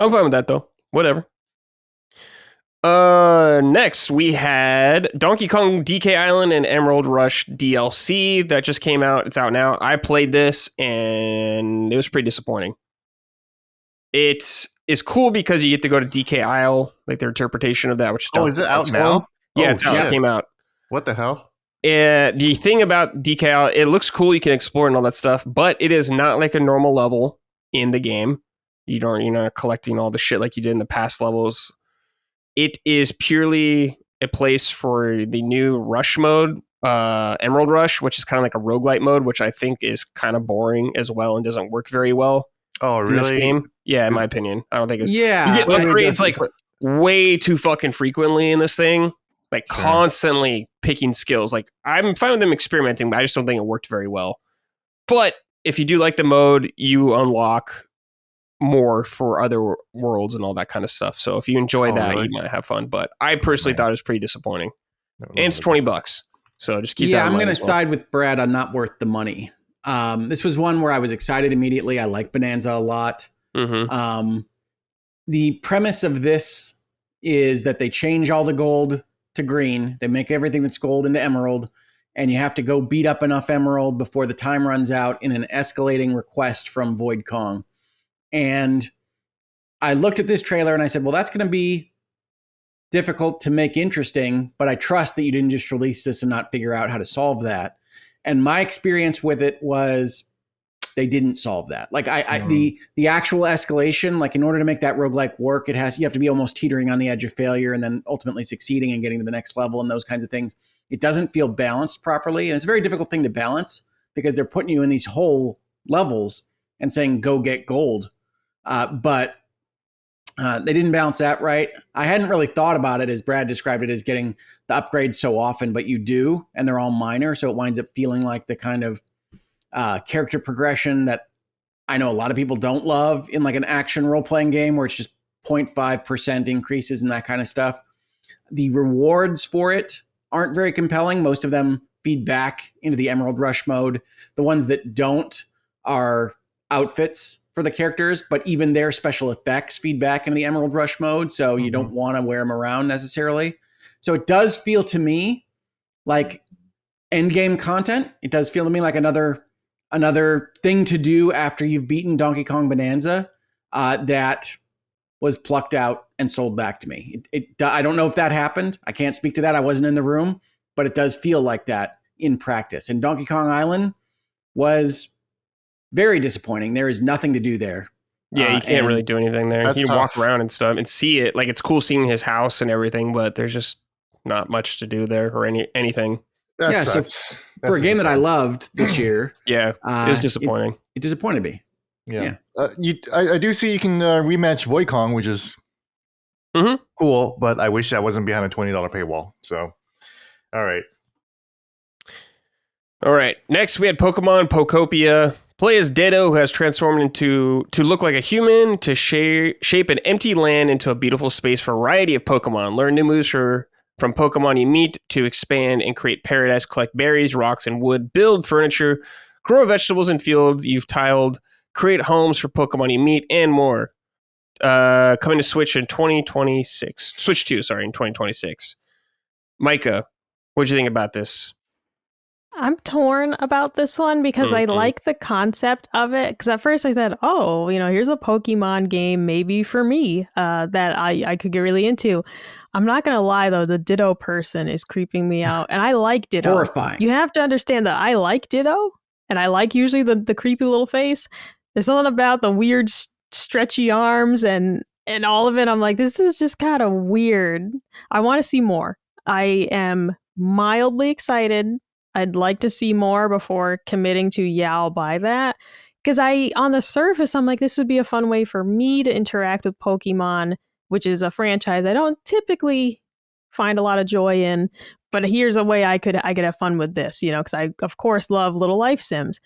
I'm fine with that though. Whatever. Next we had Donkey Kong DK Island and Emerald Rush DLC that just came out. It's out now. I played this and it was pretty disappointing. It's cool because you get to go to DK Isle, like their interpretation of that. Which is it out now? Yeah, it's out. It came out. What the hell? The thing about Decal, it looks cool. You can explore and all that stuff, but it is not like a normal level in the game. You're not collecting all the shit like you did in the past levels. It is purely a place for the new rush mode, Emerald Rush, which is kind of like a roguelite mode, which I think is kind of boring as well and doesn't work very well. Oh, In this really? game. Yeah, in my opinion. I don't think it's... Yeah. You get upgrades like way too fucking frequently in this thing. Like constantly picking skills. Like I'm fine with them experimenting, but I just don't think it worked very well. But if you do like the mode, you unlock more for other worlds and all that kind of stuff. So if you enjoy that, really? you might have fun. But I personally thought it was pretty disappointing. No, And it's $20. So just keep that in I'm mind. going as to well. side with Brad on not worth the money. This was one where I was excited immediately. I like Bonanza a lot. Mm-hmm. The premise of this is that they change all the gold to green. They make everything that's gold into emerald, and you have to go beat up enough emerald before the time runs out in an escalating request from Void Kong. And I looked at this trailer and I said, well, that's going to be difficult to make interesting, but I trust that you didn't just release this and not figure out how to solve that. And my experience with it was they didn't solve that. Like the actual escalation, like in order to make that roguelike work, you have to be almost teetering on the edge of failure and then ultimately succeeding and getting to the next level and those kinds of things. It doesn't feel balanced properly. And it's a very difficult thing to balance because they're putting you in these whole levels and saying, go get gold. But they didn't balance that right. I hadn't really thought about it as Brad described it as getting the upgrades so often, but you do, and they're all minor. So it winds up feeling like the kind of character progression that I know a lot of people don't love in like an action role-playing game where it's just 0.5% increases and that kind of stuff. The rewards for it aren't very compelling. Most of them feed back into the Emerald Rush mode. The ones that don't are outfits for the characters, but even their special effects feed back into the Emerald Rush mode, so you don't want to wear them around necessarily. So it does feel to me like endgame content. It does feel to me like another thing to do after you've beaten Donkey Kong Bonanza that was plucked out and sold back to me. I don't know if that happened. I can't speak to that. I wasn't in the room, but it does feel like that in practice. And Donkey Kong Island was very disappointing. There is nothing to do there. Yeah, you can't really do anything there. You tough. walk around and stuff and see it. Like it's cool seeing his house and everything, but there's just not much to do there or anything. So for a game that I loved this year, Yeah, it was disappointing. It disappointed me. Yeah. I do see you can rematch Void Kong, which is cool, but I wish that wasn't behind a $20 paywall. So, all right. Next, we had Pokemon Pokopia. Play as Ditto, who has transformed to look like a human, to shape an empty land into a beautiful space for a variety of Pokemon. Learn new moves from Pokemon you meet to expand and create paradise, collect berries, rocks, and wood, build furniture, grow vegetables in fields you've tiled, create homes for Pokemon you meet, and more. Coming to Switch in 2026. Switch 2, sorry, in 2026. Micah, what'd you think about this? I'm torn about this one because I like the concept of it. Because at first I thought, oh, here's a Pokemon game maybe for me that I could get really into. I'm not going to lie, though. The Ditto person is creeping me out. And I like Ditto. Horrifying. You have to understand that I like Ditto. And I like usually the creepy little face. There's something about the weird stretchy arms and all of it. I'm like, this is just kind of weird. I want to see more. I am mildly excited. I'd like to see more before committing to, I'll buy that. Because on the surface, I'm like, this would be a fun way for me to interact with Pokemon, which is a franchise I don't typically find a lot of joy in. But here's a way I could have fun with this, because I, of course, love little life sims.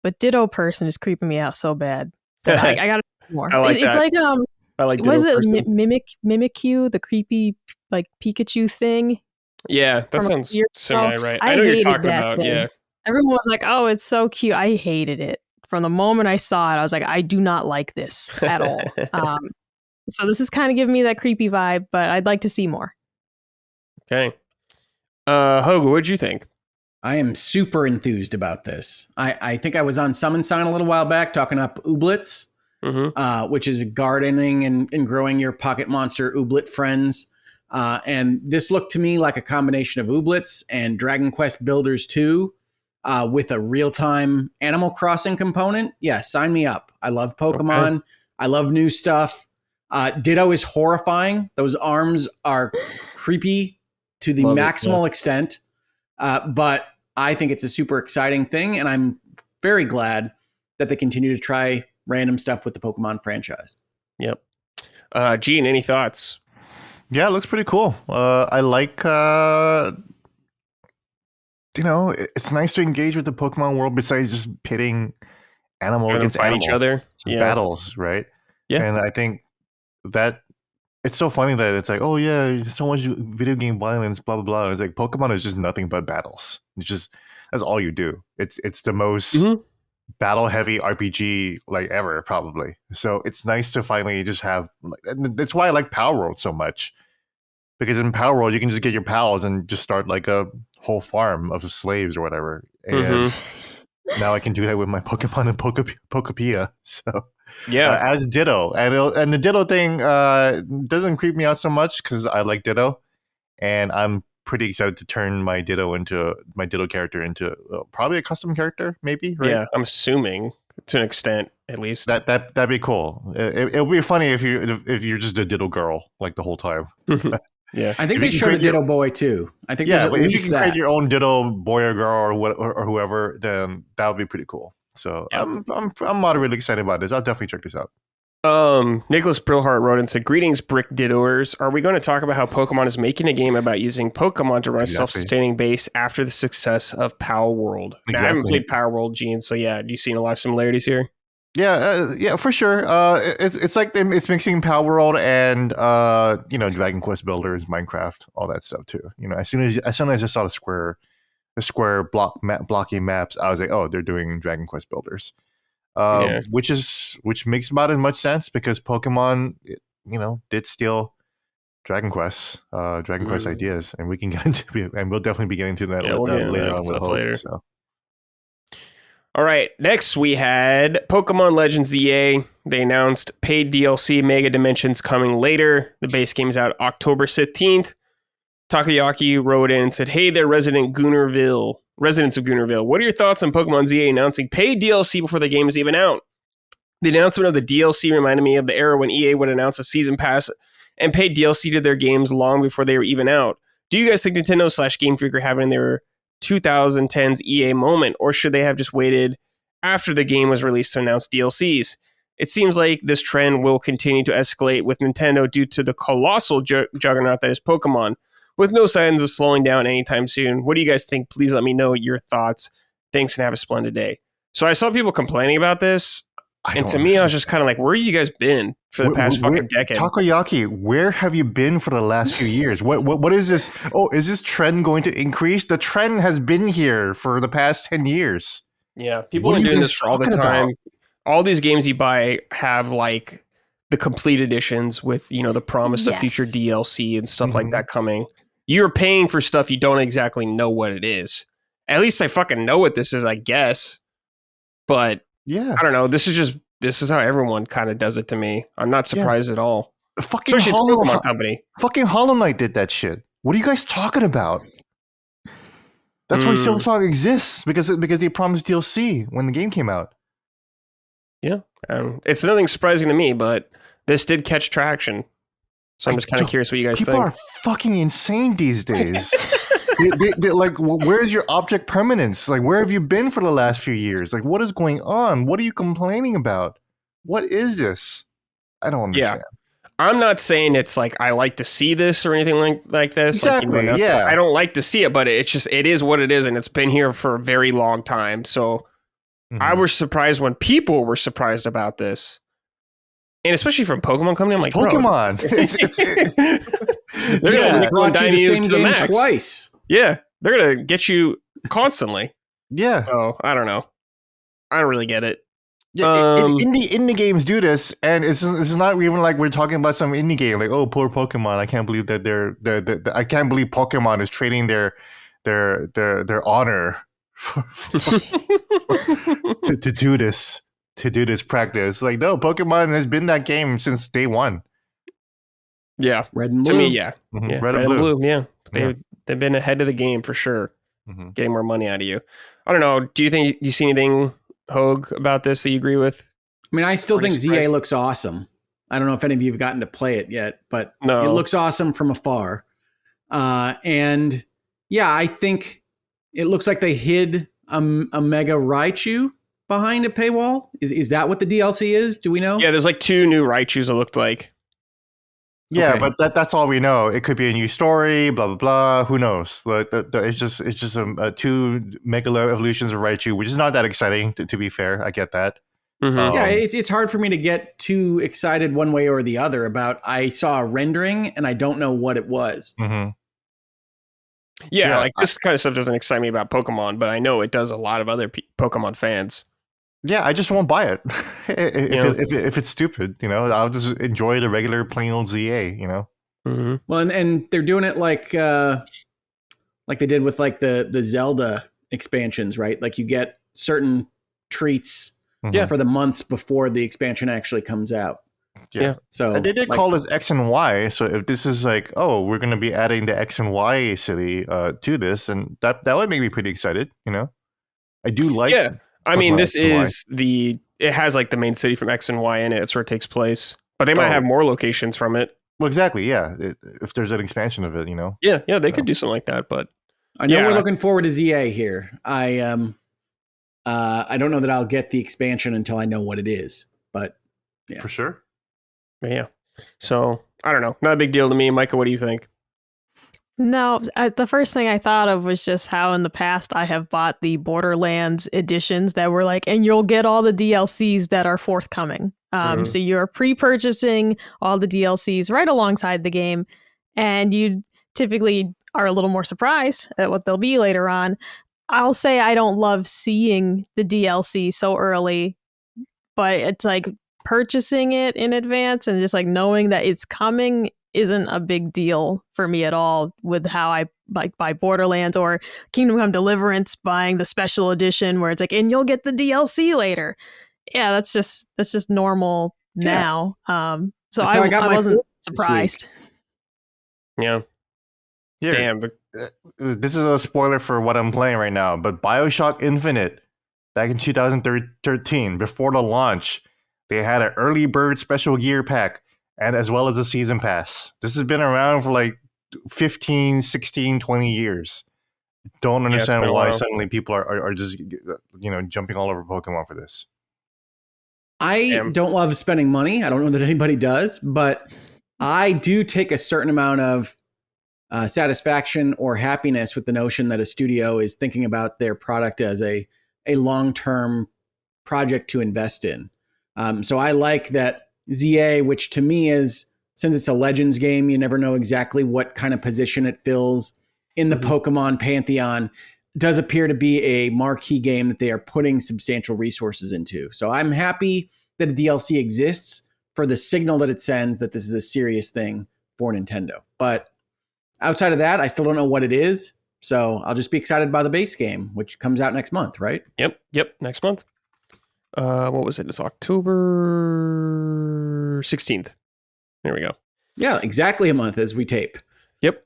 But Ditto person is creeping me out so bad that I got to do more. I like it's that. like, I like Ditto was it person. Mimikyu, the creepy, like, Pikachu thing? Yeah, that sounds similar, right? I know you're talking about, thing. yeah. Everyone was like, oh, it's so cute. I hated it. From the moment I saw it, I was like, I do not like this at all. So this is kind of giving me that creepy vibe, but I'd like to see more. Okay. Hoeg, what'd you think? I am super enthused about this. I think I was on Summon Sign a little while back talking up Ooblets, which is gardening and growing your pocket monster Ooblet friends. And this looked to me like a combination of Ooblets and Dragon Quest Builders 2 with a real-time Animal Crossing component. Yeah, sign me up. I love Pokemon. Okay. I love new stuff. Ditto is horrifying. Those arms are creepy to the maximal extent. But I think it's a super exciting thing, and I'm very glad that they continue to try random stuff with the Pokemon franchise. Yep. Gene, any thoughts? Yeah, it looks pretty cool. I like, it's nice to engage with the Pokemon world besides just pitting animal against animal. Each other. Battles, right? Yeah. And I think that it's so funny that it's like, oh yeah, so much video game violence, blah, blah, blah. And it's like Pokemon is just nothing but battles. That's all you do. It's the most battle heavy RPG like ever, probably. So it's nice to finally just have, that's why I like Power World so much. Because in Power World, you can just get your pals and just start like a whole farm of slaves or whatever. And now I can do that with my Pokemon and Pokepia. So yeah, as Ditto. And the Ditto thing doesn't creep me out so much because I like Ditto. And I'm pretty excited to turn my Ditto character into probably a custom character, maybe, right? Yeah, I'm assuming to an extent, at least. That'd be cool. It'll be funny if you're just a Ditto girl like the whole time. Yeah, I think they showed a Ditto boy too. I think there's at least if you can create your own Ditto boy or girl or whoever, then that would be pretty cool. So I'm moderately excited about this. I'll definitely check this out. Nicholas Brillhart wrote and said, "Greetings, Brick Dittoers. Are we going to talk about how Pokemon is making a game about using Pokemon to run a self-sustaining base after the success of Power World?" Exactly. Now, I haven't played Power World, Gene, so yeah, do you see a lot of similarities here? Yeah, for sure. It's like it's mixing Power World and Dragon Quest Builders, Minecraft, all that stuff too. As soon as I saw the square blocky maps, I was like, oh, they're doing Dragon Quest Builders. Which makes about as much sense because Pokemon, did steal Dragon Quest ideas, and we can get into and we'll definitely be getting to that later on with Hope. So. All right, next we had Pokemon Legends EA. They announced paid DLC Mega Dimensions coming later. The base game's out October 15th. Takoyaki wrote in and said, "Hey there, residents of Goonerville. What are your thoughts on Pokemon EA announcing paid DLC before the game is even out? The announcement of the DLC reminded me of the era when EA would announce a season pass and paid DLC to their games long before they were even out. Do you guys think Nintendo / Game Freak are having their 2010s EA moment, or should they have just waited after the game was released to announce DLCs? It seems like this trend will continue to escalate with Nintendo due to the colossal juggernaut that is Pokemon, with no signs of slowing down anytime soon. What do you guys think? Please let me know your thoughts. Thanks and have a splendid day." So I saw people complaining about this, and to me, I was just kind of like, where have you guys been for the past fucking decade? Takoyaki, where have you been for the last few years? What is this? Oh, is this trend going to increase? The trend has been here for the past 10 years. Yeah, people are doing this for all the time. All these games you buy have like the complete editions with, the promise of future DLC and stuff like that coming. You're paying for stuff you don't exactly know what it is. At least I fucking know what this is, I guess. But I don't know. This is how everyone kind of does it to me. I'm not surprised at all. Especially it's a Pokemon company. Fucking Hollow Knight did that shit. What are you guys talking about? That's why Silksong exists, because they promised DLC when the game came out. Yeah. It's nothing surprising to me, but this did catch traction. So I'm just kind of curious what you guys think. People are fucking insane these days. They're like, where's your object permanence? Like, where have you been for the last few years? Like, what is going on? What are you complaining about? What is this? I don't understand. Yeah. I'm not saying it's like I like to see this or anything like this. Exactly, like, I don't like to see it, but it is what it is, and it's been here for a very long time. So I was surprised when people were surprised about this. And especially from Pokemon Company, I'm like, Pokemon. They're going to the same game twice. Yeah, they're going to get you constantly. Yeah. So, I don't know. I don't really get it. Yeah, indie games do this, and it's not even like we're talking about some indie game like, oh, poor Pokemon. I can't believe that I can't believe Pokemon is trading their honor to do this. To do this practice. Like, no, Pokemon has been that game since day one. Yeah. Red and To blue. me, yeah. Mhm. Yeah. Red and blue. Yeah. Yeah. They've been ahead of the game for sure. Mhm. Getting more money out of you. I don't know. Do you think you see anything, Hogue, about this that you agree with? I mean, I still Or you think ZA surprised? looks awesome. I don't know if any of you have gotten to play it yet, but No. it looks awesome from afar. And yeah, I think it looks like they hid a Mega Raichu behind a paywall. Is that what the DLC is? Do we know? Yeah, there's like 2 new Raichus it looked like. Yeah, Okay. but that's all we know. It could be a new story, blah blah blah. Who knows? Like, it's just 2 Megalo evolutions of Raichu, which is not that exciting. To be fair, I get that. Mhm. Yeah, Um, it's hard for me to get too excited one way or the other about. I saw a rendering and I don't know what it was. mhm. Yeah, Yeah, like this kind of stuff doesn't excite me about Pokemon, but I know it does a lot of other Pokemon fans. Yeah, I just won't buy it. Yeah. If it's stupid, I'll just enjoy the regular plain old ZA. Mhm. Well, and they're doing it like they did with like the Zelda expansions, right? Like you get certain treats Mhm. for the months before the expansion actually comes out. Yeah. So And they did like, call this X and Y. So if this is like, oh, we're going to be adding the X and Y city to this, and that would make me pretty excited. I do like. Yeah. I mean, Pokemon this X and Y. is it has like the main city from X and Y in it. It's where it takes place. But they might Oh. have more locations from it. Well, exactly. Yeah. If there's an expansion of it, Yeah, they could do something like that, but I know Yeah. we're looking forward to ZA here. I don't know that I'll get the expansion until I know what it is, but Yeah. for sure. yeah. So, I don't know. Not a big deal to me. Micah, what do you think? No, the first thing I thought of was just how in the past I have bought the Borderlands editions that were like, and you'll get all the DLCs that are forthcoming. Mhm. So you're pre-purchasing all the DLCs right alongside the game, and you typically are a little more surprised at what they'll be later on. I'll say I don't love seeing the DLC so early, but it's like purchasing it in advance and just like knowing that it's coming isn't a big deal for me at all with how I like buy Borderlands or Kingdom Come Deliverance, buying the special edition where it's like, and you'll get the DLC later. Yeah, that's just normal now. So That's how I got I my wasn't fourth this surprised. Yeah. Here, Damn. But this is a spoiler for what I'm playing right now, but BioShock Infinite, back in 2013, before the launch, they had an early bird special gear pack, and as well as a season pass. This has been around for like 15, 16, 20 years. Don't understand been a why while. suddenly people are just jumping all over Pokemon for this. I Damn. don't love spending money. I don't know that anybody does, but I do take a certain amount of satisfaction or happiness with the notion that a studio is thinking about their product as a long-term project to invest in. So I like that ZA, which to me is, since it's a Legends game, you never know exactly what kind of position it fills in the Pokemon pantheon, does appear to be a marquee game that they are putting substantial resources into. So I'm happy that a DLC exists for the signal that it sends that this is a serious thing for Nintendo. But outside of that, I still don't know what it is. So I'll just be excited by the base game, which comes out next month, right? Yep. Next month. What was it? It's October 16th. There we go. Yeah, exactly a month as we tape. Yep.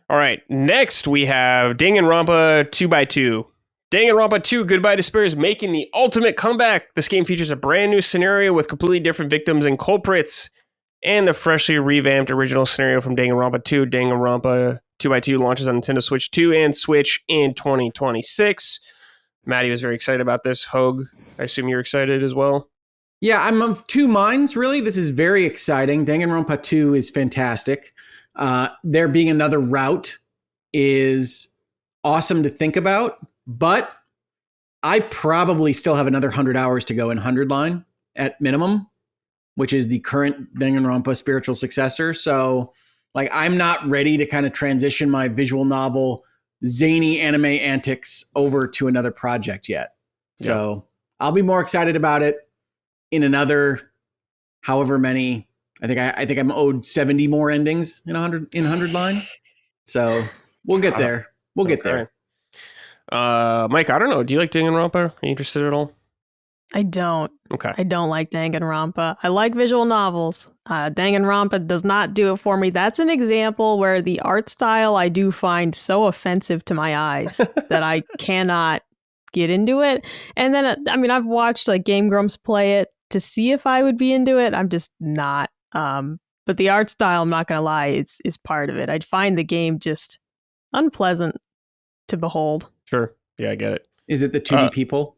All right. Next, we have Danganronpa 2x2. Danganronpa 2 Goodbye Despair is making the ultimate comeback. This game features a brand new scenario with completely different victims and culprits, and the freshly revamped original scenario from Danganronpa 2. Danganronpa 2x2 launches on Nintendo Switch 2 and Switch in 2026. Maddie was very excited about this. Hogue, I assume you're excited as well? Yeah, I'm of two minds, really. This is very exciting. Danganronpa 2 is fantastic. There being another route is awesome to think about, but I probably still have another 100 hours to go in 100 line at minimum, which is the current Danganronpa spiritual successor. So, like, I'm not ready to kind of transition my visual novel zany anime antics over to another project yet. So I'll be more excited about it in another however many. I think I'm owed 70 more endings in 100 line. So we'll get there. We'll get there. Mike, I don't know. Do you like Danganronpa? Are you interested at all? I don't. Okay. I don't like Danganronpa. I like visual novels. Danganronpa does not do it for me. That's an example where the art style I do find so offensive to my eyes that I cannot get into it. And then, I mean, I've watched like Game Grumps play it to see if I would be into it. I'm just not. But the art style, I'm not going to lie, is part of it. I'd find the game just unpleasant to behold. Sure. Yeah, I get it. Is it the 2D people?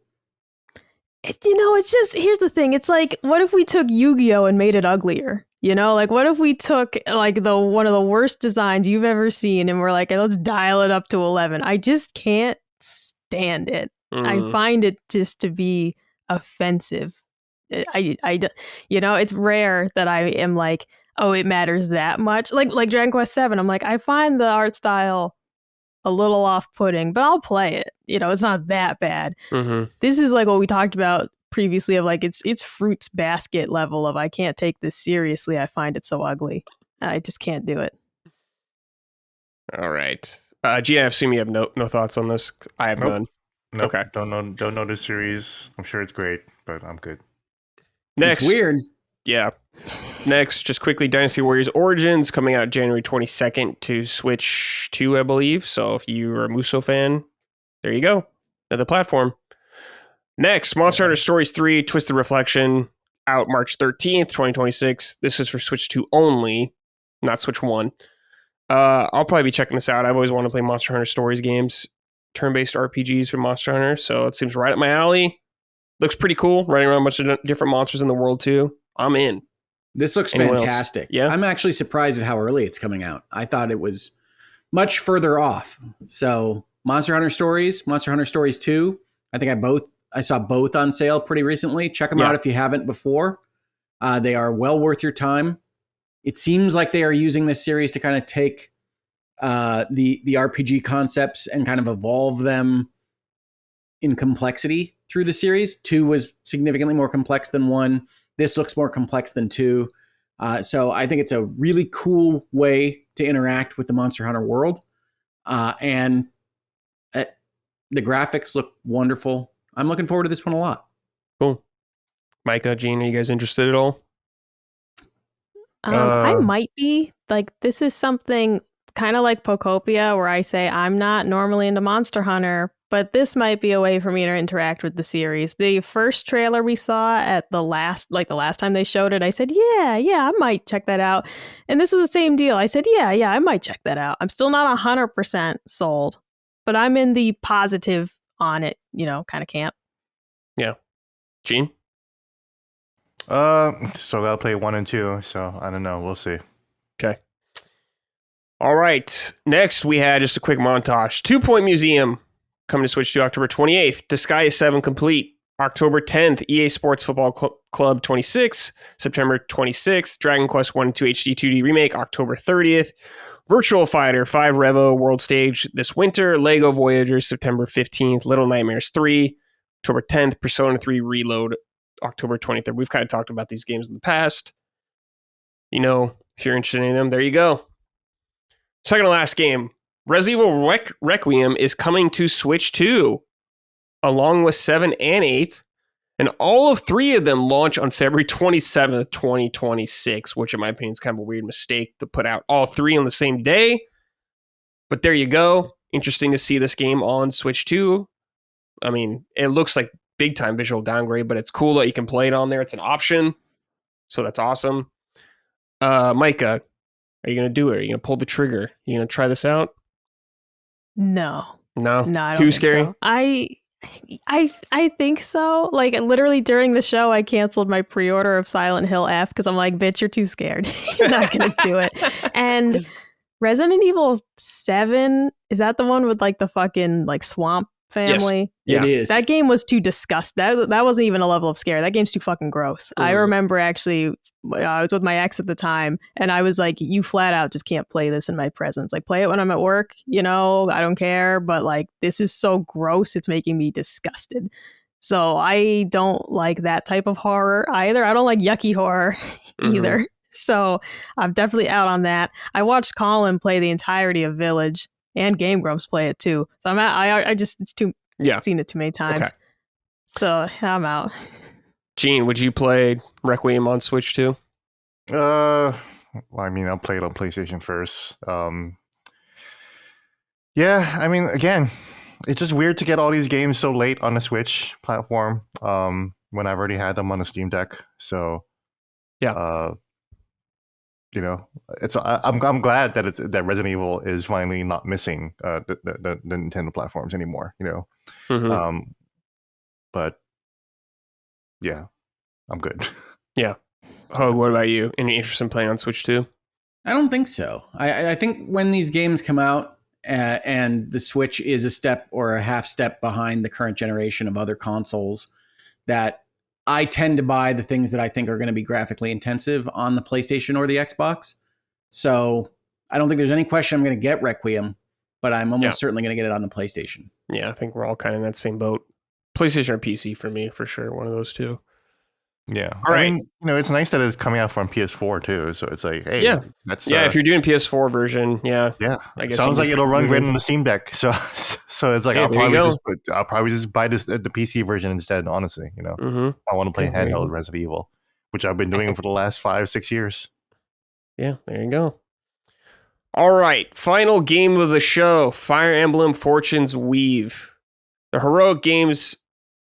It's just, here's the thing. It's like, what if we took Yu-Gi-Oh and made it uglier? Like what if we took like one of the worst designs you've ever seen and we're like, hey, let's dial it up to 11. I just can't stand it. I find it just to be offensive. It's rare that I am like, oh, it matters that much. Like Dragon Quest 7, I'm like, I find the art style a little off-putting, but I'll play it. It's not that bad. Mm-hmm. This is like what we talked about previously of like it's Fruits Basket level of I can't take this seriously. I find it so ugly. I just can't do it. All right. Gina, I assume you have no thoughts on this. I have none. Nope. Okay. Don't know the series. I'm sure it's great, but I'm good. Next. It's weird. Yeah. Next, just quickly, Dynasty Warriors Origins coming out January 22nd to Switch 2, I believe. So if you're a Muso fan, there you go. Another platform. Next, Monster Hunter Stories 3, Twisted Reflection, out March 13th, 2026. This is for Switch 2 only, not Switch 1. I'll probably be checking this out. I've always wanted to play Monster Hunter Stories games, turn-based RPGs for Monster Hunter, so it seems right up my alley. Looks pretty cool, running around a bunch of different monsters in the world, too. I'm in. This looks Anyone fantastic. else? Yeah. I'm actually surprised at how early it's coming out. I thought it was much further off. So Monster Hunter Stories 2, I think I saw both on sale pretty recently. Check them out if you haven't before. They are well worth your time. It seems like they are using this series to kind of take the RPG concepts and kind of evolve them in complexity through the series. 2 was significantly more complex than 1. This looks more complex than 2. So I think it's a really cool way to interact with the Monster Hunter world. And the graphics look wonderful. I'm looking forward to this one a lot. Cool. Micah, Gene, are you guys interested at all? I might be. Like, this is something kind of like Pokopia where I say I'm not normally into Monster Hunter, but this might be a way for me to interact with the series. The first trailer we saw at the last time they showed it, I said, yeah, I might check that out. And this was the same deal. I said, yeah, I might check that out. I'm still not 100% sold, but I'm in the positive on it, kind of camp. Yeah. Gene? Still gotta play 1 and 2, so I don't know. We'll see. Okay. All right. Next, we had just a quick montage. 2 Point Museum coming to Switch 2 October 28th. Disguise 7 Complete. October 10th. EA Sports Football Club 26. September 26th. Dragon Quest 1 and 2 HD 2D Remake. October 30th. Virtual Fighter 5 Revo World Stage this winter. Lego Voyagers September 15th. Little Nightmares 3. October 10th. Persona 3 Reload October 23rd. We've kind of talked about these games in the past. If you're interested in them, there you go. Second to last game, Resident Evil Requiem is coming to Switch 2, along with 7 and 8, and all of 3 of them launch on February 27th, 2026, which in my opinion is kind of a weird mistake to put out all 3 on the same day. But there you go. Interesting to see this game on Switch 2. I mean, it looks like big time visual downgrade, but it's cool that you can play it on there. It's an option. So that's awesome. Micah, are you going to do it? Are you going to pull the trigger? Are you going to try this out? No, I don't Too think scary? so. I think so. Like, literally during the show, I canceled my pre-order of Silent Hill F because I'm like, bitch, you're too scared. You're not going to do it. And Resident Evil 7, is that the one with like the fucking like swamp family? Yes. It is. That game was too disgusting. That wasn't even a level of scare. That game's too fucking gross. I remember actually, I was with my ex at the time, and I was like, you flat out just can't play this in my presence. Like, play it when I'm at work, I don't care. But like, this is so gross, it's making me disgusted. So I don't like that type of horror either. I don't like yucky horror either. So I'm definitely out on that. I watched Colin play the entirety of Village, and Game Grumps play it too. So I just, it's too, Yeah. seen it too many times. Okay. So I'm out. Gene, would you play Requiem on Switch too? Well, I mean, I'll play it on PlayStation first. Yeah, I mean, again, it's just weird to get all these games so late on the Switch platform. When I've already had them on the Steam Deck. So, Yeah. You know, I'm glad that that Resident Evil is finally not missing the Nintendo platforms anymore. You know, Mm-hmm. But yeah, I'm good. Yeah. Hoeg, what about you? Any interest in playing on Switch too? I don't think so. I think when these games come out and the Switch is a step or a half step behind the current generation of other consoles, that I tend to buy the things that I think are going to be graphically intensive on the PlayStation or the Xbox. So I don't think there's any question I'm going to get Requiem, but I'm almost certainly going to get it on the PlayStation. Yeah, I think we're all kind of in that same boat. PlayStation or PC for me, for sure. One of those two. Yeah. All right. I mean, you know, it's nice that it's coming out from PS4 too. So it's like, hey, yeah, that's if you're doing PS4 version, yeah, I guess sounds like it'll run great on the Steam Deck. So it's like I'll probably just buy the PC version instead. Honestly, you know, I want to play handheld Resident Evil, which I've been doing for the last 5-6 years. Yeah, there you go. All right, final game of the show: Fire Emblem Fortune's Weave. The heroic games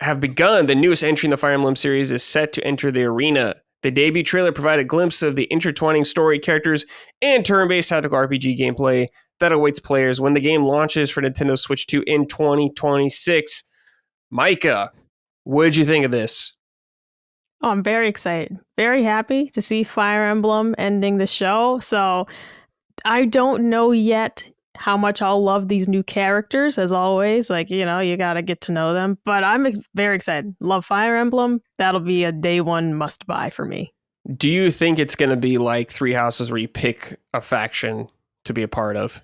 have begun. The newest entry in the Fire Emblem series is set to enter the arena. The debut trailer provided a glimpse of the intertwining story, characters, and turn-based tactical RPG gameplay that awaits players when the game launches for Nintendo Switch 2 in 2026. Micah, what did you think of this? Oh, I'm very excited. Very happy to see Fire Emblem ending the show. So I don't know yet how much I'll love these new characters, as always. Like, you know, you got to get to know them. But I'm very excited. Love Fire Emblem. That'll be a day one must buy for me. Do you think it's going to be like Three Houses where you pick a faction to be a part of?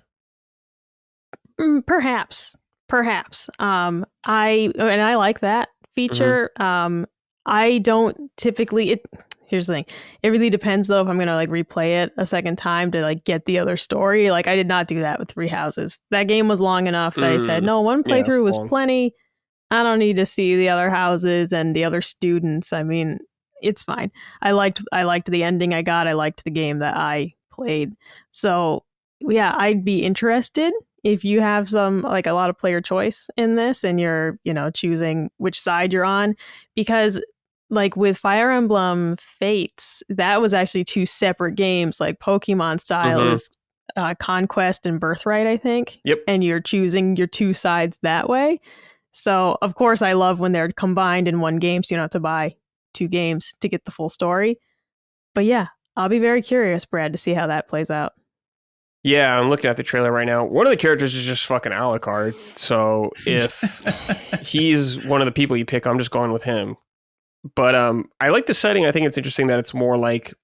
Perhaps. I like that feature. I don't typically... Here's the thing. It really depends, though, if I'm going to like replay it a second time to like get the other story. Like, I did not do that with Three Houses. That game was long enough that I said, no, one playthrough was plenty. I don't need to see the other houses and the other students. I mean, it's fine. I liked the ending I got. I liked the game that I played. So, yeah, I'd be interested if you have some, like, a lot of player choice in this and you're, you know, choosing which side you're on, because like with Fire Emblem Fates, that was actually two separate games, like Pokemon style is Conquest and Birthright, I think. Yep. And you're choosing your two sides that way. So, of course, I love when they're combined in one game, so you don't have to buy two games to get the full story. But yeah, I'll be very curious, Brad, to see how that plays out. Yeah, I'm looking at the trailer right now. One of the characters is just fucking Alucard. So if he's one of the people you pick, I'm just going with him. But I like the setting. I think it's interesting that it's more like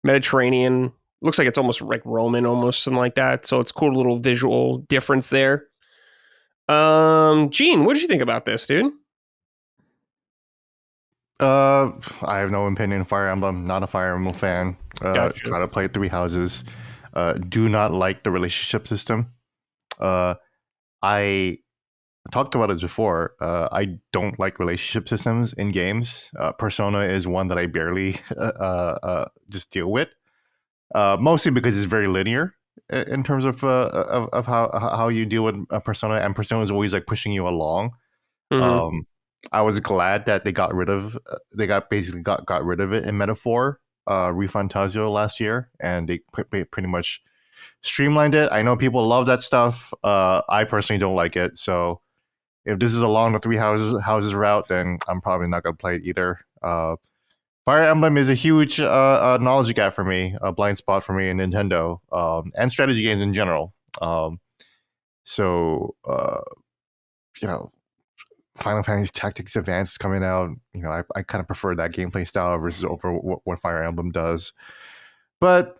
Mediterranean. Looks like it's almost like Roman, almost something like that. So it's cool little visual difference there. Gene, what did you think about this, dude? I have no opinion. Fire Emblem, not a Fire Emblem fan. Gotcha. Try to play Three Houses. Do not like the relationship system. I talked about it before. I don't like relationship systems in games. Persona is one that I barely just deal with. Mostly because it's very linear in terms of how you deal with a Persona, and Persona is always like pushing you along. I was glad that they got rid of it in Metaphor, ReFantazio last year, and they pretty much streamlined it. I know people love that stuff. I personally don't like it, so if this is along the Three Houses route, then I'm probably not going to play it either. Fire Emblem is a huge knowledge gap for me, a blind spot for me in Nintendo, and strategy games in general. So, you know, Final Fantasy Tactics Advance is coming out. You know, I kind of prefer that gameplay style versus over what Fire Emblem does. But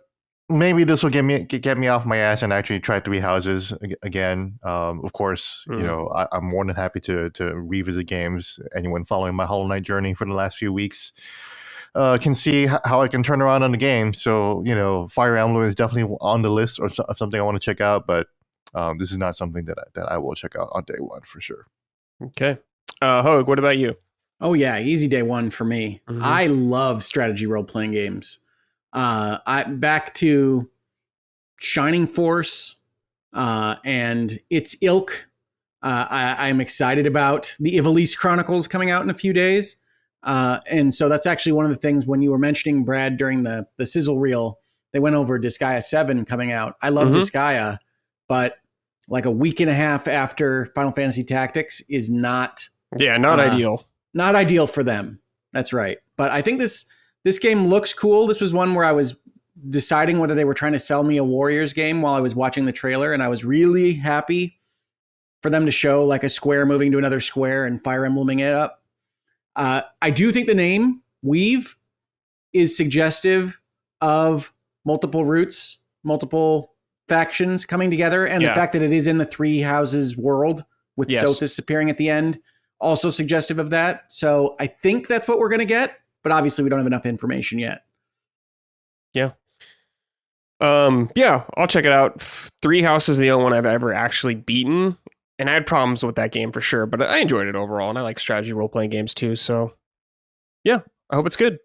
maybe this will get me off my ass and actually try Three Houses again. Of course, you know, I'm more than happy to revisit games. Anyone following my Hollow Knight journey for the last few weeks can see how I can turn around on the game. So, you know, Fire Emblem is definitely on the list of something I want to check out, but this is not something that I will check out on day one for sure. Okay. Hoeg, what about you? Oh yeah, easy day one for me. Mhm. I love strategy role playing games. I back to Shining Force and its ilk. I'm excited about the Ivalice Chronicles coming out in a few days. And so that's actually one of the things when you were mentioning, Brad, during the sizzle reel, they went over Disgaea 7 coming out. I love Disgaea, but like a week and a half after Final Fantasy Tactics is not ideal. Not ideal for them. That's right. But I think this game looks cool. This was one where I was deciding whether they were trying to sell me a Warriors game while I was watching the trailer, and I was really happy for them to show like a square moving to another square and Fire Embleming it up. I do think the name Weave is suggestive of multiple roots, multiple factions coming together, and the fact that it is in the Three Houses world with Sothis appearing at the end, also suggestive of that. So I think that's what we're going to get, but obviously we don't have enough information yet. Yeah. I'll check it out. Three Houses is the only one I've ever actually beaten, and I had problems with that game for sure, but I enjoyed it overall, and I like strategy role-playing games too, so yeah, I hope it's good.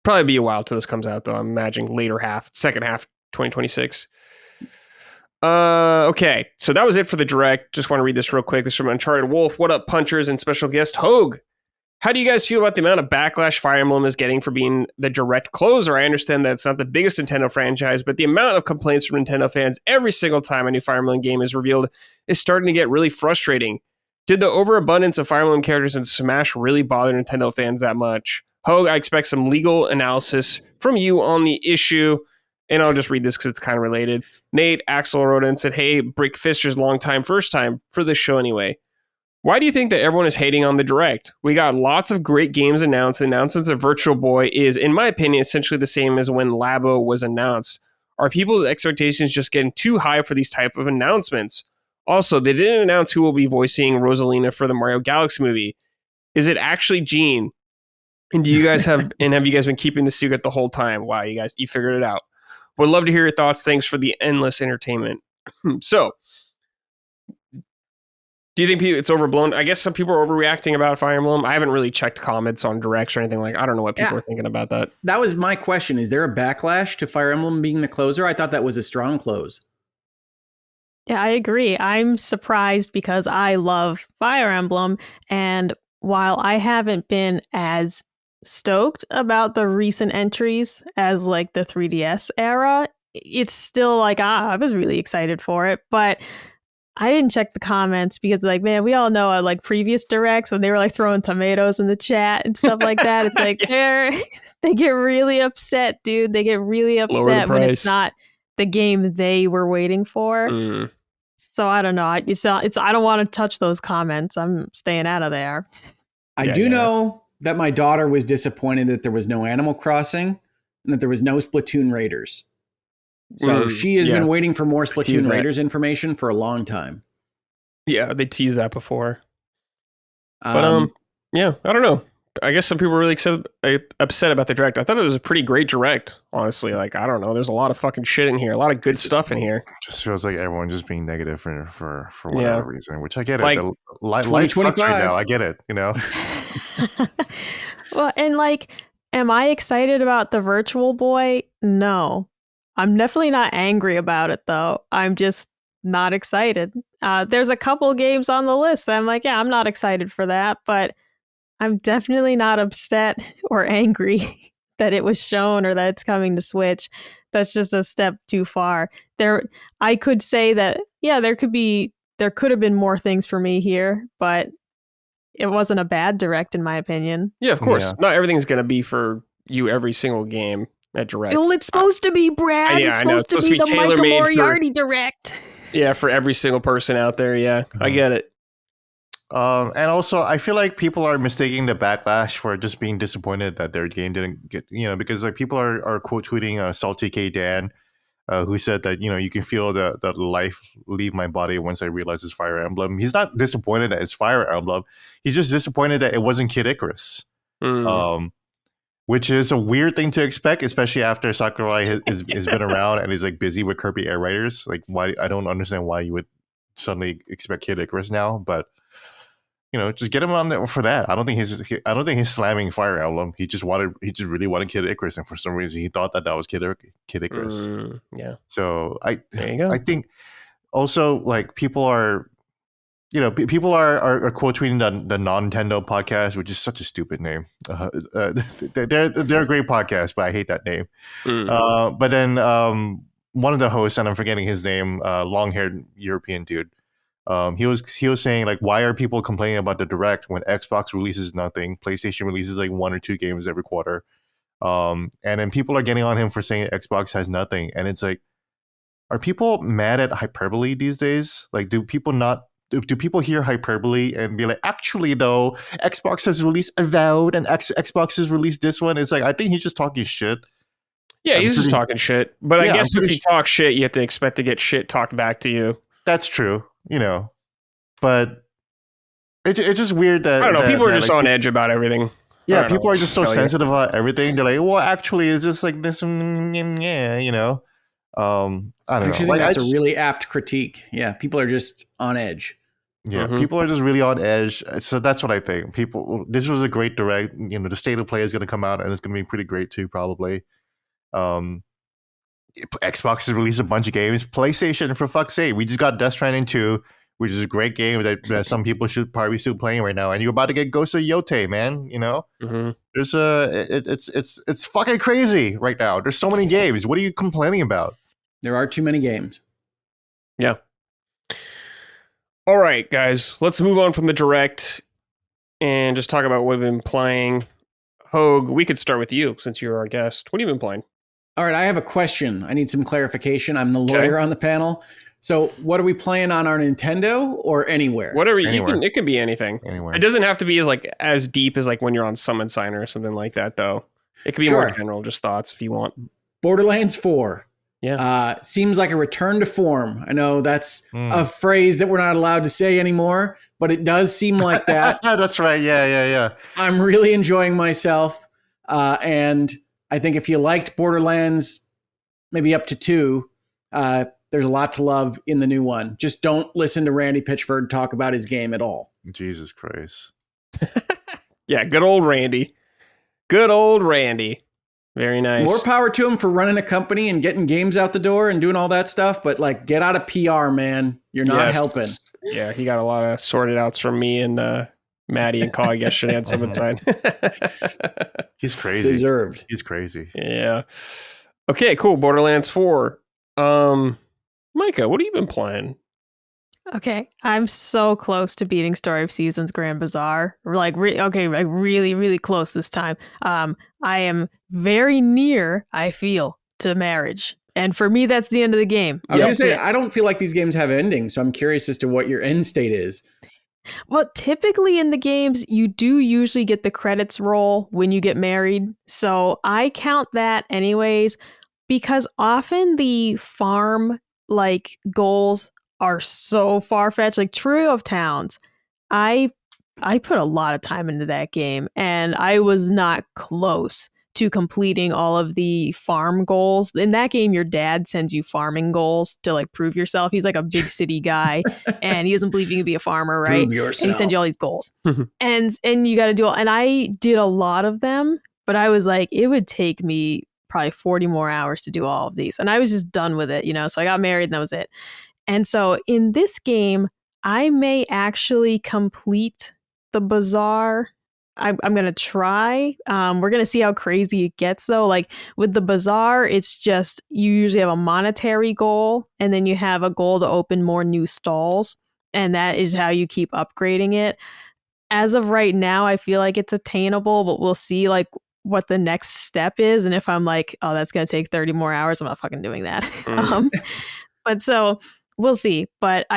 Probably be a while till this comes out, though. I'm imagining second half 2026. Okay, so that was it for the direct. Just want to read this real quick. This is from Uncharted Wolf. What up, punchers and special guest Hoeg? How do you guys feel about the amount of backlash Fire Emblem is getting for being the direct closer? I understand that it's not the biggest Nintendo franchise, but the amount of complaints from Nintendo fans every single time a new Fire Emblem game is revealed is starting to get really frustrating. Did the overabundance of Fire Emblem characters in Smash really bother Nintendo fans that much? Hoeg, I expect some legal analysis from you on the issue. And I'll just read this because it's kind of related. Nate Axel wrote in and said, hey, Brick Fister's long time, first time for this show anyway. Why do you think that everyone is hating on the Direct? We got lots of great games announced. The announcements of Virtual Boy is, in my opinion, essentially the same as when Labo was announced. Are people's expectations just getting too high for these type of announcements? Also, they didn't announce who will be voicing Rosalina for the Mario Galaxy movie. Is it actually Jean? And do you guys have you guys been keeping the secret the whole time? Wow, you figured it out. Would love to hear your thoughts. Thanks for the endless entertainment. So, do you think it's overblown? I guess some people are overreacting about Fire Emblem. I haven't really checked comments on directs or anything like. I don't know what people are thinking about that. That was my question. Is there a backlash to Fire Emblem being the closer? I thought that was a strong close. Yeah, I agree. I'm surprised because I love Fire Emblem, and while I haven't been as stoked about the recent entries as like the 3DS era, it's still like I was really excited for it, but I didn't check the comments because like, man, we all know like previous directs when they were like throwing tomatoes in the chat and stuff like that. It's like they get really upset, dude. They get really upset when it's not the game they were waiting for. So I don't know. I don't want to touch those comments. I'm staying out of there. I do know that my daughter was disappointed that there was no Animal Crossing and that there was no Splatoon Raiders. So she has been waiting for more Splatoon Raiders information for a long time. Yeah, they teased that before. But yeah, I don't know. I guess some people were really upset about the direct. I thought it was a pretty great direct, honestly. Like, I don't know. There's a lot of fucking shit in here. A lot of good stuff in here. Just feels like everyone just being negative for whatever reason, which I get like, it. Life sucks right now. I get it, you know? Well, and like, am I excited about the Virtual Boy? No. I'm definitely not angry about it, though. I'm just not excited. There's a couple games on the list that I'm like, yeah, I'm not excited for that, but I'm definitely not upset or angry that it was shown or that it's coming to Switch. That's just a step too far. I could say that, yeah, there could have been more things for me here, but it wasn't a bad direct in my opinion. Yeah, of course. Yeah. Not everything's going to be for you every single game at direct. Well, it's supposed to be, Brad. It's supposed to be the Michael Moriarty direct. Yeah, for every single person out there. Yeah, I get it. And also, I feel like people are mistaking the backlash for just being disappointed that their game didn't get, because like people are quote tweeting Salty K Dan, who said that, you can feel the life leave my body once I realize it's Fire Emblem. He's not disappointed that it's Fire Emblem. He's just disappointed that it wasn't Kid Icarus. Which is a weird thing to expect, especially after Sakurai has been around and is like busy with Kirby Air Riders. Like, why? I don't understand why you would suddenly expect Kid Icarus now, but just get him on there for that. I don't think he's slamming Fire Emblem. He just really wanted Kid Icarus, and for some reason he thought that was Kid Icarus. Yeah. So there you go. I think also like people are quote tweeting the Nintendo podcast, which is such a stupid name. They're a great podcast, but I hate that name. But then one of the hosts, and I'm forgetting his name, long-haired European dude. He was saying like, why are people complaining about the Direct when Xbox releases nothing, PlayStation releases like 1 or 2 games every quarter, and then people are getting on him for saying Xbox has nothing, and it's like, are people mad at hyperbole these days? Like, do people hear hyperbole and be like, actually though, Xbox has released Avowed and Xbox has released this one? It's like, I think he's just talking shit. Yeah, he's just talking shit. But I guess if you talk shit, you have to expect to get shit talked back to you. That's true. But it's just weird that I don't know. People are just on edge about everything. Yeah, people are just so sensitive about everything. They're like, well, actually, it's just like this. I don't know. I actually think that's a really apt critique. Yeah, people are just on edge. Yeah, people are just really on edge. So that's what I think. This was a great Direct. The State of Play is going to come out, and it's going to be pretty great too, probably. Xbox has released a bunch of games. PlayStation, for fuck's sake, we just got Death Stranding 2, which is a great game that some people should probably still playing right now. And you're about to get Ghost of Yote, man. There's it's fucking crazy right now. There's so many games. What are you complaining about? There are too many games. Yeah. All right, guys, let's move on from the Direct and just talk about what we've been playing. Hoeg, we could start with you since you're our guest. What have you been playing? All right, I have a question. I need some clarification. I'm the lawyer on the panel. So what are we playing on our Nintendo or anywhere? Whatever it can be anything. Anywhere. It doesn't have to be as deep as like when you're on Summon Signer or something like that, though. It could be more general, just thoughts if you want. Borderlands 4. Yeah. Seems like a return to form. I know that's a phrase that we're not allowed to say anymore, but it does seem like that. That's right. Yeah. I'm really enjoying myself. And I think if you liked Borderlands, maybe up to 2, there's a lot to love in the new one. Just don't listen to Randy Pitchford talk about his game at all. Jesus Christ. Yeah, good old Randy. Good old Randy. Very nice. More power to him for running a company and getting games out the door and doing all that stuff. But like, get out of PR, man. You're not helping. Yeah, he got a lot of sorted outs from me and Maddie and Cog yesterday on Summon Sign. He's crazy. Deserved. He's crazy. Yeah. Okay, cool. Borderlands 4. Micah, what have you been playing? Okay, I'm so close to beating Story of Seasons Grand Bazaar. Really, really close this time. I am very near, I feel, to marriage. And for me, that's the end of the game. I was going to say, I don't feel like these games have endings, so I'm curious as to what your end state is. Well, typically in the games, you do usually get the credits roll when you get married. So I count that anyways, because often the farm goals are so far-fetched. Like Trio of Towns, I put a lot of time into that game, and I was not close to completing all of the farm goals. In that game, your dad sends you farming goals to prove yourself. He's like a big city guy, and he doesn't believe you can be a farmer, right? Prove yourself. And he sends you all these goals, and you got to do all. And I did a lot of them, but I was like, it would take me probably 40 more hours to do all of these, and I was just done with it, So I got married, and that was it. And so in this game, I may actually complete the bazaar. I'm going to try. We're going to see how crazy it gets, though. Like with the bazaar, it's just you usually have a monetary goal, and then you have a goal to open more new stalls. And that is how you keep upgrading it. As of right now, I feel like it's attainable, but we'll see what the next step is. And if I'm like, oh, that's going to take 30 more hours, I'm not fucking doing that. But so we'll see. But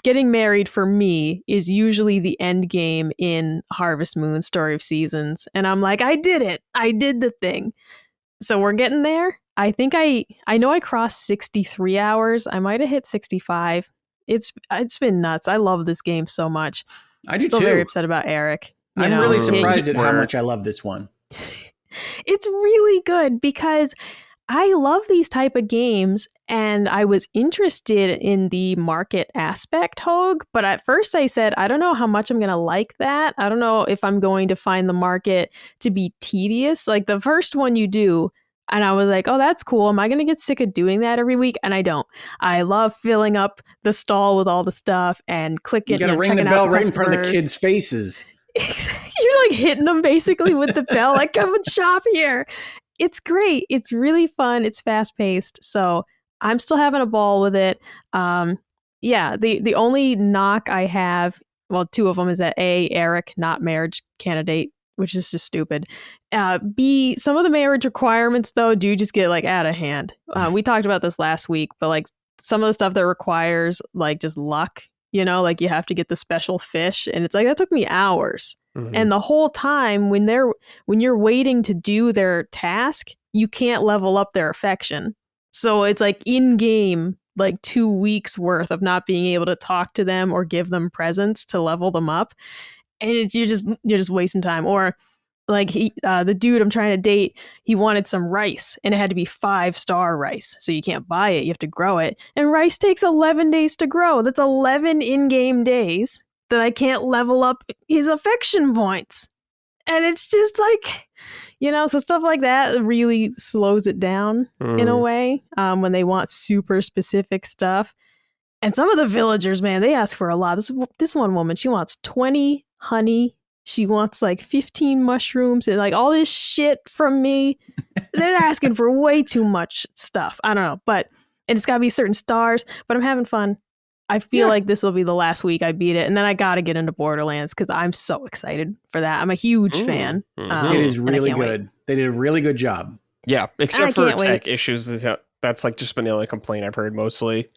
getting married for me is usually the end game in Harvest Moon Story of Seasons. And I'm like, I did it. I did the thing. So we're getting there. I think I know I crossed 63 hours. I might have hit 65. It's been nuts. I love this game so much. I do Still too. very upset about Eric. I'm really surprised at how much I love this one. It's really good because I love these type of games, and I was interested in the market aspect, Hogue, but at first I said, I don't know how much I'm going to like that. I don't know if I'm going to find the market to be tedious. Like the first one you do, and I was like, oh, that's cool. Am I going to get sick of doing that every week? And I don't. I love filling up the stall with all the stuff and clicking. You got to ring the bell right in front of the kids' faces. You're like hitting them basically with the bell, like, come and shop here. It's great. It's really fun. It's fast paced. So I'm still having a ball with it. Yeah, the only knock I have, well, two of them is that A, Eric, not marriage candidate, which is just stupid. B, some of the marriage requirements, though, do just get like out of hand. We talked about this last week, but like some of the stuff that requires like just luck, you know, like you have to get the special fish. And it's like, that took me hours. Mm-hmm. And the whole time when you're waiting to do their task, you can't level up their affection. So it's like in game, like 2 weeks worth of not being able to talk to them or give them presents to level them up. And you're just wasting time. Or like the dude I'm trying to date, he wanted some rice and it had to be 5-star rice. So you can't buy it. You have to grow it. And rice takes 11 days to grow. That's 11 in-game days that I can't level up his affection points. And it's just like, you know, so stuff like that really slows it down in a way when they want super specific stuff. And some of the villagers, man, they ask for a lot. This one woman, she wants 20 honey. She wants like 15 mushrooms and like all this shit from me. They're asking for way too much stuff. I don't know, but it's got to be certain stars, but I'm having fun. I feel like this will be the last week I beat it. And then I got to get into Borderlands because I'm so excited for that. I'm a huge fan. It is really good. Wait. They did a really good job. Yeah, except for tech issues. That's like just been the only complaint I've heard mostly.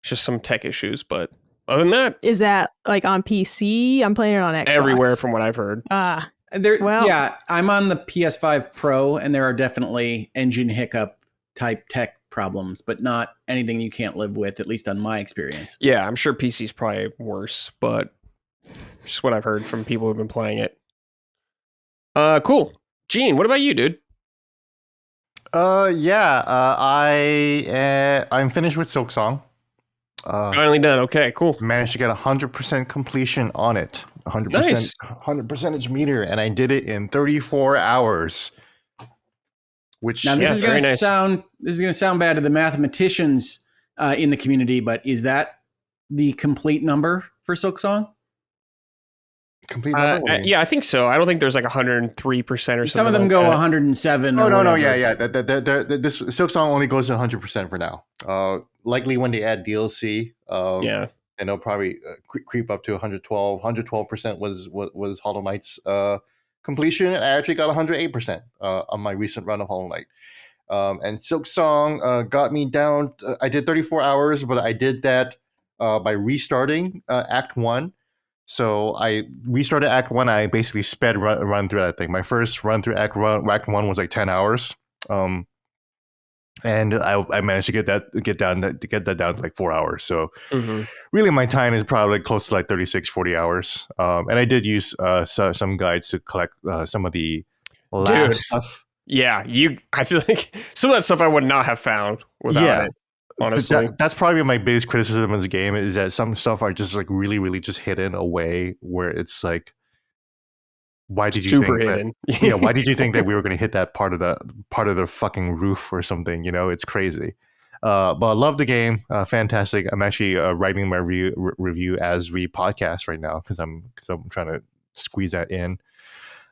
It's just some tech issues, but other than that. Is that like on PC? I'm playing it on Xbox. Everywhere from what I've heard. Yeah, I'm on the PS5 Pro and there are definitely engine hiccup type tech problems, but not anything you can't live with, at least on my experience. Yeah, I'm sure PC's probably worse, but just what I've heard from people who've been playing it. Cool. Gene, what about you, dude? I'm finished with Silksong. Finally done. Okay, cool. Managed to get 100% completion on it. 100%, nice. 100 percentage meter, and I did it in 34 hours. Which now this is going to sound bad to the mathematicians in the community, but is that the complete number for Silksong? Complete number? Yeah, I think so. I don't think there's like 103% or something. Some of them go 107. Oh no, yeah. This Silksong only goes to 100% for now. Likely when they add DLC, and they'll probably creep up to 112. 112% was Hollow Knight's completion, and I actually got 108% on my recent run of Hollow Knight. And Silksong got me down. I did 34 hours, but I did that by restarting Act 1. So I restarted Act 1. I basically sped run through that thing. My first run through Act 1 was like 10 hours. And I managed to get that down to like 4 hours. So really my time is probably close to like 36, 40 hours. And I did use some guides to collect some of the last stuff. Yeah, I feel like some of that stuff I would not have found without it. Honestly, that's probably my biggest criticism of the game is that some stuff are just like really, really just hidden away where it's like, why did you think hidden? Why did you think that we were going to hit that part of the fucking roof or something? You know, it's crazy. But I love the game. Fantastic. I'm actually writing my review as podcast right now because I'm trying to squeeze that in.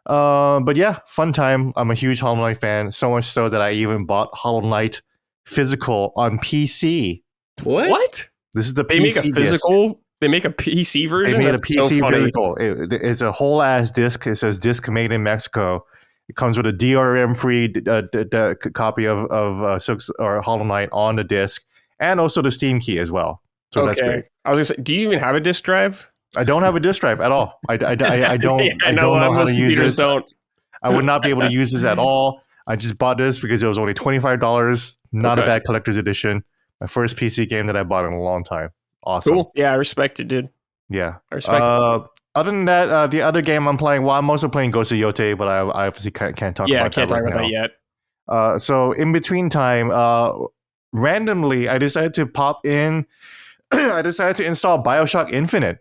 But yeah, fun time. I'm a huge Hollow Knight fan, so much so that I even bought Hollow Knight physical on PC. What? This is the they PC make a physical disc. They make a PC version? They made a PC physical. It's a whole ass disc. It says disc made in Mexico. It comes with a DRM free copy of Silks or Hollow Knight on the disc, and also the Steam key as well. So that's great. I was gonna say, do you even have a disc drive? I don't have a disc drive at all. I don't know how to use this. I would not be able to use this at all. I just bought this because it was only $25. Not a bad collector's edition. My first PC game that I bought in a long time. Awesome. Cool. Yeah, I respect it, dude. Yeah. I respect it. Other than that, the other game I'm playing, I'm also playing Ghost of Yote, but I obviously can't talk about that. Yeah, I can't talk about that yet. So in between time, randomly, I decided to pop in. I decided to install Bioshock Infinite.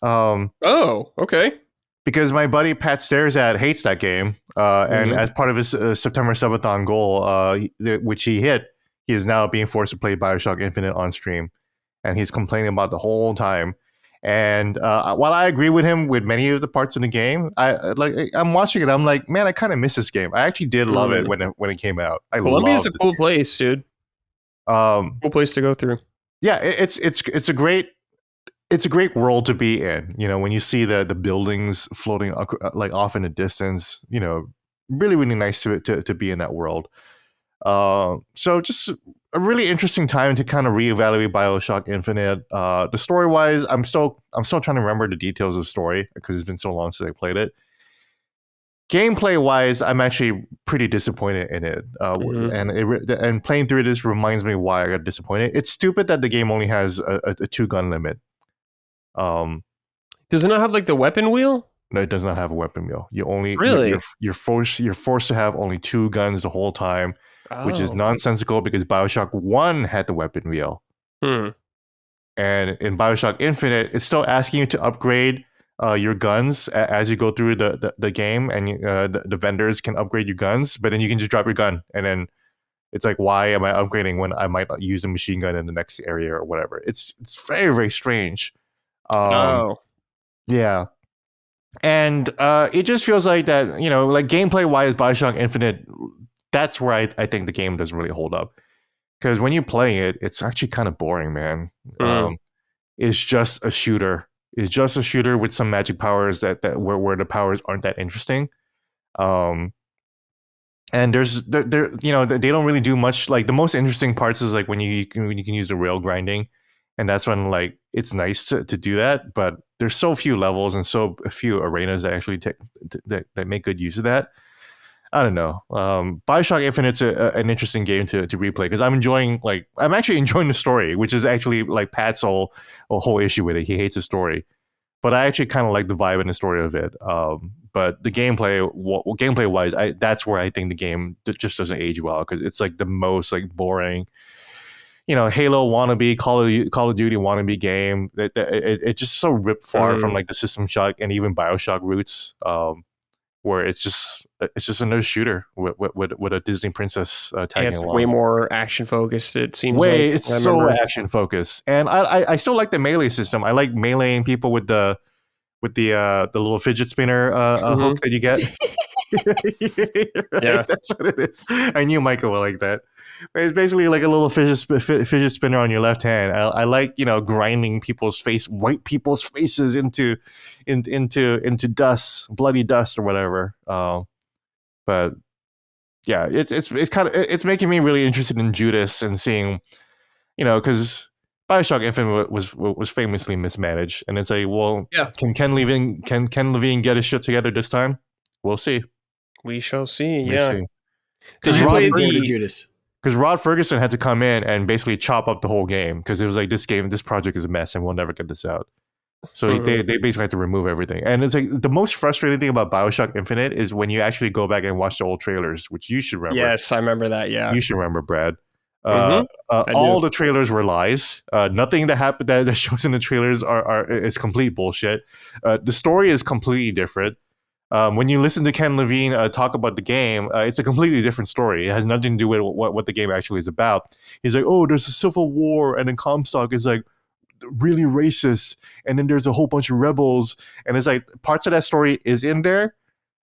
Oh, okay. Because my buddy Pat Staresat hates that game, and as part of his September Subathon goal, which he hit, he is now being forced to play Bioshock Infinite on stream, and he's complaining about the whole time. And while I agree with him with many of the parts of the game, I'm watching it. I'm like, man, I kind of miss this game. I actually did love it when it came out. Columbia's a cool place, dude. Cool place to go through. Yeah, it's a great. It's a great world to be in, you know, when you see the buildings floating like off in the distance, you know, really, really nice to be in that world. So just a really interesting time to kind of reevaluate Bioshock Infinite. The story wise, I'm still trying to remember the details of the story because it's been so long since I played it. Gameplay wise, I'm actually pretty disappointed in it, and playing through this reminds me why I got disappointed. It's stupid that the game only has a 2-gun limit. Does it not have like the weapon wheel? No, it does not have a weapon wheel. You only really you're forced to have only 2 guns the whole time, which is nonsensical because Bioshock 1 had the weapon wheel. And in Bioshock Infinite, it's still asking you to upgrade your guns as you go through the game, and the vendors can upgrade your guns, but then you can just drop your gun, and then it's like, why am I upgrading when I might use a machine gun in the next area or whatever? It's very, very strange. Yeah. And it just feels like that, you know, like gameplay wise, Bioshock Infinite, that's where I think the game doesn't really hold up. Because when you play it, it's actually kind of boring, man. It's just a shooter. It's just a shooter with some magic powers that where the powers aren't that interesting. And there's you know, they don't really do much. Like the most interesting parts is like when you can use the rail grinding. And that's when like it's nice to do that, but there's so few levels and so few arenas that actually that make good use of that. I don't know. Bioshock Infinite's an interesting game to replay because I'm actually enjoying the story, which is actually like Pat's whole issue with it. He hates the story, but I actually kind of like the vibe and the story of it. But the gameplay wise, that's where I think the game just doesn't age well because it's like the most like boring, you know, Halo wannabe, Call of Duty wannabe game. It's just so ripped far from like the System Shock and even Bioshock roots, where it's just another shooter with a Disney princess tagging along. Way more action focused. It seems it's so action focused, and I still like the melee system. I like meleeing people with the little fidget spinner hook that you get. Yeah, that's what it is. I knew Michael would like that. It's basically like a little fidget spinner on your left hand. I like, you know, grinding white people's faces into dust, bloody dust or whatever. But yeah, it's making me really interested in Judas and seeing, you know, because Bioshock Infinite was famously mismanaged, and it's like, well, can Ken Levine get his shit together this time? We'll see. We shall see. See. Did you play Judas? Because Rod Ferguson had to come in and basically chop up the whole game because it was like this project is a mess and we'll never get this out. So they basically had to remove everything. And it's like the most frustrating thing about Bioshock Infinite is when you actually go back and watch the old trailers, which you should remember. Yes, I remember that. Yeah, you should remember, Brad. All the trailers were lies. Nothing that happened that shows in the trailers is complete bullshit. The story is completely different. When you listen to Ken Levine talk about the game, it's a completely different story. It has nothing to do with what the game actually is about. He's like, oh, there's a civil war, and then Comstock is like really racist, and then there's a whole bunch of rebels, and it's like parts of that story is in there,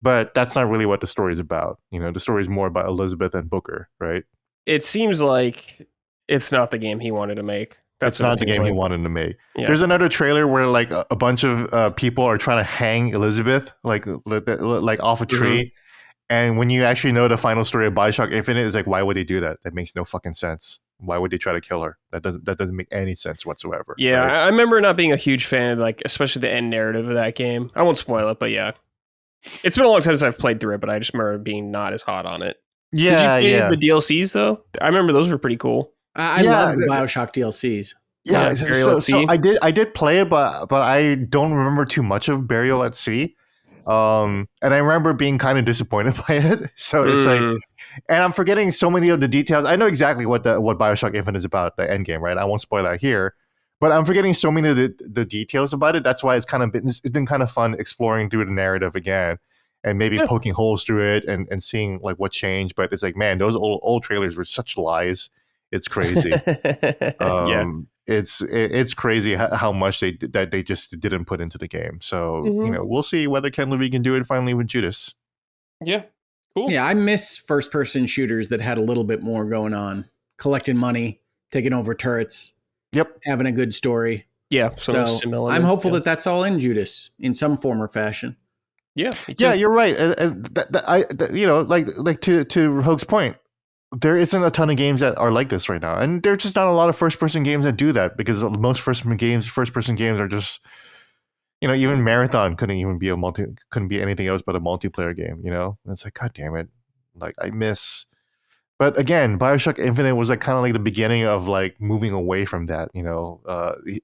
but that's not really what the story is about. You know, the story is more about Elizabeth and Booker, right? It seems like it's not the game he wanted to make. That's not the game he wanted to make. Yeah. There's another trailer where like a bunch of people are trying to hang Elizabeth like off a tree. And when you actually know the final story of Bioshock Infinite, it's like, why would they do that? That makes no fucking sense. Why would they try to kill her? That doesn't make any sense whatsoever. Yeah, right? I remember not being a huge fan of like, especially the end narrative of that game. I won't spoil it, but yeah. It's been a long time since I've played through it, but I just remember being not as hot on it. Yeah, Did you play the DLCs though? I remember those were pretty cool. I love the Bioshock DLCs. Yeah, so I did play it, but I don't remember too much of Burial at Sea. And I remember being kind of disappointed by it. So it's like, and I'm forgetting so many of the details. I know exactly what Bioshock Infinite is about, the end game, right? I won't spoil that here, but I'm forgetting so many of the details about it. That's why it's been kind of fun exploring through the narrative again, and maybe poking holes through it and seeing like what changed. But it's like, man, those old trailers were such lies. It's crazy. It's crazy how much they just didn't put into the game. So we'll see whether Ken Levine can do it finally with Judas. Yeah, cool. Yeah, I miss first-person shooters that had a little bit more going on, collecting money, taking over turrets. Yep, having a good story. Yeah, so I'm hopeful that that's all in Judas in some form or fashion. Yeah, you're right. Like to Hoeg's point, there isn't a ton of games that are like this right now, and there's just not a lot of first-person games that do that because most first-person games are just, even Marathon couldn't be anything else but a multiplayer game. And it's like, God damn it, like I miss. But again, Bioshock Infinite was like kind of like the beginning of like moving away from that.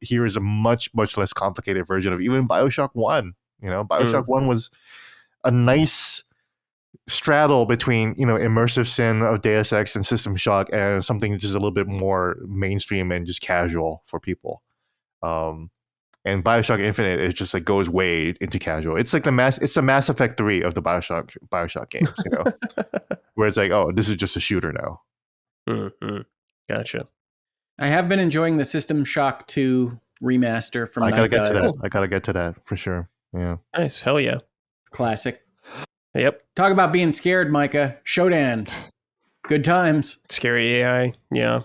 Here is a much less complicated version of even Bioshock 1. Bioshock 1 was a nice straddle between immersive sin of Deus Ex and System Shock and something just a little bit more mainstream and just casual for people. And Bioshock Infinite, it just like goes way into casual. It's like it's the Mass Effect 3 of the Bioshock games, where it's like, oh, this is just a shooter now. Mm-hmm. Gotcha. I have been enjoying the System Shock 2 remaster from I gotta get to that. I gotta get to that for sure. Yeah. Nice. Hell yeah. Classic. Yep. Talk about being scared, Micah. Shodan. Good times. Scary AI. Yeah.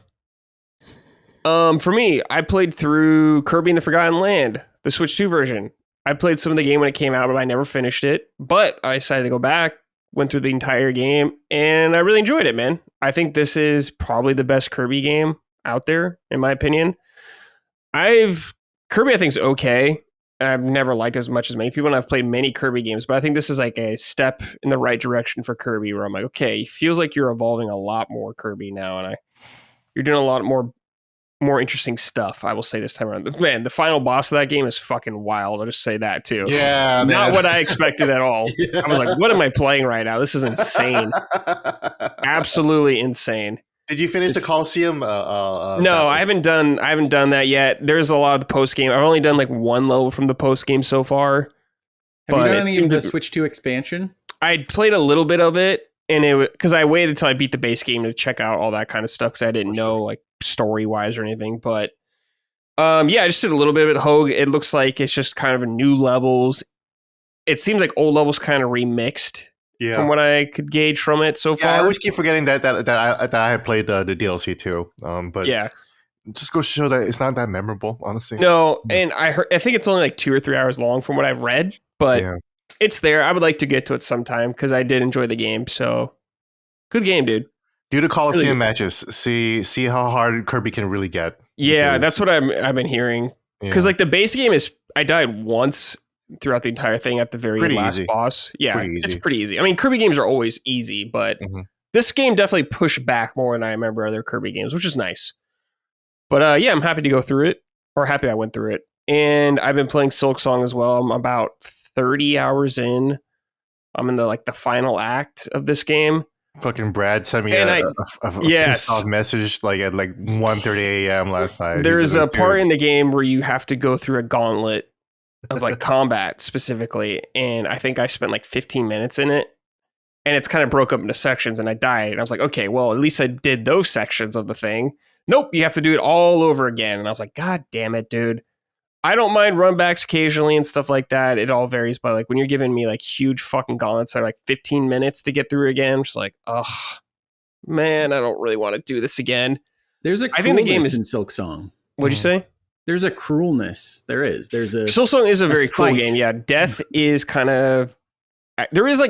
For me, I played through Kirby and the Forgotten Land, the Switch 2 version. I played some of the game when it came out, but I never finished it. But I decided to go back, went through the entire game, and I really enjoyed it, man. I think this is probably the best Kirby game out there, in my opinion. Kirby, I think, is okay. I've never liked as much as many people, and I've played many Kirby games, but I think this is like a step in the right direction for Kirby, where I'm like, okay, it feels like you're evolving a lot more Kirby now, and you're doing a lot more interesting stuff, I will say, this time around. Man, the final boss of that game is fucking wild. I'll just say that too. Yeah, not what I expected at all. Yeah. I was like, what am I playing right now? This is insane. Absolutely insane. Did you finish the Coliseum? No, I haven't done that yet. There's a lot of the post game. I've only done like one level from the post game so far. Have you done any of the Switch 2 expansion? I played a little bit of it, and it because I waited until I beat the base game to check out all that kind of stuff because I didn't know like story wise or anything. But I just did a little bit of it. Hoeg, it looks like it's just kind of a new levels. It seems like old levels kind of remixed. Yeah. From what I could gauge from it so far. I always keep forgetting that I had played the DLC too. But yeah, it just goes to show that it's not that memorable, honestly. No, and I think it's only like 2 or 3 hours long from what I've read, but it's there. I would like to get to it sometime because I did enjoy the game. So good game, dude. Do the Coliseum matches. See how hard Kirby can really get. Yeah, that's what I've been hearing. Because like the base game is, I died once throughout the entire thing at the very last boss. Yeah, it's pretty easy. I mean, Kirby games are always easy, but this game definitely pushed back more than I remember other Kirby games, which is nice. But I'm happy to go through it, or happy I went through it. And I've been playing Silk Song as well. I'm about 30 hours in. I'm in the final act of this game. Fucking Brad sent me a pissed off message like at 1:30 a.m. last night. There's a part in the game where you have to go through a gauntlet of combat specifically, and I think I spent 15 minutes in it, and it's kind of broke up into sections, and I died, and I was like, okay, well, at least I did those sections of the thing. Nope, you have to do it all over again, and I was like, God damn it, dude. I don't mind runbacks occasionally and stuff like that. It all varies, but when you're giving me huge fucking gauntlets that are 15 minutes to get through again, I'm just like, oh man, I don't really want to do this again. There's a cruelness in Silk Song. What'd you say? There's a cruelness. There's a Silk Song is a very cool game. Yeah, death is kind of, there is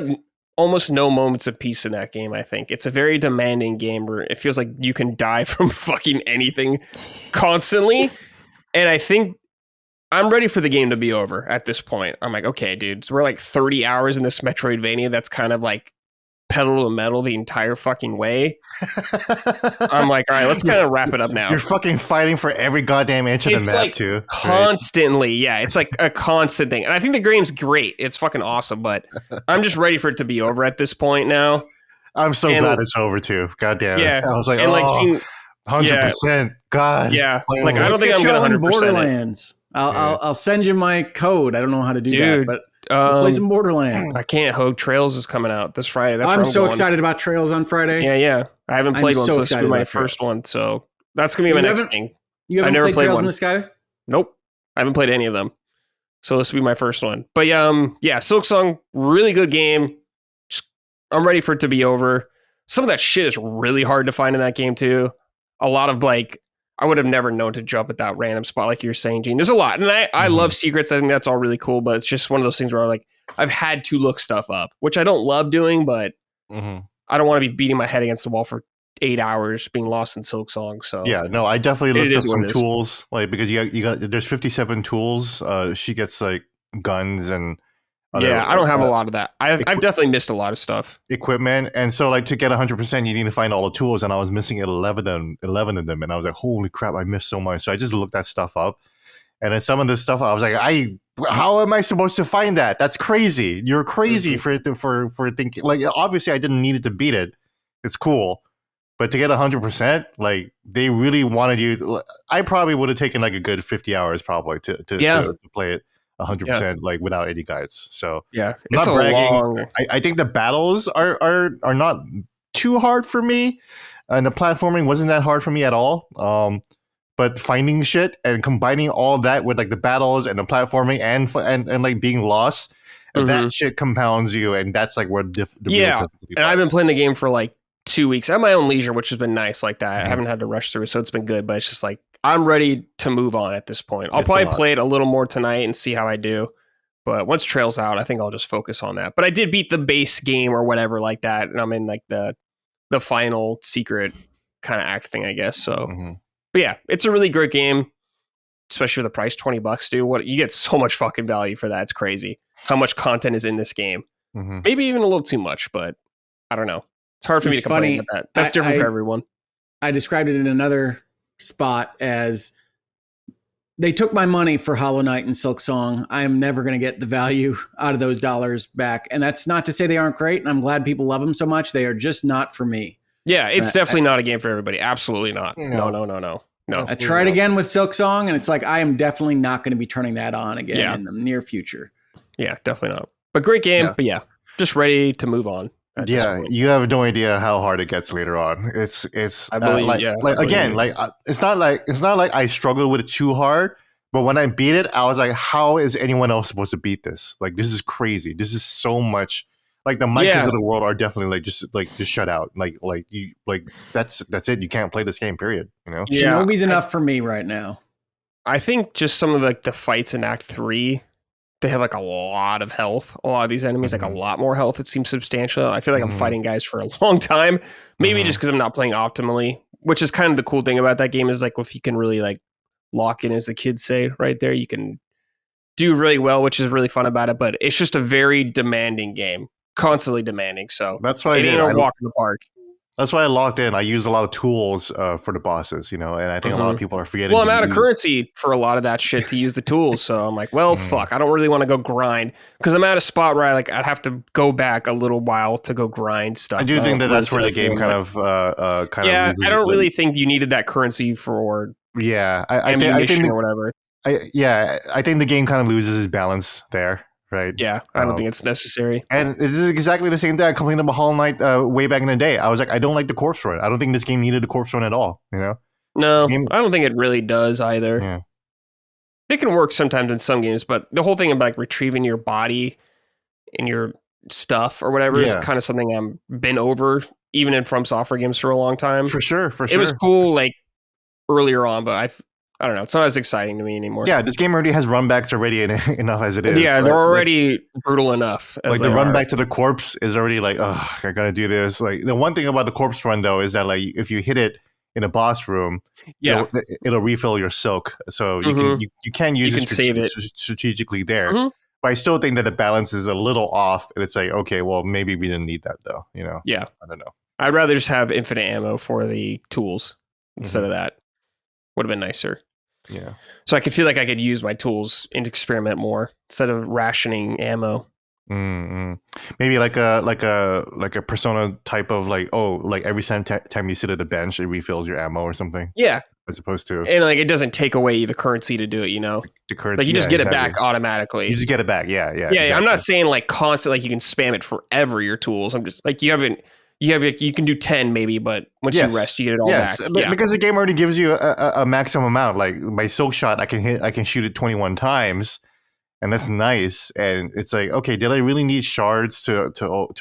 almost no moments of peace in that game. I think it's a very demanding game where it feels like you can die from fucking anything constantly. And I think I'm ready for the game to be over at this point. I'm like, okay, dude, so we're 30 hours in this Metroidvania that's kind of pedal to the metal the entire fucking way. I'm like, all right, let's kind of wrap it up now. You're fucking fighting for every goddamn inch of the map, like too. Constantly, yeah. It's like a constant thing. And I think the game's great. It's fucking awesome, but I'm just ready for it to be over at this point now. I'm so glad it's over, too. God damn it. Yeah. I was like, and like, 100%. God. Yeah. Finally. Like, I don't think I'm going to 100% Borderlands. I'll send you my code. I don't know how to do that, but we'll play some Borderlands. I can't. Hoeg Trails is coming out this Friday. That's I'm so excited about Trails on Friday. Yeah. I haven't played one, so this will be my first one. So that's going to be my next thing. You haven't played Trails in the Sky? Nope. I haven't played any of them. So this will be my first one. But yeah, Silksong, really good game. I'm ready for it to be over. Some of that shit is really hard to find in that game too. A lot of like, I would have never known to jump at that random spot like you're saying, Gene. There's a lot. And I love secrets. I think that's all really cool, but it's just one of those things where I've had to look stuff up, which I don't love doing, but I don't want to be beating my head against the wall for 8 hours being lost in Silksong. So yeah, no, I definitely looked up some tools, like, because you got there's 57 tools. She gets like guns and I don't have a lot of that. I've definitely missed a lot of stuff. Equipment, and so like to get 100%, you need to find all the tools, and I was missing 11 of them, and I was like, holy crap, I missed so much. So I just looked that stuff up, and then some of this stuff I was like, how am I supposed to find that? That's crazy. You're crazy for thinking, like, obviously I didn't need it to beat it. It's cool. But to get 100%, like, they really wanted you. I probably would have taken like a good 50 hours probably to play it 100%, like, without any guides. So yeah, it's not bragging. I think the battles are not too hard for me, and the platforming wasn't that hard for me at all. But finding shit and combining all that with like the battles and the platforming and like being lost, that shit compounds you, and that's like where the real difficulty and I've been playing the game for like 2 weeks at my own leisure, which has been nice like that. I haven't had to rush through, so it's been good, but it's just like, I'm ready to move on at this point. I'll probably play it a little more tonight and see how I do. But once Trail's out, I think I'll just focus on that. But I did beat the base game or whatever like that, and I'm in like the final secret kind of act thing, I guess. So, but yeah, it's a really great game, especially for the price, $20, dude. What, you get so much fucking value for that. It's crazy how much content is in this game. Maybe even a little too much, but I don't know. It's hard for me to complain about that. That's different for everyone. I described it in another spot as they took my money for Hollow Knight and Silksong. I am never going to get the value out of those dollars back. And that's not to say they aren't great, and I'm glad people love them so much. They are just not for me. Yeah, it's definitely not a game for everybody. Absolutely not. No. I tried again with Silksong, and it's like, I am definitely not going to be turning that on again in the near future. Yeah, definitely not. But great game. But yeah, just ready to move on. Yeah, you have no idea how hard it gets later on. It's I believe, it's not like I struggled with it too hard, but when I beat it, I was like, how is anyone else supposed to beat this? Like, this is crazy. This is so much. Like, the Micahs of the world are definitely just shut out. That's it. You can't play this game, period. You know? Shinobi's enough for me right now. I think just some of the fights in Act 3, they have like a lot of health. A lot of these enemies, like a lot more health. It seems substantial. I feel like I'm fighting guys for a long time. Maybe just because I'm not playing optimally, which is kind of the cool thing about that game, is like, if you can really like lock in, as the kids say right there, you can do really well, which is really fun about it. But it's just a very demanding game, constantly demanding. So that's why it ain't a walk in the park. That's why I locked in. I use a lot of tools for the bosses, and I think a lot of people are forgetting. Well, I'm out of currency for a lot of that shit to use the tools, so I'm like, well, fuck, I don't really want to go grind, because I'm at a spot where I'd have to go back a little while to go grind stuff. I do think that's where the game kind of. I don't really think you needed that currency for. Yeah, I think or whatever. I think the game kind of loses its balance there. Right. Yeah, I don't think it's necessary. And this is exactly the same thing I complained about Hollow Knight way back in the day. I was like, I don't like the corpse run. I don't think this game needed a corpse run at all. No, I don't think it really does either. Yeah. It can work sometimes in some games, but the whole thing about like retrieving your body and your stuff or whatever is kind of something I've been over, even in From Software games for a long time. For sure. It was cool like earlier on, but I don't know. It's not as exciting to me anymore. Yeah, this game already has runbacks already enough as it is. Yeah, they're already brutal enough. Like the run back to the corpse is already like, oh, I gotta do this. Like, the one thing about the corpse run though is that like if you hit it in a boss room, it'll refill your silk. So you can use it strategically there. But I still think that the balance is a little off, and it's like, okay, well, maybe we didn't need that though. Yeah. I don't know. I'd rather just have infinite ammo for the tools instead of that. Would have been nicer. Yeah. So I could feel like I could use my tools and experiment more instead of rationing ammo. Mm-hmm. Maybe like a persona type of like, oh, like every time you sit at a bench, it refills your ammo or something. Yeah. As opposed to, and like it doesn't take away the currency to do it, the currency, like you just get it back automatically. You just get it back. Yeah. Exactly. I'm not saying like constant, like you can spam it forever, your tools. I'm just like, you can do 10 maybe, but once you rest, you get it all back. Because the game already gives you a maximum amount. Like my silk shot, I can shoot it 21 times, and that's nice. And it's like, okay, did I really need shards to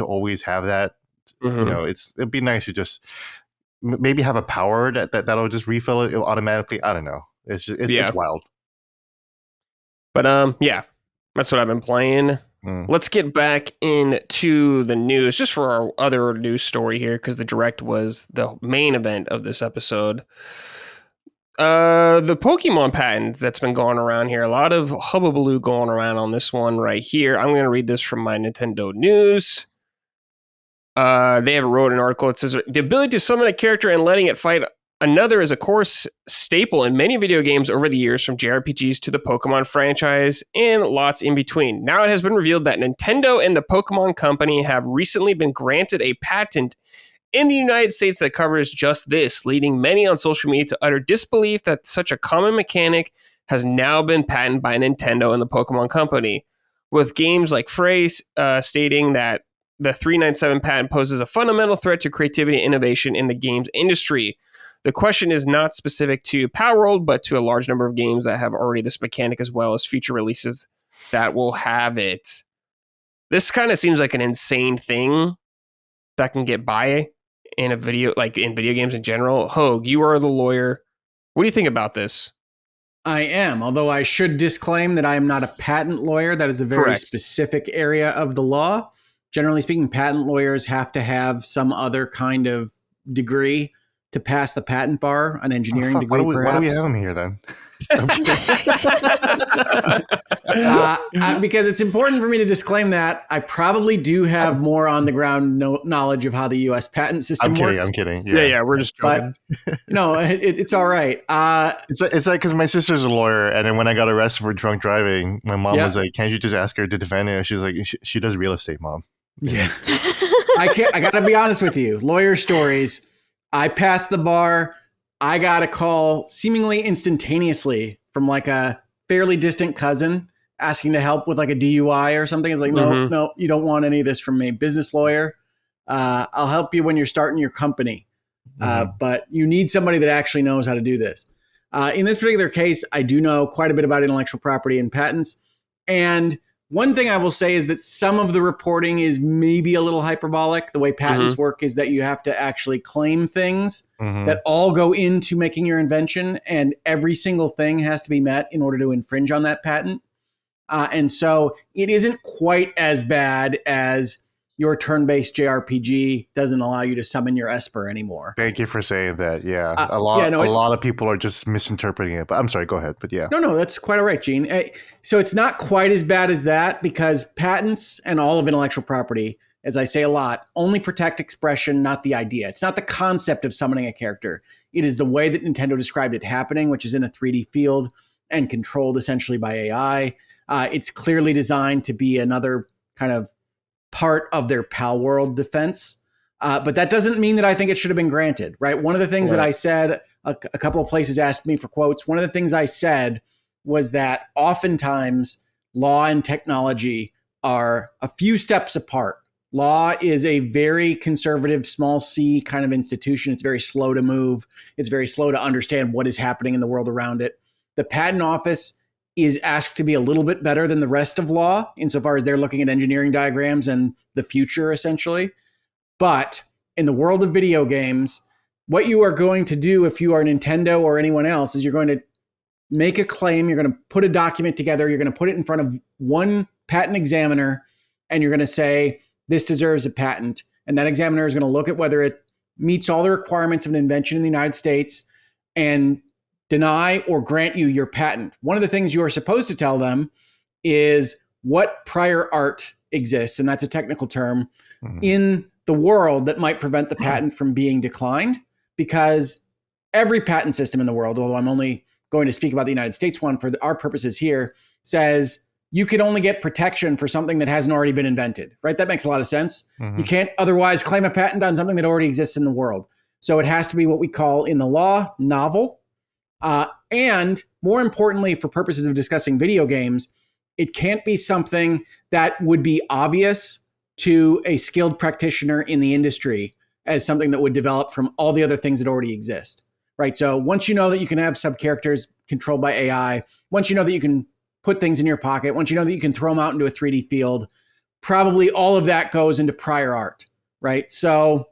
always have that? It'd be nice to just maybe have a power that'll just refill it automatically. I don't know. It's wild. But that's what I've been playing. Let's get back into the news just for our other news story here, because the Direct was the main event of this episode. The Pokemon patent that's been going around here. A lot of hubbubaloo going around on this one right here. I'm going to read this from my Nintendo News. They have wrote an article. It says the ability to summon a character and letting it fight another is a core staple in many video games over the years, from JRPGs to the Pokemon franchise and lots in between. Now it has been revealed that Nintendo and the Pokemon Company have recently been granted a patent in the United States that covers just this, leading many on social media to utter disbelief that such a common mechanic has now been patented by Nintendo and the Pokemon Company, with games like Phrase stating that the 397 patent poses a fundamental threat to creativity and innovation in the games industry. The question is not specific to Power World, but to a large number of games that have already this mechanic, as well as future releases that will have it. This kind of seems like an insane thing that can get by in a video, like in video games in general. Hoeg, you are the lawyer. What do you think about this? I am, although I should disclaim that I am not a patent lawyer. That is a very specific area of the law. Generally speaking, patent lawyers have to have some other kind of degree to pass the patent bar, an engineering degree, perhaps. Why do we have him here then? Because it's important for me to disclaim that I probably do have more on the ground knowledge of how the U.S. patent system works. I'm kidding. Yeah, we're just joking. But, it's all right. It's like because my sister's a lawyer, and then when I got arrested for drunk driving, my mom was like, "Can't you just ask her to defend it?" She's like, "She does real estate, Mom." Yeah. I got to be honest with you. Lawyer stories. I passed the bar. I got a call seemingly instantaneously from like a fairly distant cousin asking to help with like a DUI or something. It's like, no, you don't want any of this from me. Business lawyer. I'll help you when you're starting your company. But you need somebody that actually knows how to do this. In this particular case, I do know quite a bit about intellectual property and patents. And one thing I will say is that some of the reporting is maybe a little hyperbolic. The way patents work is that you have to actually claim things that all go into making your invention, and every single thing has to be met in order to infringe on that patent. And so it isn't quite as bad as your turn-based JRPG doesn't allow you to summon your Esper anymore. Thank you for saying that. Yeah, a lot of people are just misinterpreting it. But I'm sorry, go ahead. But yeah, no, that's quite all right, Gene. So it's not quite as bad as that, because patents and all of intellectual property, as I say a lot, only protect expression, not the idea. It's not the concept of summoning a character. It is the way that Nintendo described it happening, which is in a 3D field and controlled essentially by AI. It's clearly designed to be another kind of part of their Pal World defense. But that doesn't mean that I think it should have been granted, right? One of the things that I said, a couple of places asked me for quotes. One of the things I said was that oftentimes law and technology are a few steps apart. Law is a very conservative, small c kind of institution. It's very slow to move. It's very slow to understand what is happening in the world around it. The patent office is asked to be a little bit better than the rest of law insofar as they're looking at engineering diagrams and the future, essentially. But in the world of video games, what you are going to do if you are Nintendo or anyone else is you're going to make a claim, you're going to put a document together, you're going to put it in front of one patent examiner, and you're going to say, this deserves a patent. And that examiner is going to look at whether it meets all the requirements of an invention in the United States and deny or grant you your patent. One of the things you are supposed to tell them is what prior art exists, and that's a technical term, Mhm. in the world that might prevent the patent from being declined, because every patent system in the world, although I'm only going to speak about the United States one for our purposes here, says you can only get protection for something that hasn't already been invented, right? That makes a lot of sense. Mhm. You can't otherwise claim a patent on something that already exists in the world. So it has to be what we call in the law novel. And more importantly, for purposes of discussing video games, it can't be something that would be obvious to a skilled practitioner in the industry as something that would develop from all the other things that already exist, right? So once you know that you can have sub-characters controlled by AI, once you know that you can put things in your pocket, once you know that you can throw them out into a 3D field, probably all of that goes into prior art, right? So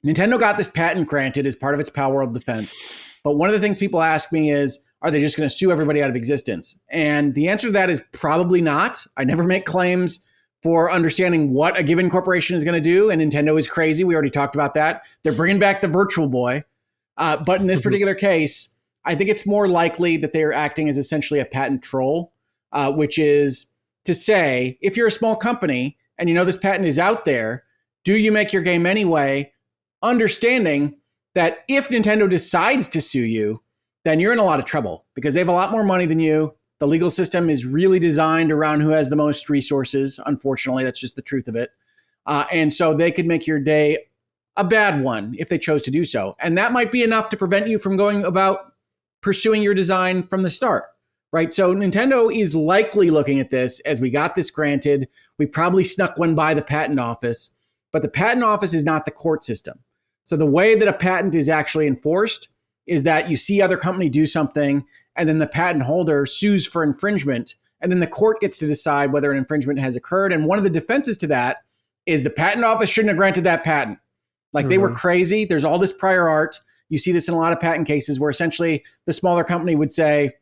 Nintendo got this patent granted as part of its Pal World defense. But one of the things people ask me is, are they just going to sue everybody out of existence? And the answer to that is probably not. I never make claims for understanding what a given corporation is going to do. And Nintendo is crazy. We already talked about that. They're bringing back the Virtual Boy. But in this particular case, I think it's more likely that they are acting as essentially a patent troll, which is to say, if you're a small company and you know this patent is out there, do you make your game anyway, understanding that if Nintendo decides to sue you, then you're in a lot of trouble because they have a lot more money than you. The legal system is really designed around who has the most resources. Unfortunately, that's just the truth of it. And so they could make your day a bad one if they chose to do so. And that might be enough to prevent you from going about pursuing your design from the start, right? So Nintendo is likely looking at this as we got this granted. We probably snuck one by the patent office, but the patent office is not the court system. So the way that a patent is actually enforced is that you see other company do something and then the patent holder sues for infringement, and then the court gets to decide whether an infringement has occurred. And one of the defenses to that is the patent office shouldn't have granted that patent. Like they were crazy. There's all this prior art. You see this in a lot of patent cases where essentially the smaller company would say,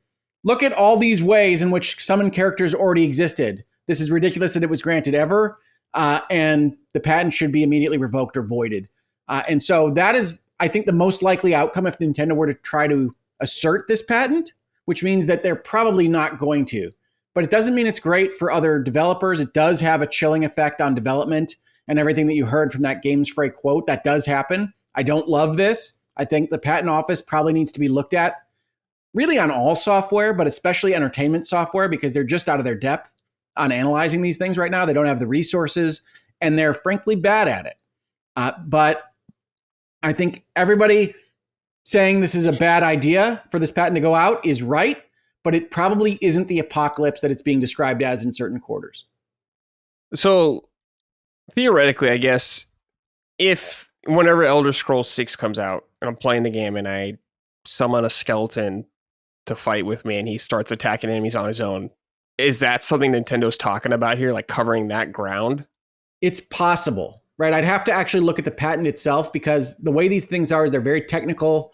look at all these ways in which summoned characters already existed. This is ridiculous that it was granted ever. And the patent should be immediately revoked or voided. And so that is, I think, the most likely outcome if Nintendo were to try to assert this patent, which means that they're probably not going to. But it doesn't mean it's great for other developers. It does have a chilling effect on development and everything that you heard from that Games Fray quote. That does happen. I don't love this. I think the patent office probably needs to be looked at really on all software, but especially entertainment software, because they're just out of their depth on analyzing these things right now. They don't have the resources and they're frankly bad at it. But I think everybody saying this is a bad idea for this patent to go out is right, but it probably isn't the apocalypse that it's being described as in certain quarters. So theoretically, I guess, if whenever Elder Scrolls 6 comes out and I'm playing the game and I summon a skeleton to fight with me and he starts attacking enemies on his own, is that something Nintendo's talking about here, like covering that ground? It's possible, right? I'd have to actually look at the patent itself because the way these things are is they're very technical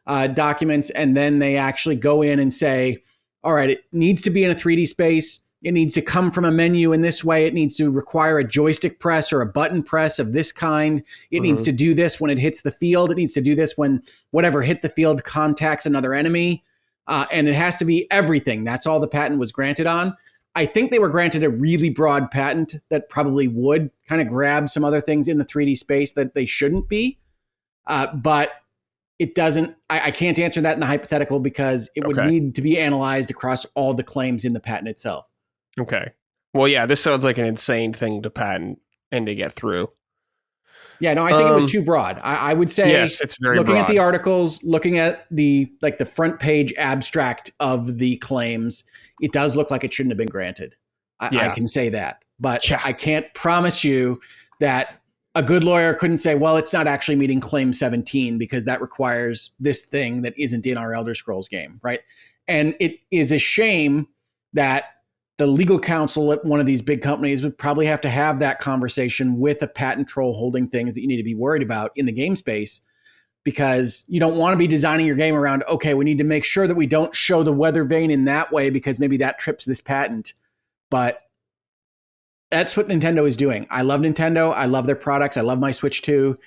documents, and then they actually go in and say, all right, it needs to be in a 3D space. It needs to come from a menu in this way. It needs to require a joystick press or a button press of this kind. It needs to do this when it hits the field. It needs to do this when whatever hit the field contacts another enemy. And it has to be everything. That's all the patent was granted on. I think they were granted a really broad patent that probably would kind of grab some other things in the 3D space that they shouldn't be. But it doesn't, I can't answer that in the hypothetical because it would need to be analyzed across all the claims in the patent itself. Okay. Well, yeah, this sounds like an insane thing to patent and to get through. Yeah, no, I think it was too broad. I would say, yes, it's very looking broad. at the articles, looking at the front page abstract of the claims, it does look like it shouldn't have been granted. I can say that, but I can't promise you that a good lawyer couldn't say, well, it's not actually meeting claim 17 because that requires this thing that isn't in our Elder Scrolls game, right? And it is a shame that the legal counsel at one of these big companies would probably have to have that conversation with a patent troll holding things that you need to be worried about in the game space, because you don't want to be designing your game around, okay, we need to make sure that we don't show the weather vane in that way because maybe that trips this patent. But that's what Nintendo is doing. I love Nintendo. I love their products. I love my Switch 2.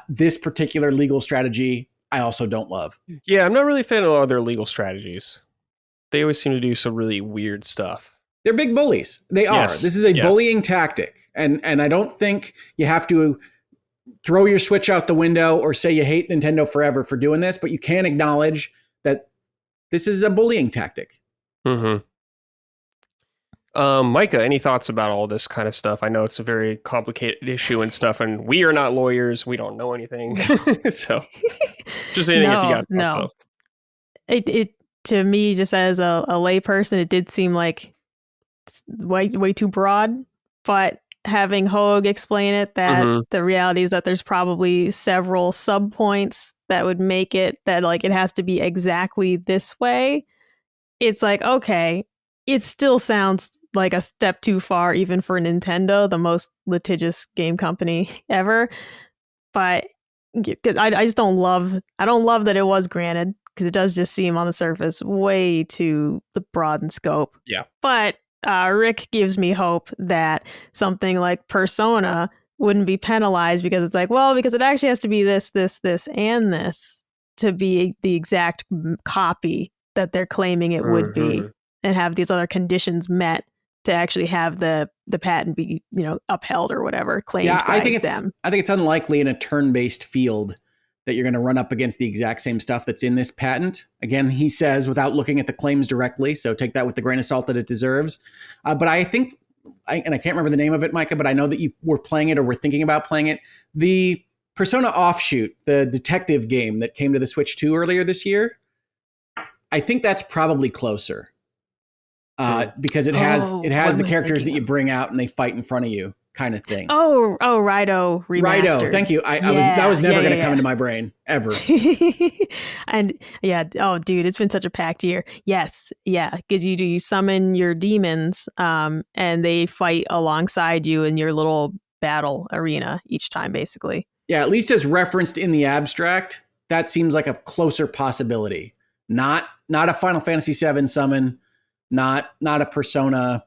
This particular legal strategy, I also don't love. Yeah, I'm not really a fan of a lot of their legal strategies. They always seem to do some really weird stuff. They're big bullies. They are. Yes. This is a Yeah. bullying tactic. And I don't think you have to throw your Switch out the window or say you hate Nintendo forever for doing this, but you can acknowledge that this is a bullying tactic. Mm-hmm. Micah, any thoughts about all this kind of stuff? I know it's a very complicated issue and stuff, and we are not lawyers. We don't know anything. So just anything if you got thoughts, though. It to me, just as a layperson, it did seem like way too broad, but having Hoeg explain it, that the reality is that there's probably several sub points that would make it that like it has to be exactly this way. It's like, okay, it still sounds like a step too far, even for Nintendo, the most litigious game company ever. But I just don't love that it was granted, because it does just seem on the surface way too broad in scope. Yeah. But Rick gives me hope that something like Persona wouldn't be penalized, because it's like, well, because it actually has to be this, and this to be the exact copy that they're claiming it would be, and have these other conditions met to actually have the patent be, upheld or whatever claimed by them. I think it's unlikely in a turn-based field that you're going to run up against the exact same stuff that's in this patent. Again, he says without looking at the claims directly, so take that with the grain of salt that it deserves. But I think, and I can't remember the name of it, Micah, but I know that you were playing it or were thinking about playing it. The Persona Offshoot, the detective game that came to the Switch 2 earlier this year, I think that's probably closer. Because it has the characters that you bring out and they fight in front of you, kind of thing. Rido remastered. Rido, thank you. That was never going to come into my brain ever. And dude, it's been such a packed year. Yes, yeah, because you summon your demons, and they fight alongside you in your little battle arena each time, basically. Yeah, at least as referenced in the abstract, that seems like a closer possibility. Not a Final Fantasy VII summon. Not a Persona,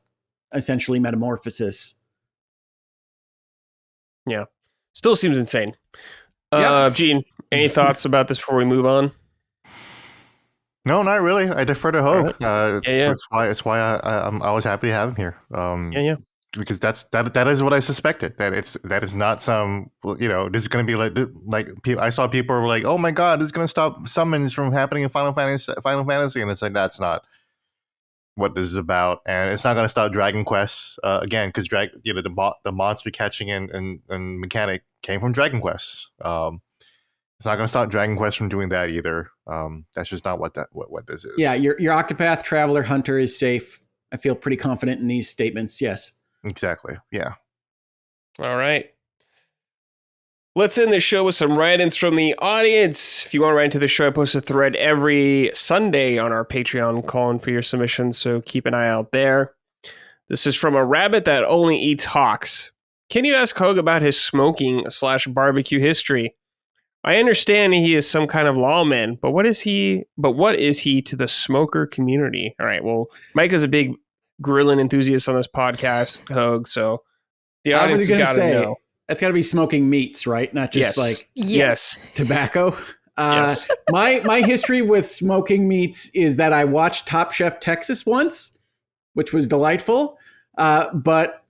essentially metamorphosis. Yeah, still seems insane. Yep. Gene, any thoughts about this before we move on? No, not really. I defer to Hoeg. Right. It's why I was happy to have him here. Because that is what I suspected. That is not some, this is going to be like I saw people were like, oh my god, this is going to stop summons from happening in Final Fantasy, and it's like, that's not what this is about, and it's not going to stop Dragon Quest again, because the monster catching and mechanic came from Dragon Quest. It's not going to stop Dragon Quest from doing that either. That's just not what this is. Yeah, your Octopath Traveler Hunter is safe. I feel pretty confident in these statements. Yes, exactly. Yeah. All right. Let's end the show with some write-ins from the audience. If you want to write into the show, I post a thread every Sunday on our Patreon calling for your submissions, so keep an eye out there. This is from a rabbit that only eats hawks. Can you ask Hoeg about his smoking/barbecue history? I understand he is some kind of lawman, but what is he to the smoker community? All right, well, Mike is a big grilling enthusiast on this podcast, Hoeg, so the audience has got to know. That's got to be smoking meats, right? Not just tobacco. Yes. My history with smoking meats is that I watched Top Chef Texas once, which was delightful. But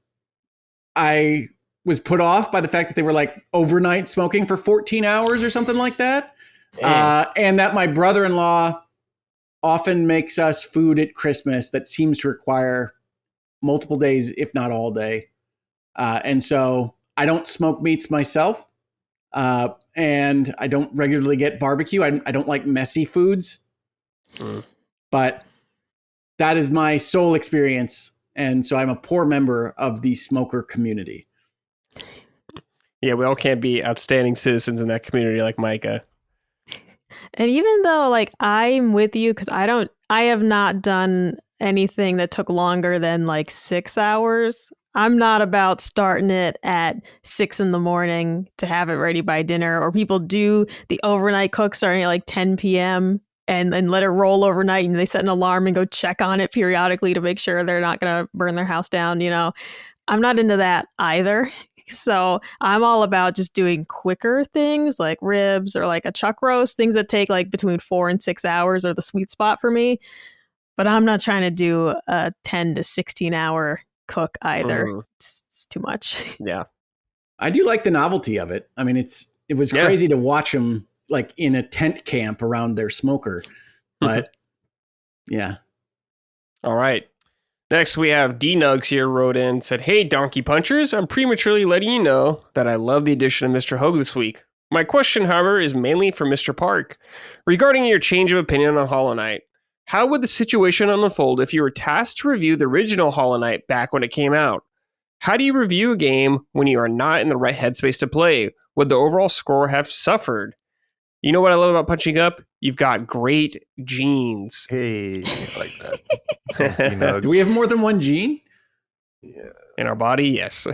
I was put off by the fact that they were like overnight smoking for 14 hours or something like that. And that my brother-in-law often makes us food at Christmas that seems to require multiple days, if not all day. And so I don't smoke meats myself, and I don't regularly get barbecue. I don't like messy foods, but that is my sole experience. And so I'm a poor member of the smoker community. Yeah, we all can't be outstanding citizens in that community like Micah. And even though like I'm with you, because I have not done anything that took longer than like 6 hours. I'm not about starting it at 6 a.m. to have it ready by dinner, or people do the overnight cook starting at like 10 p.m. and let it roll overnight, and they set an alarm and go check on it periodically to make sure they're not going to burn their house down. I'm not into that either. So I'm all about just doing quicker things like ribs or like a chuck roast, things that take like between 4 and 6 hours are the sweet spot for me. but I'm not trying to do a 10 to 16 hour cook either. It's too much. Yeah. I do like the novelty of it. I mean, it was crazy to watch them like in a tent camp around their smoker, but yeah. All right. Next, we have D-Nugs here wrote in, said, "Hey, Donkey Punchers, I'm prematurely letting you know that I love the addition of Mr. Hoeg this week. My question, however, is mainly for Mr. Park. Regarding your change of opinion on Hollow Knight, how would the situation unfold if you were tasked to review the original Hollow Knight back when it came out? How do you review a game when you are not in the right headspace to play? Would the overall score have suffered? You know what I love about Punching Up? You've got great genes." Hey, I like that. Do we have more than one gene? Yeah. In our body, yes.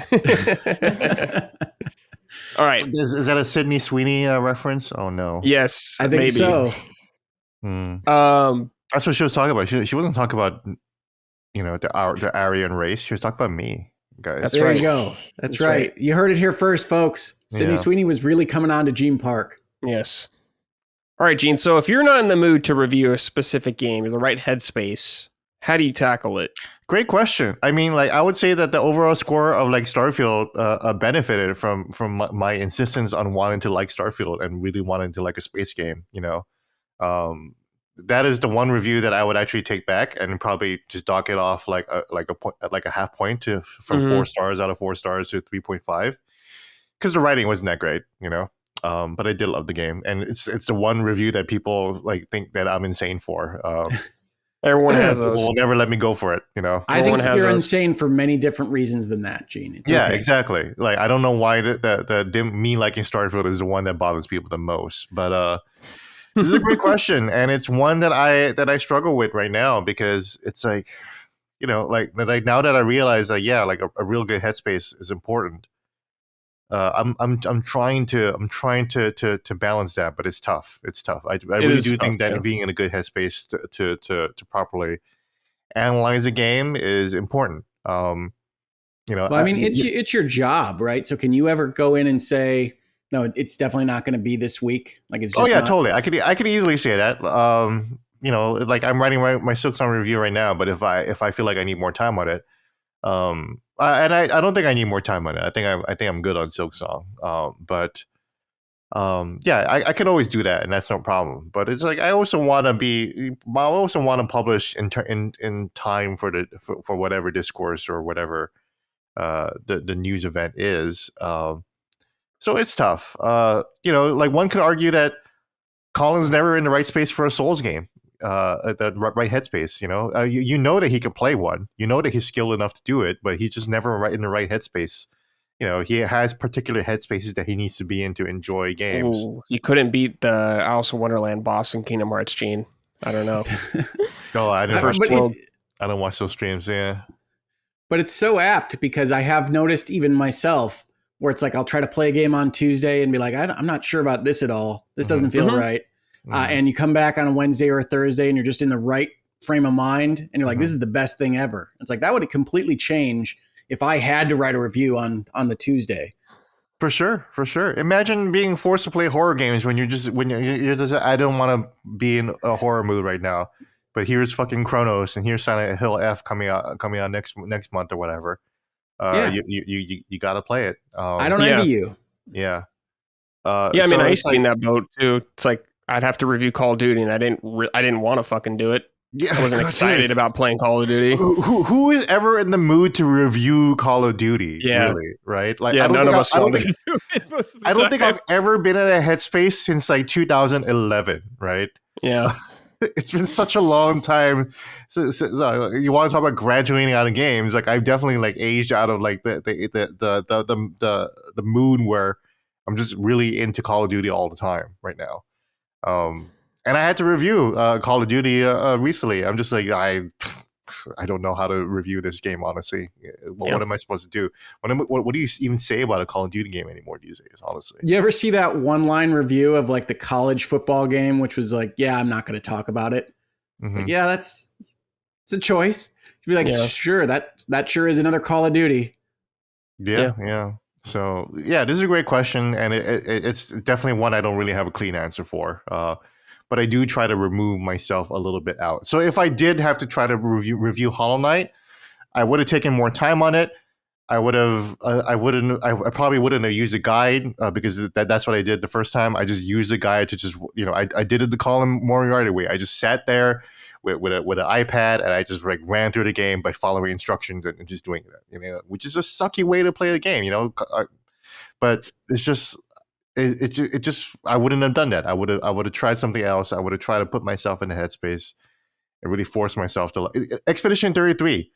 All right. Is that a Sydney Sweeney reference? Oh no. Yes, I think maybe. so. That's what she was talking about. She wasn't talking about the Aryan race. She was talking about me, guys. That's There right. you go. That's right. You heard it here first, folks. Sydney Sweeney was really coming on to Gene Park. Yes. All right, Gene. So if you're not in the mood to review a specific game or the right headspace, how do you tackle it? Great question. I mean, like, I would say that the overall score of like Starfield benefited from my insistence on wanting to like Starfield and really wanting to like a space game. That is the one review that I would actually take back and probably just dock it off like a half point from 4 stars out of 4 stars to 3.5, because the writing wasn't that great, but I did love the game, and it's the one review that people like think that I'm insane for. Everyone has those. Will never let me go for it. I think has you're those. insane for many different reasons than that, Gene. It's Yeah, okay. exactly. Like, I don't know why me liking Starfield is the one that bothers people the most, but this is a great question, and it's one that I struggle with right now, because it's like, like now that I realize that, like a real good headspace is important. I'm trying to balance that, but it's tough. It's tough. I really do think that being in a good headspace to properly analyze a game is important. Well, I mean, it's your job, right? So can you ever go in and say, no, it's definitely not going to be this week? Like, it's just totally. I could easily say that. Like, I'm writing my Silksong review right now, but if I feel like I need more time on it, I don't think I need more time on it. I think I'm good on Silksong. I can always do that, and that's no problem. But it's like I also want to publish in time for whatever discourse or whatever the news event is. So it's tough. Like, one could argue that Colin's never in the right space for a Souls game. At the right headspace, you know that he could play one, that he's skilled enough to do it, but he's just never in the right headspace. He has particular headspaces that he needs to be in to enjoy games. Ooh, you couldn't beat the Alice in Wonderland boss in Kingdom Hearts, Gene. I don't know. No, I didn't. I don't watch those streams. Yeah, but it's so apt, because I have noticed even myself where it's like I'll try to play a game on Tuesday and be like, I'm not sure about this at all. This doesn't feel right. And you come back on a Wednesday or a Thursday and you're just in the right frame of mind and you're like, this is the best thing ever. It's like, that would completely change if I had to write a review on the Tuesday. For sure. Imagine being forced to play horror games when you're just I don't want to be in a horror mood right now, but here's fucking Chronos and here's Silent Hill F coming out next month or whatever. You got to play it. I don't envy you. Yeah. I mean, I used to be in that boat too. It's like I'd have to review Call of Duty, and I didn't want to fucking do it. Yeah, I wasn't excited about playing Call of Duty. Who is ever in the mood to review Call of Duty? Yeah. Really, right? Like, none of us wanted to do it. I don't think I've ever been in a headspace since like 2011, right? Yeah. It's been such a long time. So, you want to talk about graduating out of games? Like, I've definitely like aged out of like the mood where I'm just really into Call of Duty all the time right now. And I had to review Call of Duty recently. I'm just like, I don't know how to review this game, honestly. What am I supposed to do? What do you even say about a Call of Duty game anymore these days, honestly? You ever see that one-line review of like the college football game, which was like, yeah, I'm not going to talk about it. It's like, yeah, it's a choice. You'd be like, sure, that sure is another Call of Duty. Yeah. So, yeah, this is a great question, and it's definitely one I don't really have a clean answer for. but I do try to remove myself a little bit out. So if I did have to try to review Hollow Knight, I would have taken more time on it. I probably wouldn't have used a guide because that's what I did the first time. I just used a guide to just, I did it the Colin Moriarty way. I just sat there with an iPad and I just like ran through the game by following instructions and just doing that, which is a sucky way to play the game, but it's just, it just, I wouldn't have done that. I would have tried something else. I would have tried to put myself in the headspace and really force myself to Expedition 33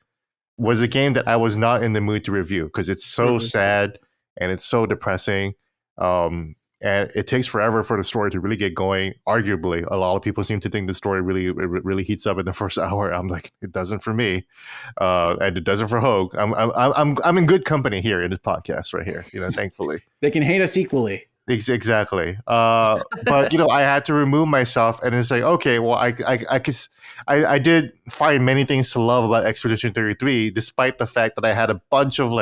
was a game that I was not in the mood to review because it's so sad and it's so depressing. And it takes forever for the story to really get going. Arguably, a lot of people seem to think the story really heats up in the first hour. I'm like, it doesn't for me, and it doesn't for Hoeg. I'm in good company here in this podcast right here. Thankfully, they can hate us equally. Exactly. But I had to remove myself, and it's like, okay, well, I did find many things to love about Expedition 33, despite the fact that I had a bunch of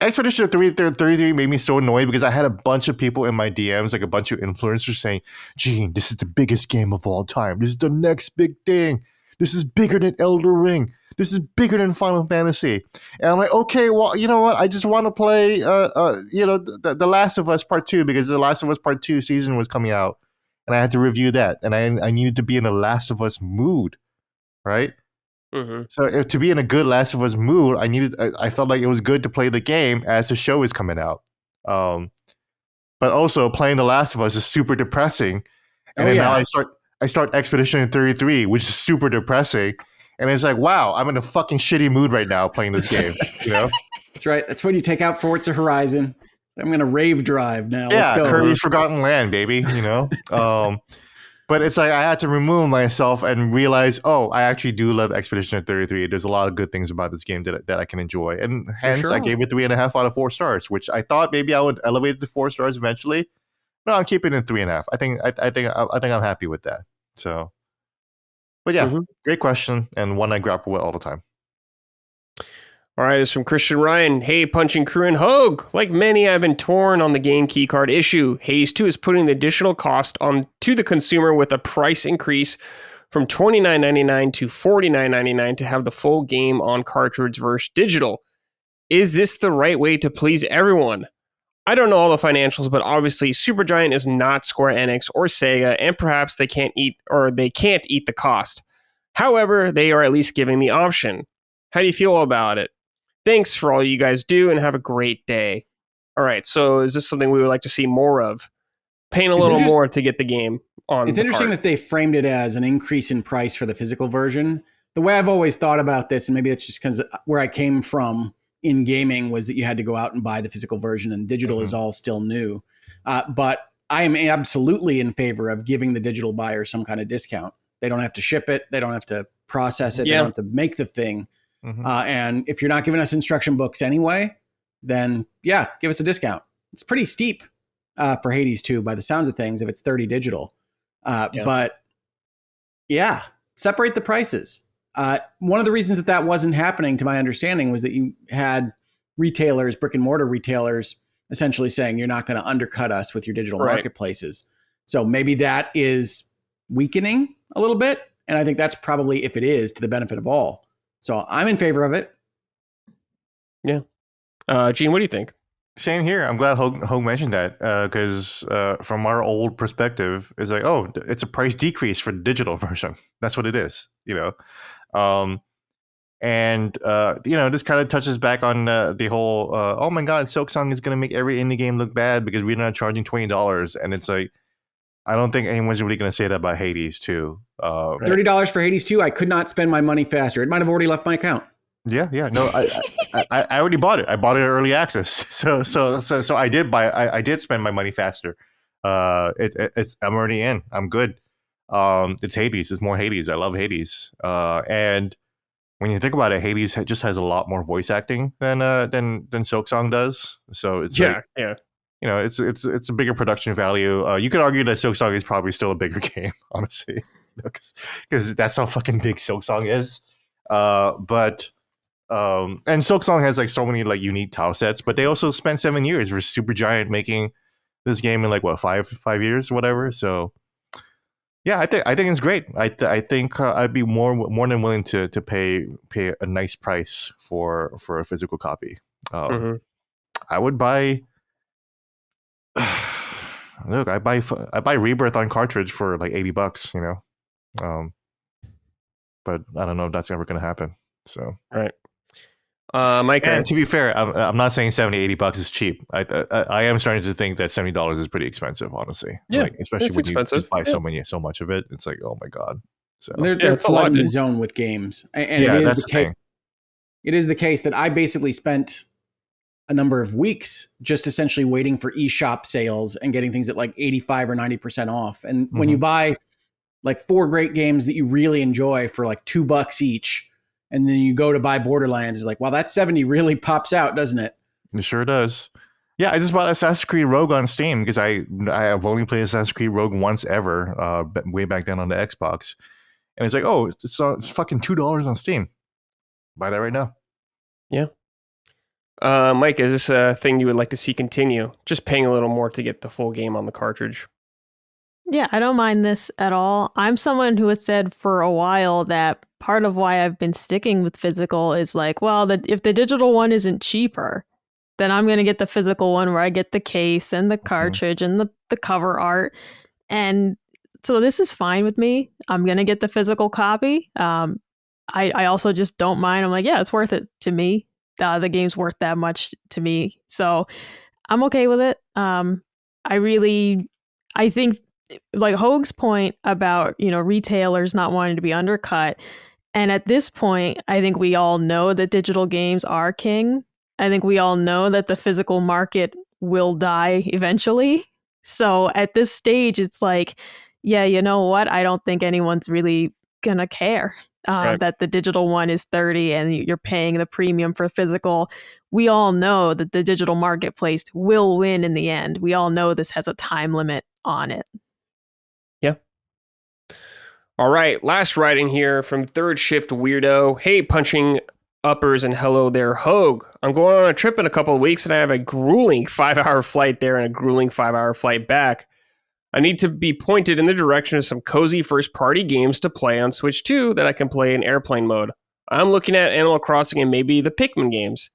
Expedition 33 made me so annoyed because I had a bunch of people in my DMs, like a bunch of influencers saying, Gene, this is the biggest game of all time. This is the next big thing. This is bigger than Elder Ring. This is bigger than Final Fantasy. And I'm like, okay, well, you know what? I just want to play, The Last of Us Part 2 because The Last of Us Part 2 season was coming out. And I had to review that. And I needed to be in a Last of Us mood, right? Mm-hmm. So to be in a good Last of Us mood, I felt like it was good to play the game as the show is coming out. But also playing The Last of Us is super depressing. And now I start Expedition 33, which is super depressing. And it's like, wow, I'm in a fucking shitty mood right now playing this game. That's right. That's when you take out Forza Horizon. I'm going to rave drive now. Yeah, let's go. Kirby's Forgotten Land, baby. But it's like I had to remove myself and realize, I actually do love Expedition 33. There's a lot of good things about this game that I can enjoy. And hence, I gave it 3.5 out of 4 stars, which I thought maybe I would elevate it to 4 stars eventually. No, I'm keeping it at 3.5. I think I'm happy with that. So. But yeah, Great question, and one I grapple with all the time. All right, this is from Christian Ryan. Hey, Punching Crew and Hoeg. Like many, I've been torn on the game keycard issue. Hades 2 is putting the additional cost on to the consumer with a price increase from $29.99 to $49.99 to have the full game on cartridge versus digital. Is this the right way to please everyone? I don't know all the financials, but obviously Supergiant is not Square Enix or Sega, and perhaps they can't eat the cost. However, they are at least giving the option. How do you feel about it? Thanks for all you guys do, and have a great day. All right, so is this something we would like to see more of? Paying a little more to get the game on. It's interesting that they framed it as an increase in price for the physical version. The way I've always thought about this, and maybe it's just because where I came from in gaming, was that you had to go out and buy the physical version, and digital is all still new. But I am absolutely in favor of giving the digital buyer some kind of discount. They don't have to ship it. They don't have to process it. They don't have to make the thing. And if you're not giving us instruction books anyway, then give us a discount. It's pretty steep for Hades 2 by the sounds of things if it's 30 digital. But separate the prices. One of the reasons that wasn't happening, to my understanding, was that you had retailers, brick and mortar retailers, essentially saying you're not going to undercut us with your digital marketplaces. So maybe that is weakening a little bit. And I think that's probably, if it is, to the benefit of all. So I'm in favor of it. Yeah. Gene, what do you think? Same here. I'm glad Hoeg mentioned that because from our old perspective, it's like, it's a price decrease for the digital version. That's what it is, And this kind of touches back on the whole, oh my God, Silksong is going to make every indie game look bad because we're not charging $20. And it's like, I don't think anyone's really going to say that about Hades 2. $30 for Hades 2, I could not spend my money faster. It might have already left my account. Yeah. No, I already bought it. I bought it in early access. So I did buy. I did spend my money faster. I'm already in. I'm good. It's Hades. It's more Hades. I love Hades. And when you think about it, Hades just has a lot more voice acting than Silksong does. So it's it's a bigger production value. You could argue that Silksong is probably still a bigger game, honestly, because that's how fucking big Silksong is. And Silksong has like so many like unique tile sets, but they also spent 7 years for Supergiant making this game in like what five years, whatever. So Yeah, I think it's great. I think I'd be more than willing to pay a nice price for a physical copy. I would buy. Look, I buy Rebirth on cartridge for like $80, you know. But I don't know if that's ever going to happen. So Right. Micah. And to be fair, I'm not saying $70-$80 is cheap. I am starting to think that $70 is pretty expensive, honestly. Yeah, like, especially when expensive. you just buy so much of it. It's like, oh my god. So They're flooding the zone with games, and yeah, it is that's the case. It is the case that I basically spent a number of weeks just essentially waiting for eShop sales and getting things at like 85 or 90% off. And when you buy like 4 great games that you really enjoy for like $2 each, and then you go to buy Borderlands, it's like, wow, that 70 really pops out, doesn't it? It sure does. Yeah, I just bought Assassin's Creed Rogue on Steam because I have only played Assassin's Creed Rogue once ever, way back then on the Xbox. And it's like, oh, it's fucking $2 on Steam. Buy that right now. Yeah. Mike, is this a thing you would like to see continue? Just paying a little more to get the full game on the cartridge. Yeah, I don't mind this at all. I'm someone who has said for a while that part of why I've been sticking with physical is like, well, if the digital one isn't cheaper, then I'm going to get the physical one where I get the case and the cartridge and the cover art. And so this is fine with me. I'm going to get the physical copy. I also just don't mind. I'm like, yeah, it's worth it to me. The game's worth that much to me. So I'm okay with it. I think like Hoeg's point about, retailers not wanting to be undercut. And at this point, I think we all know that digital games are king. I think we all know that the physical market will die eventually. So at this stage, it's like, yeah, you know what? I don't think anyone's really going to care that the digital one is $30 and you're paying the premium for physical. We all know that the digital marketplace will win in the end. We all know this has a time limit on it. All right, last writing here from Third Shift Weirdo. Hey, punching uppers and hello there, Hoeg. I'm going on a trip in a couple of weeks and I have a grueling 5-hour flight there and a grueling 5-hour flight back. I need to be pointed in the direction of some cozy first-party games to play on Switch 2 that I can play in airplane mode. I'm looking at Animal Crossing and maybe the Pikmin games.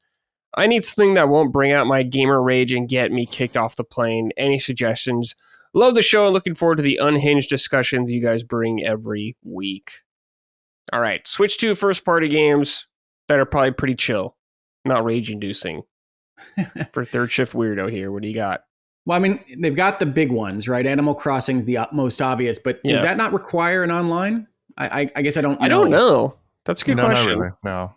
I need something that won't bring out my gamer rage and get me kicked off the plane. Any suggestions? Love the show and looking forward to the unhinged discussions you guys bring every week. All right, Switch 2 first-party games that are probably pretty chill, not rage-inducing. For Third Shift Weirdo here, what do you got? Well, I mean, they've got the big ones, right? Animal Crossing's the most obvious, but does that not require an online? I guess I don't know. I don't know. That's a good question. Not really,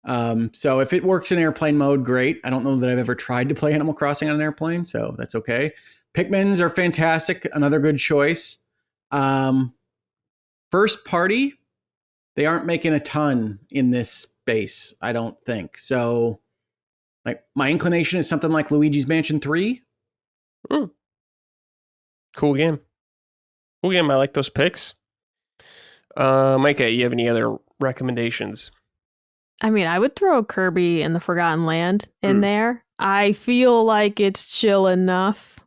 no. So if it works in airplane mode, great. I don't know that I've ever tried to play Animal Crossing on an airplane, so that's okay. Pikmins are fantastic. Another good choice. First party, they aren't making a ton in this space, I don't think. So, like, my inclination is something like Luigi's Mansion 3. Cool game. I like those picks. Micah, you have any other recommendations? I mean, I would throw Kirby and the Forgotten Land in there. I feel like it's chill enough.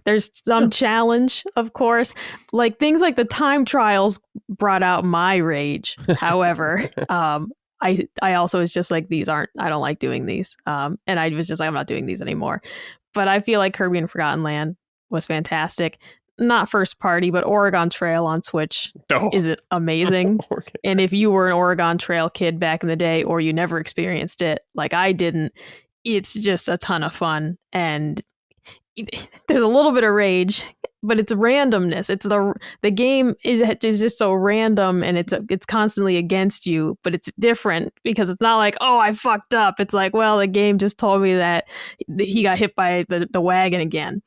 There's some challenge, of course. Like things like the time trials brought out my rage. However, I also was just like, I don't like doing these. And I was just like, I'm not doing these anymore. But I feel like Kirby and Forgotten Land was fantastic. Not first party, but Oregon Trail on Switch is it amazing. And if you were an Oregon Trail kid back in the day, or you never experienced it like I didn't, it's just a ton of fun. And there's a little bit of rage, but it's randomness. It's the game is just so random, and it's constantly against you, but it's different because it's not like, oh, I fucked up. It's like, well, the game just told me that he got hit by the wagon again.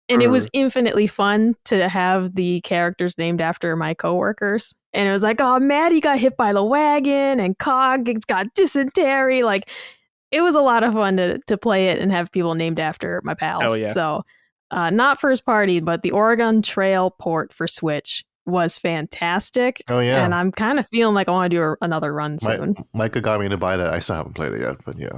And it was infinitely fun to have the characters named after my coworkers. And it was like, oh, Maddie got hit by the wagon, and Cog's got dysentery. Like, it was a lot of fun to play it and have people named after my pals. Oh, yeah. So not first party, but the Oregon Trail port for Switch was fantastic. Oh, yeah. And I'm kind of feeling like I want to do another run soon. Micah got me to buy that. I still haven't played it yet, but yeah.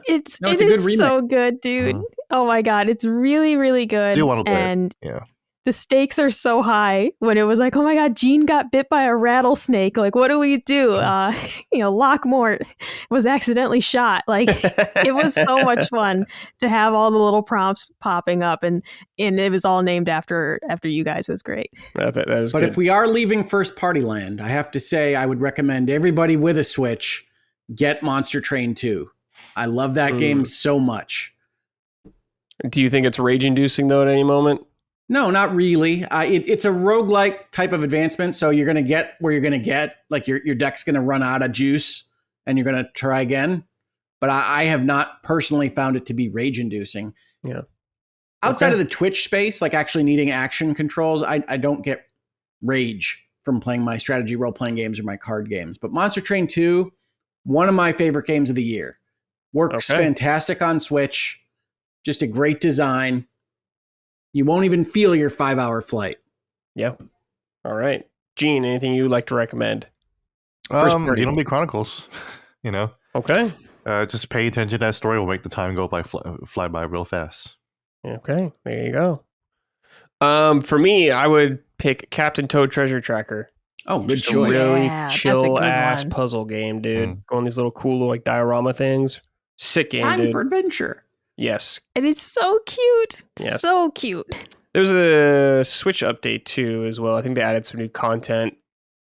It is so good, dude. Oh my God. It's really, really good. I do want to play it. Yeah. the stakes are so high when it was like, oh my God, Gene got bit by a rattlesnake. Like, what do we do? Lockmort was accidentally shot. Like, it was so much fun to have all the little prompts popping up, and it was all named after you guys. It was great. That is But good. if we are leaving first party land, I have to say I would recommend everybody with a Switch get Monster Train 2. I love that game so much. Do you think it's rage-inducing, though, at any moment? No, not really. It's a roguelike type of advancement, so you're going to get where you're going to get. Like your deck's going to run out of juice, and you're going to try again. But I have not personally found it to be rage-inducing. Yeah. Outside of the Twitch space, like actually needing action controls, I don't get rage from playing my strategy role-playing games or my card games. But Monster Train 2, one of my favorite games of the year. Works fantastic on Switch. Just a great design. You won't even feel your 5-hour flight. Yeah. All right. Gene, anything you'd like to recommend? Xenoblade Chronicles, Okay. Just pay attention to that story will make the time go by fly by real fast. Okay. There you go. For me, I would pick Captain Toad Treasure Tracker. Oh, good Just choice. A really Yeah, that's a chill good ass one. puzzle game, dude. Go on these little cool like diorama things. Sick game, Time dude. for adventure. Yes. And it's so cute. Yes. So cute. There's a Switch update too, as well. I think they added some new content,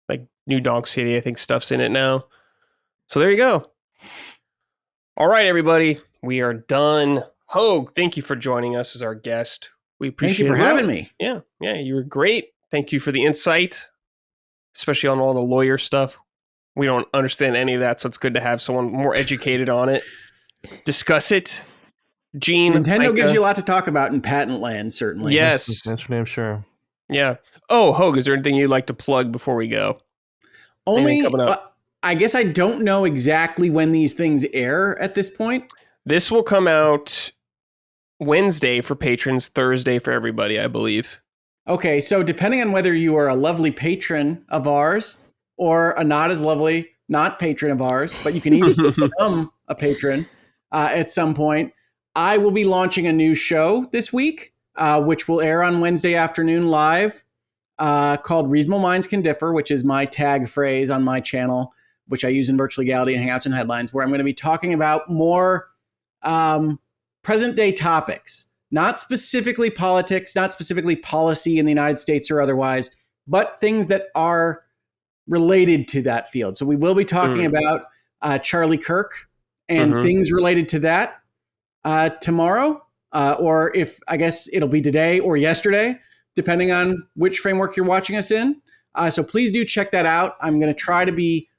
like New Donk City. I think stuff's in it now. So there you go. All right, everybody, we are done. Hoeg, thank you for joining us as our guest. We appreciate Thank you for having me. Yeah, you were great. Thank you for the insight, especially on all the lawyer stuff. We don't understand any of that, so it's good to have someone more educated on it. Discuss it. Gene, Nintendo Micah. gives you a lot to talk about in patent land, certainly. Yes. That's for damn sure. Yeah. Oh, Hoeg, is there anything you'd like to plug before we go? Only, Anything coming up? I guess I don't know exactly when these things air at this point. This will come out Wednesday for patrons, Thursday for everybody, I believe. Okay, so depending on whether you are a lovely patron of ours or a not as lovely not patron of ours, but you can even become a patron at some point, I will be launching a new show this week, which will air on Wednesday afternoon live, called Reasonable Minds Can Differ, which is my tag phrase on my channel, which I use in Virtual Legality and Hangouts and Headlines, where I'm going to be talking about more present day topics, not specifically politics, not specifically policy in the United States or otherwise, but things that are related to that field. So we will be talking about Charlie Kirk and things related to that tomorrow, or if I guess it'll be today or yesterday, depending on which framework you're watching us in. So please do check that out. I'm going to try to be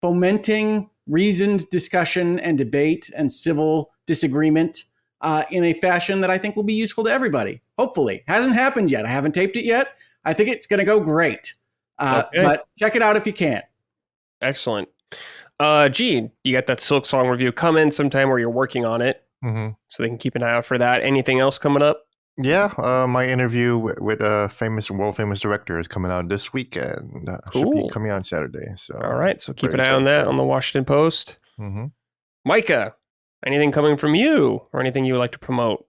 fomenting reasoned discussion and debate and civil disagreement in a fashion that I think will be useful to everybody. Hopefully. Hasn't happened yet. I haven't taped it yet. I think it's going to go great. But check it out if you can. Excellent. Gene, you got that Silk Song review coming sometime where you're working on it. So they can keep an eye out for that. Anything else coming up? Yeah, my interview with a world famous director is coming out this weekend. Should be coming out on Saturday. So all right, so keep an eye on that on the Washington Post. Micah, anything coming from you or anything you would like to promote?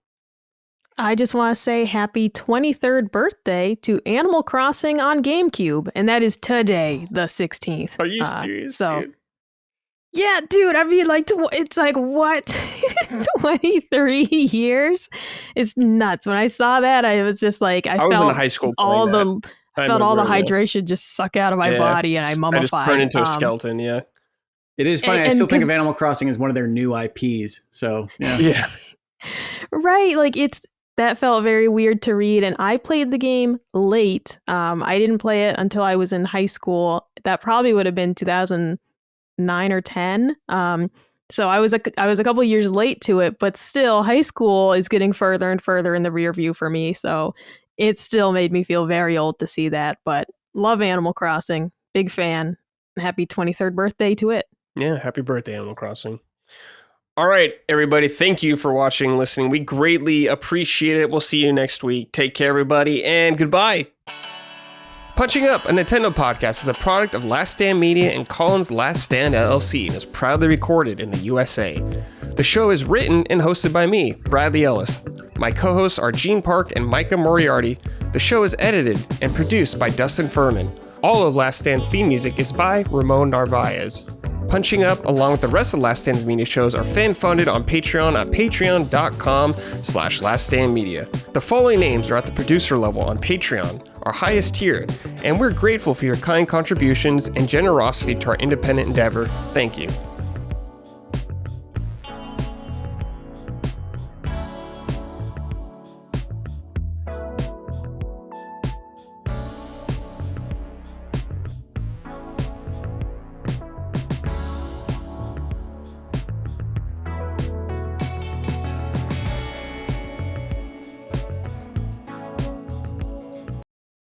I just want to say happy 23rd birthday to Animal Crossing on GameCube, and that is today, the 16th. Are you serious? So, dude? yeah, dude. I mean, it's like what 23 years? It's nuts. When I saw that, I was just like, I was felt in high school. all playing the felt all the hydration just suck out of my body, and I mummified. I just turned into a skeleton. Yeah, it is funny. I still think of Animal Crossing as one of their new IPs. So yeah. Right, like that felt very weird to read, and I played the game late. I didn't play it until I was in high school. That probably would have been 2009 or 10. So I was a couple years late to it, but still, high school is getting further and further in the rear view for me. So it still made me feel very old to see that. But love Animal Crossing, big fan. Happy 23rd birthday to it. Yeah, happy birthday, Animal Crossing. All right, everybody. Thank you for watching and listening. We greatly appreciate it. We'll see you next week. Take care, everybody, and goodbye. Punching Up, a Nintendo podcast, is a product of Last Stand Media and Collins Last Stand LLC and is proudly recorded in the USA. The show is written and hosted by me, Bradley Ellis. My co-hosts are Gene Park and Micah Moriarty. The show is edited and produced by Dustin Furman. All of Last Stand's theme music is by Ramon Narvaez. Punching Up, along with the rest of Last Stand's media shows, are fan-funded on Patreon at patreon.com/laststandmedia. The following names are at the producer level on Patreon, our highest tier, and we're grateful for your kind contributions and generosity to our independent endeavor. Thank you.